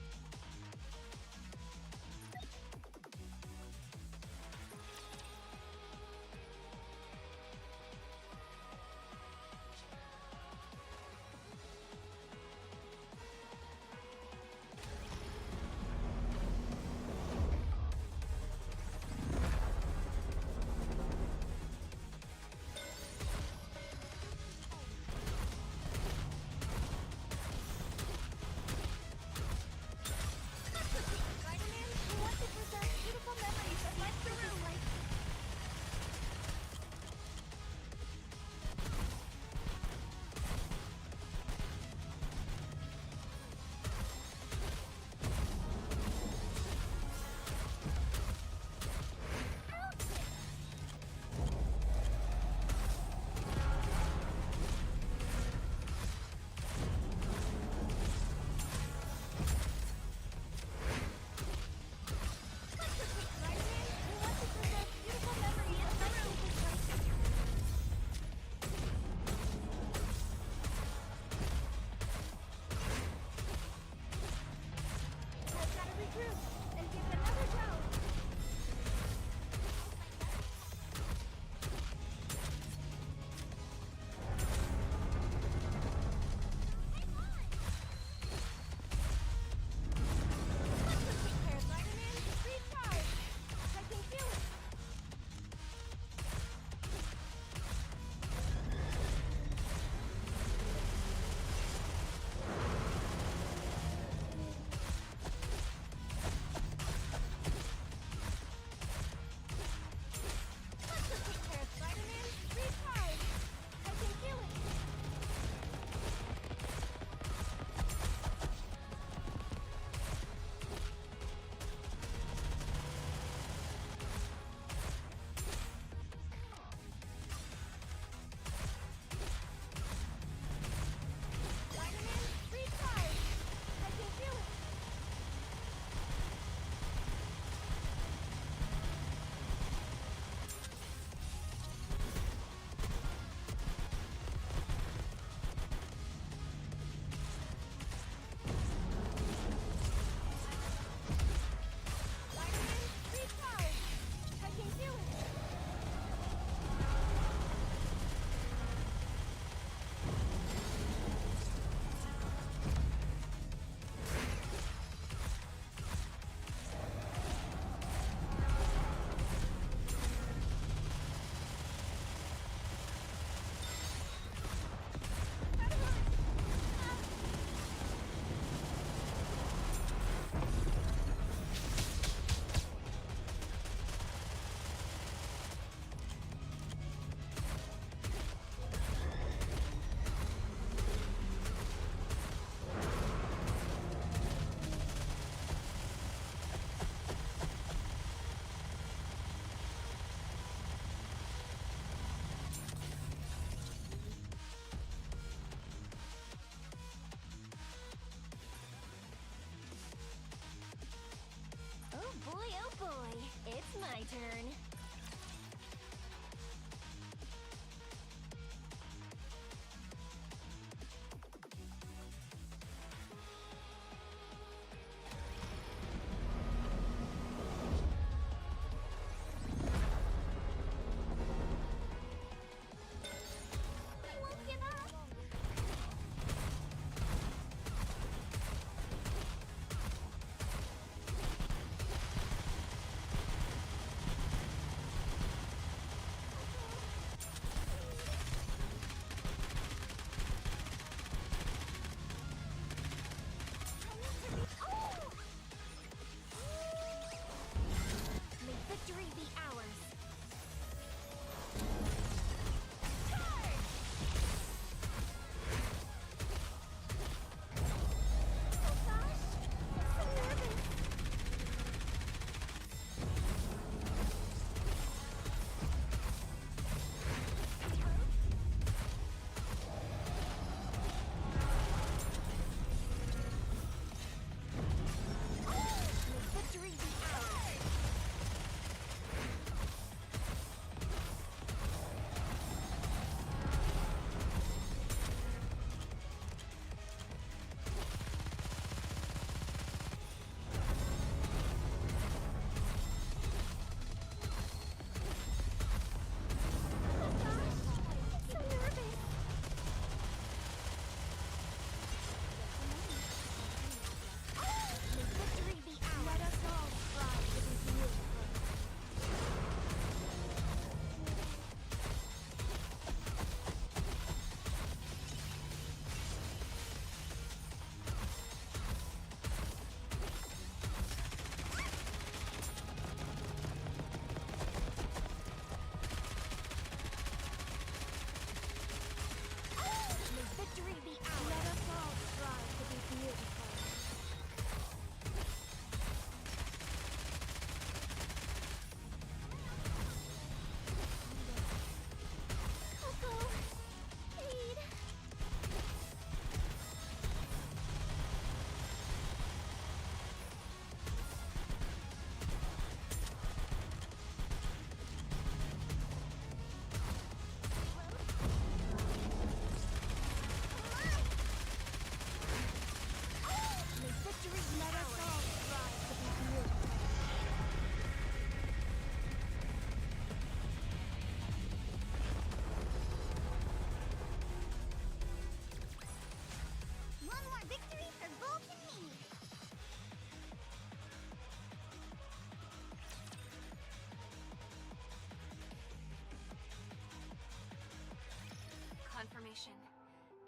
location.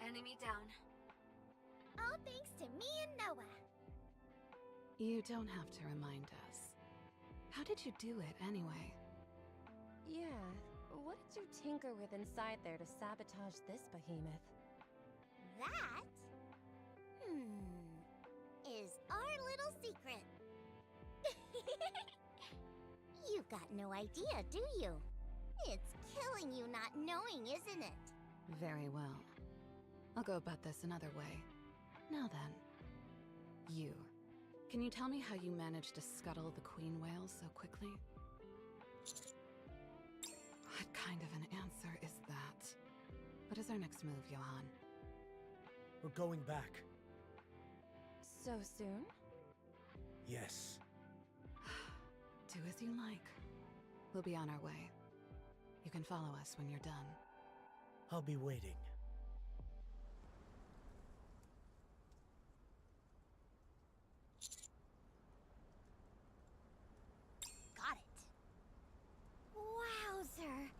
Enemy down. All thanks to me and Noah. You don't have to remind us. How did you do it, anyway? Yeah, what did you tinker with inside there to sabotage this behemoth? That? Is our little secret. You've got no idea, do you? It's killing you not knowing, isn't it? Very well. I'll go about this another way. Now then. You. Can you tell me how you managed to scuttle the queen whale so quickly? What kind of an answer is that? What is our next move, Johan? We're going back. So soon? Yes. Do as you like. We'll be on our way. You can follow us when you're done. I'll be waiting. Got it. Wowzer!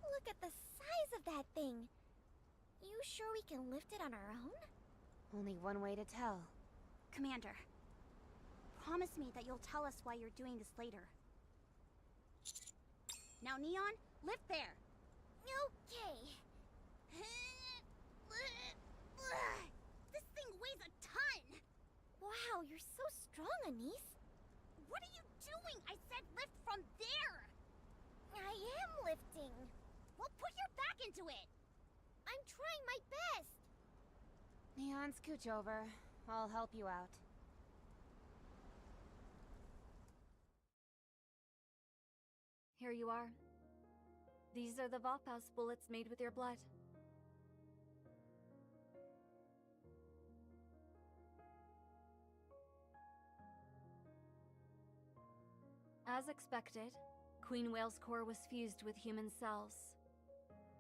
Look at the size of that thing. You sure we can lift it on our own? Only one way to tell. Commander, promise me that you'll tell us why you're doing this later. Now, Neon, lift there. Okay. This thing weighs a ton. Wow, you're so strong, Anise. What are you doing? I said lift from there. I am lifting. Well, put your back into it. I'm trying my best. Neon, scooch over. I'll help you out. Here you are. These are the Vophouse bullets made with your blood. As expected, Queen Whale's core was fused with human cells.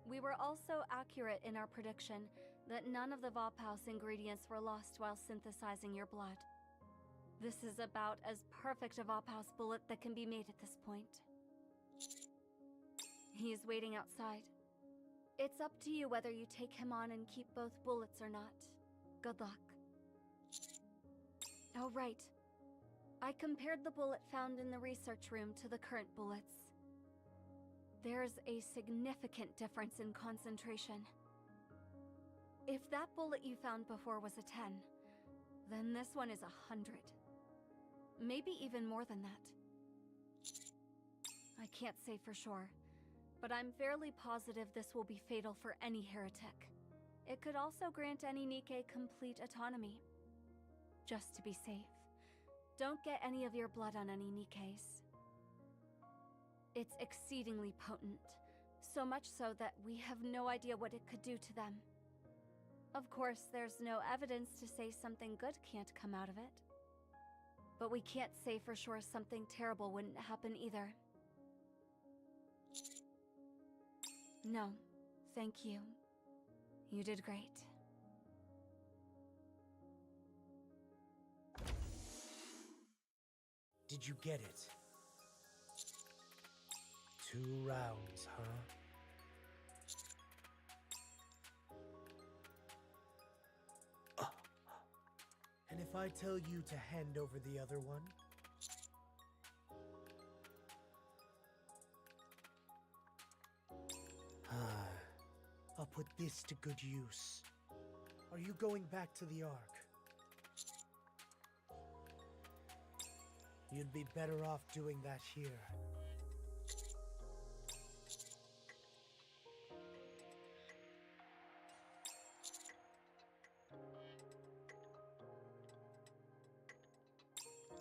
We were also accurate in our prediction that none of the Vophouse ingredients were lost while synthesizing your blood. This is about as perfect a Vophouse bullet that can be made at this point. He is waiting outside. It's up to you whether you take him on and keep both bullets or not. Good luck. Oh, right. I compared the bullet found in the research room to the current bullets. There's a significant difference in concentration. If that bullet you found before was a 10, then this one is 100. Maybe even more than that. I can't say for sure, but I'm fairly positive this will be fatal for any heretic. It could also grant any Nikke complete autonomy. Just to be safe, don't get any of your blood on any Nikkes. It's exceedingly potent, so much so that we have no idea what it could do to them. Of course, there's no evidence to say something good can't come out of it. But we can't say for sure something terrible wouldn't happen either. No, thank you. You did great. Did you get it? 2 rounds, huh? And if I tell you to hand over the other one? I'll put this to good use. Are you going back to the Ark? You'd be better off doing that here.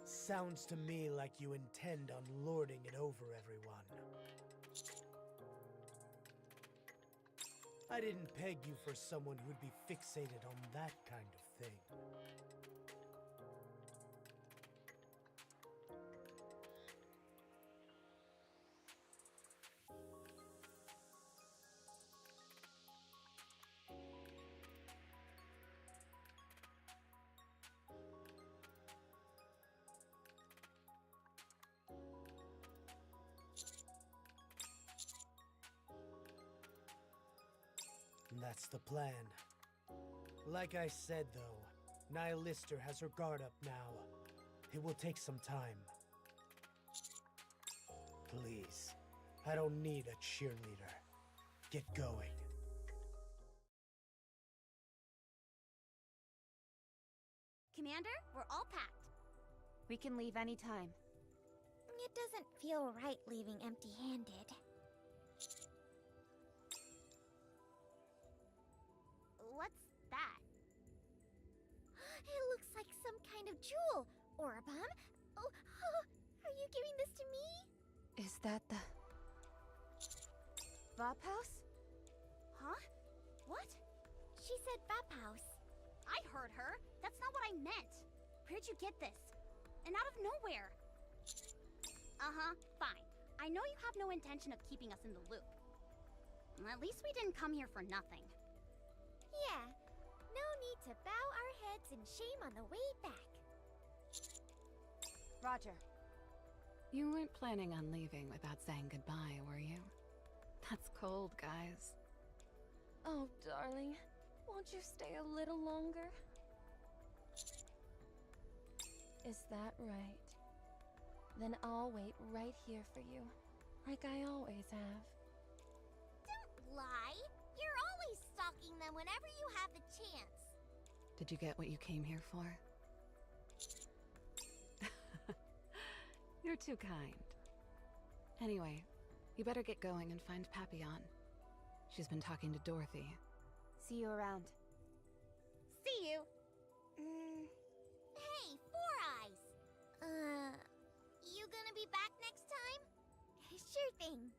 Sounds to me like you intend on lording it over everyone. I didn't peg you for someone who'd be fixated on that kind of thing. Now, That's the plan. Like I said, though, Nihilister has her guard up now. It will take some time. Please, I don't need a cheerleader. Get going. Commander, we're all packed. We can leave anytime. It doesn't feel right leaving empty-handed. What's that? It looks like some kind of jewel or a bomb. Oh, are you giving this to me? Is that the... Vop House? Huh? What? She said Vap House. I heard her. That's not what I meant. Where'd you get this? And out of nowhere. Uh-huh, fine. I know you have no intention of keeping us in the loop. At least we didn't come here for nothing. Yeah, no need to bow our heads in shame on the way back. Roger. You weren't planning on leaving without saying goodbye, were you? That's cold, guys. Oh, darling. Won't you stay a little longer? Is that right? Then I'll wait right here for you, like I always have. Don't lie! You're always stalking them whenever you have the chance. Did you get what you came here for? You're too kind. Anyway, you better get going and find Papillon. She's been talking to Dorothy. See you around. See you. Hey, Four Eyes! You gonna be back next time? Sure thing.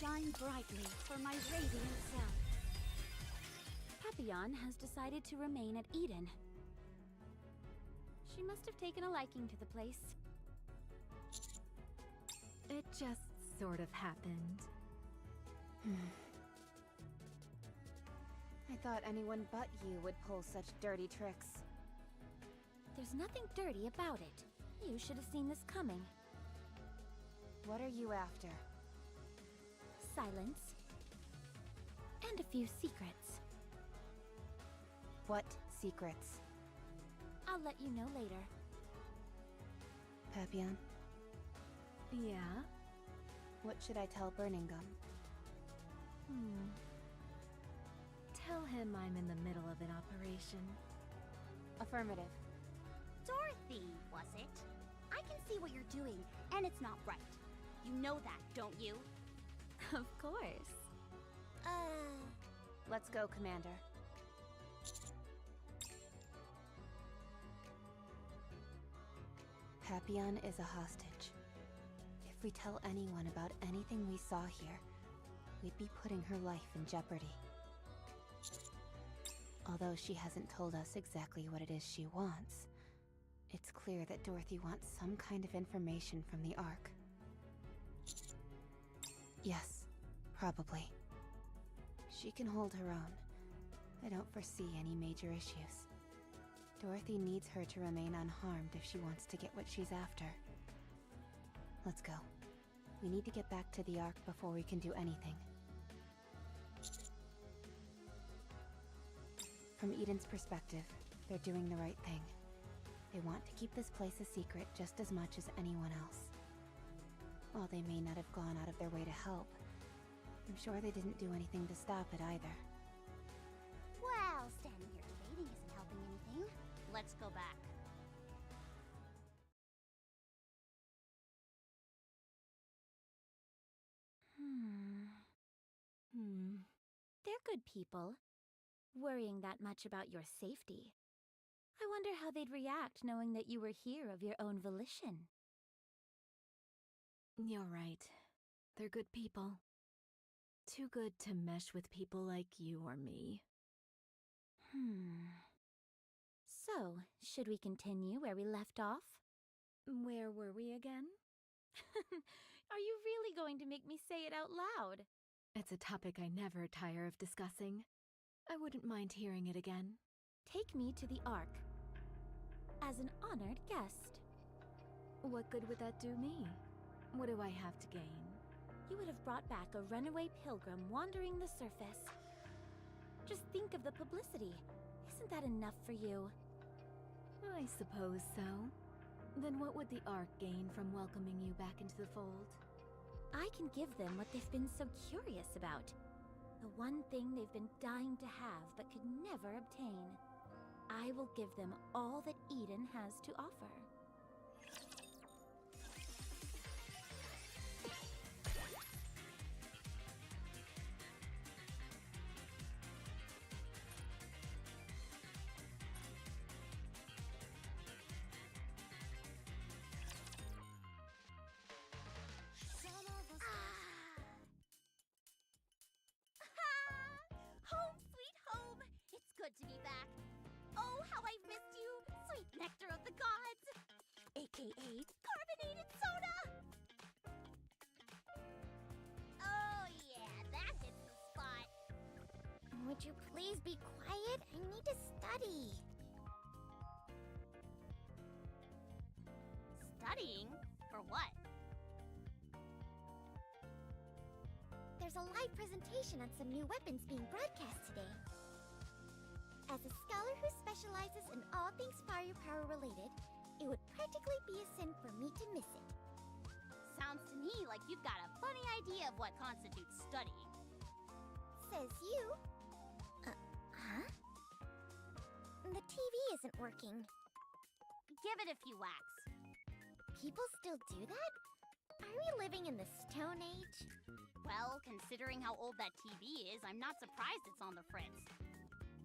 Shine brightly for my radiant self. Papillon has decided to remain at Eden. She must have taken a liking to the place. It just sort of happened. I thought anyone but you would pull such dirty tricks. There's nothing dirty about it. You should have seen this coming. What are you after? Silence. And a few secrets. What secrets? I'll let you know later. Papillon, Yeah? what should I tell Burning Gum? Tell him I'm in the middle of an operation. Affirmative. Dorothy, was it? I can see what you're doing, and it's not right. You know that, don't you? Of course. Let's go, Commander. Papillon is a hostage. If we tell anyone about anything we saw here, we'd be putting her life in jeopardy. Although she hasn't told us exactly what it is she wants, it's clear that Dorothy wants some kind of information from the Ark. Yes, probably. She can hold her own. I don't foresee any major issues. Dorothy needs her to remain unharmed if she wants to get what she's after. Let's go. We need to get back to the Ark before we can do anything. From Eden's perspective, they're doing the right thing. They want to keep this place a secret just as much as anyone else. While they may not have gone out of their way to help, I'm sure they didn't do anything to stop it either. Well, standing here debating isn't helping anything. Let's go back. They're good people. Worrying that much about your safety. I wonder how they'd react knowing that you were here of your own volition. You're right. They're good people. Too good to mesh with people like you or me. So, should we continue where we left off? Where were we again? Are you really going to make me say it out loud? It's a topic I never tire of discussing. I wouldn't mind hearing it again. Take me to the Ark. As an honored guest. What good would that do me? What do I have to gain? You would have brought back a runaway pilgrim wandering the surface. Just think of the publicity. Isn't that enough for you? I suppose so. Then what would the Ark gain from welcoming you back into the fold? I can give them what they've been so curious about. The one thing they've been dying to have but could never obtain. I will give them all that Eden has to offer. Home, sweet home! It's good to be back. Oh, how I've missed you, sweet nectar of the gods! AKA carbonated soda! Oh yeah, that hits the spot. Would you please be quiet? I need to study. Studying? For what? There's a live presentation on some new weapons being broadcast today. As a scholar who specializes in all things firepower related, it would practically be a sin for me to miss it. Sounds to me like you've got a funny idea of what constitutes studying. Says you. Huh? The TV isn't working. Give it a few whacks. People still do that? Are we living in the Stone Age? Well, considering how old that TV is, I'm not surprised it's on the fritz.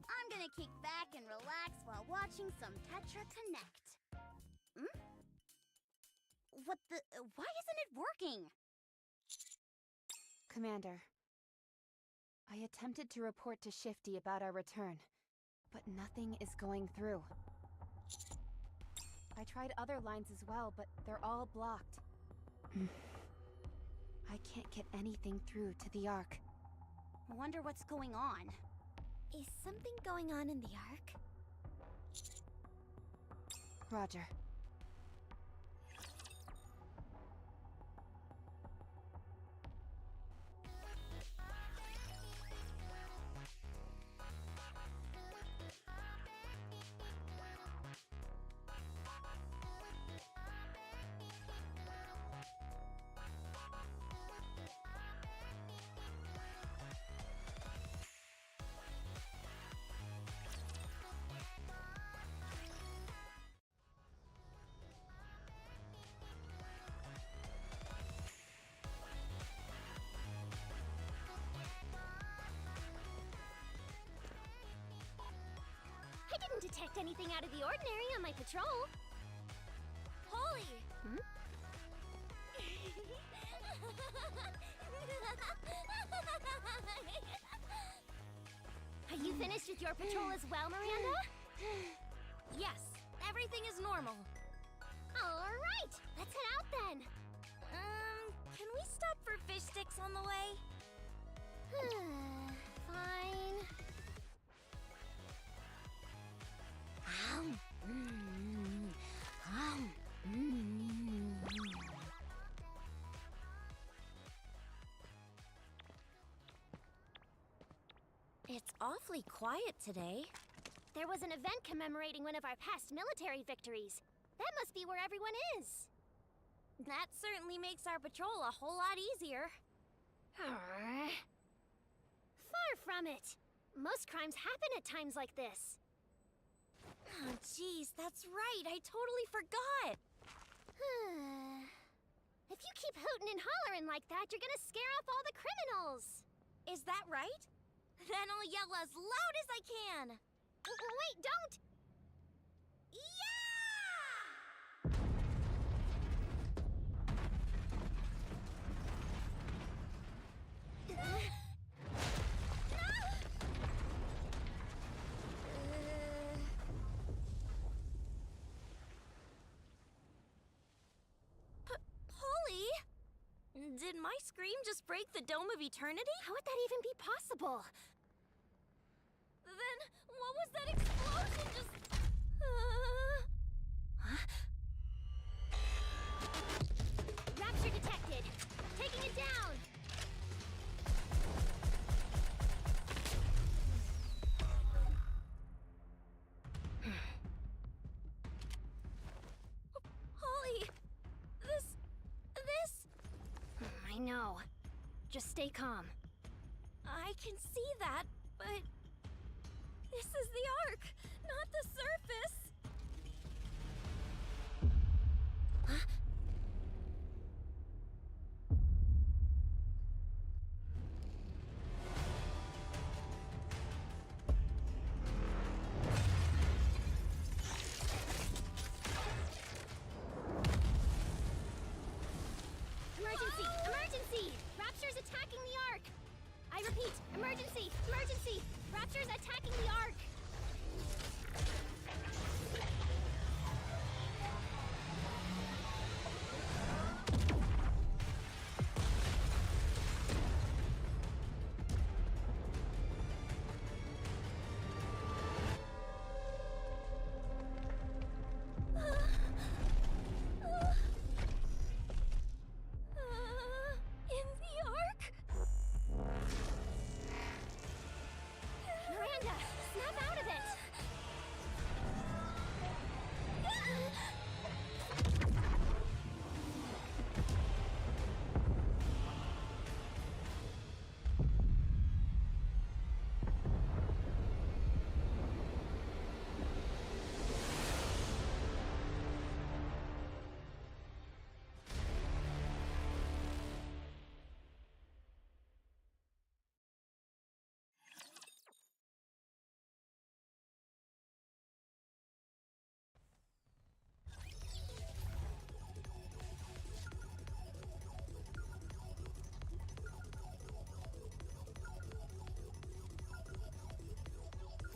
I'm gonna kick back and relax while watching some Tetra Connect. What the... why isn't it working? Commander, I attempted to report to Shifty about our return, but nothing is going through. I tried other lines as well, but they're all blocked. I can't get anything through to the Ark. Wonder what's going on. Is something going on in the Ark? Roger. I didn't detect anything out of the ordinary on my patrol. Holy! Have you finished with your patrol as well, Miranda? Yes, everything is normal. Alright, let's head out then. Can we stop for fish sticks on the way? Fine. It's awfully quiet today. There was an event commemorating one of our past military victories. That must be where everyone is. That certainly makes our patrol a whole lot easier. Far from it. Most crimes happen at times like this. Oh, jeez, that's right. I totally forgot. If you keep hooting and hollering like that, you're gonna scare off all the criminals. Is that right? Then I'll yell as loud as I can. Wait, don't! Can my scream just break the Dome of Eternity? How would that even be possible? Then, what was that explosion just... Huh? Rapture detected! Taking it down! Holly! This... I know. Just stay calm. I can see that, but... This is the Ark, not the surface! Huh? Emergency! Emergency! Rapture's attacking the Ark! I repeat, emergency! Emergency! Rapture's attacking the Ark! In the Ark? Miranda, snap out of it!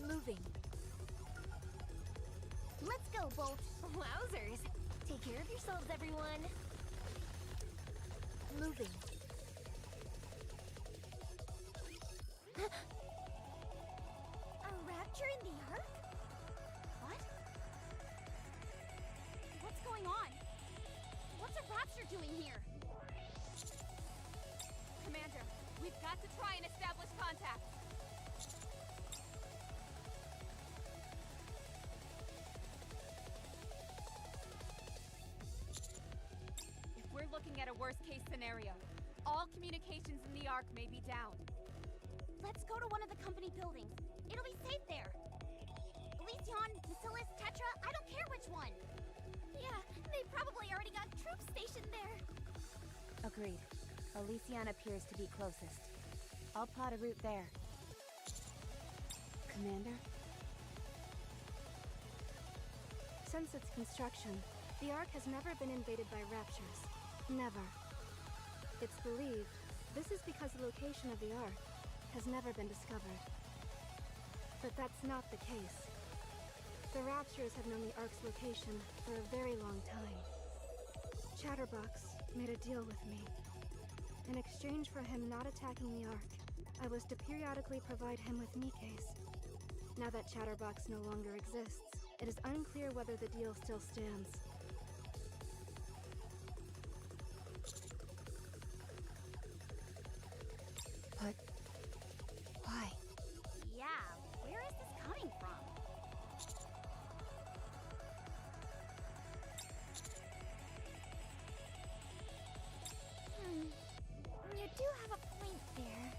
Moving. Let's go, Bolt! Wowzers! Take care of yourselves, everyone! Moving. A rapture in the Ark? What? What's going on? What's a rapture doing here? Commander, we've got to try and establish contact. If we're looking at a worst-case scenario, all communications in the Ark may be down. Let's go to one of the company buildings. It'll be safe there. Elysion, Bacillus, Tetra, I don't care which one. Yeah, they probably already got troops stationed there. Agreed. Elysion appears to be closest. I'll plot a route there. Commander? Since its construction, the Ark has never been invaded by raptures. Never. It's believed this is because the location of the Ark has never been discovered. But that's not the case. The raptures have known the Ark's location for a very long time. Chatterbox made a deal with me. In exchange for him not attacking the Ark, I was to periodically provide him with Nikke's. Now that Chatterbox no longer exists, it is unclear whether the deal still stands. But... why? Yeah, where is this coming from? You do have a point there.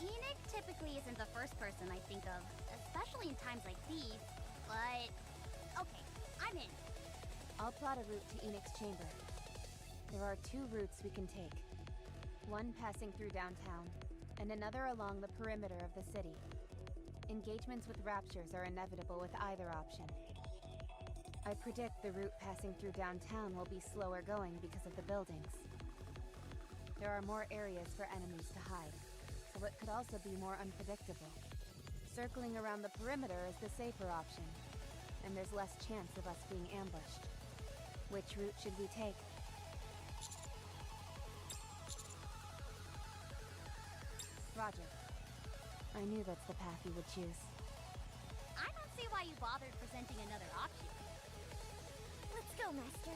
Enoch typically isn't the first person I think of, especially in times like these, but... okay, I'm in. I'll plot a route to Enoch's chamber. There are two routes we can take. One passing through downtown, and another along the perimeter of the city. Engagements with raptures are inevitable with either option. I predict the route passing through downtown will be slower going because of the buildings. There are more areas for enemies to hide, so it could also be more unpredictable. Circling around the perimeter is the safer option, and there's less chance of us being ambushed. Which route should we take? Roger. I knew that's the path you would choose. I don't see why you bothered presenting another option. Let's go, Master.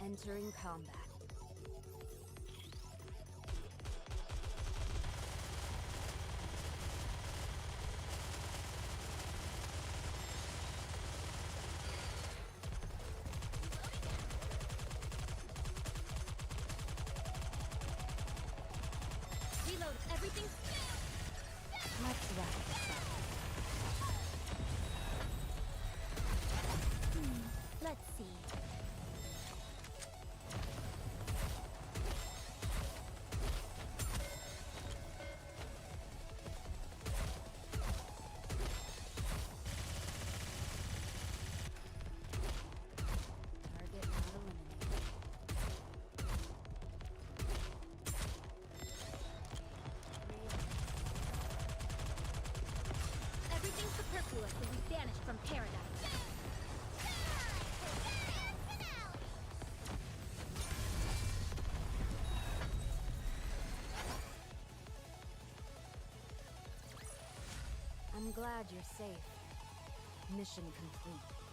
Entering combat. Reload everything. Let's wrap this up. Let's see. Target not eliminated. Everything superfluous will be banished from paradise. I'm glad you're safe. Mission complete.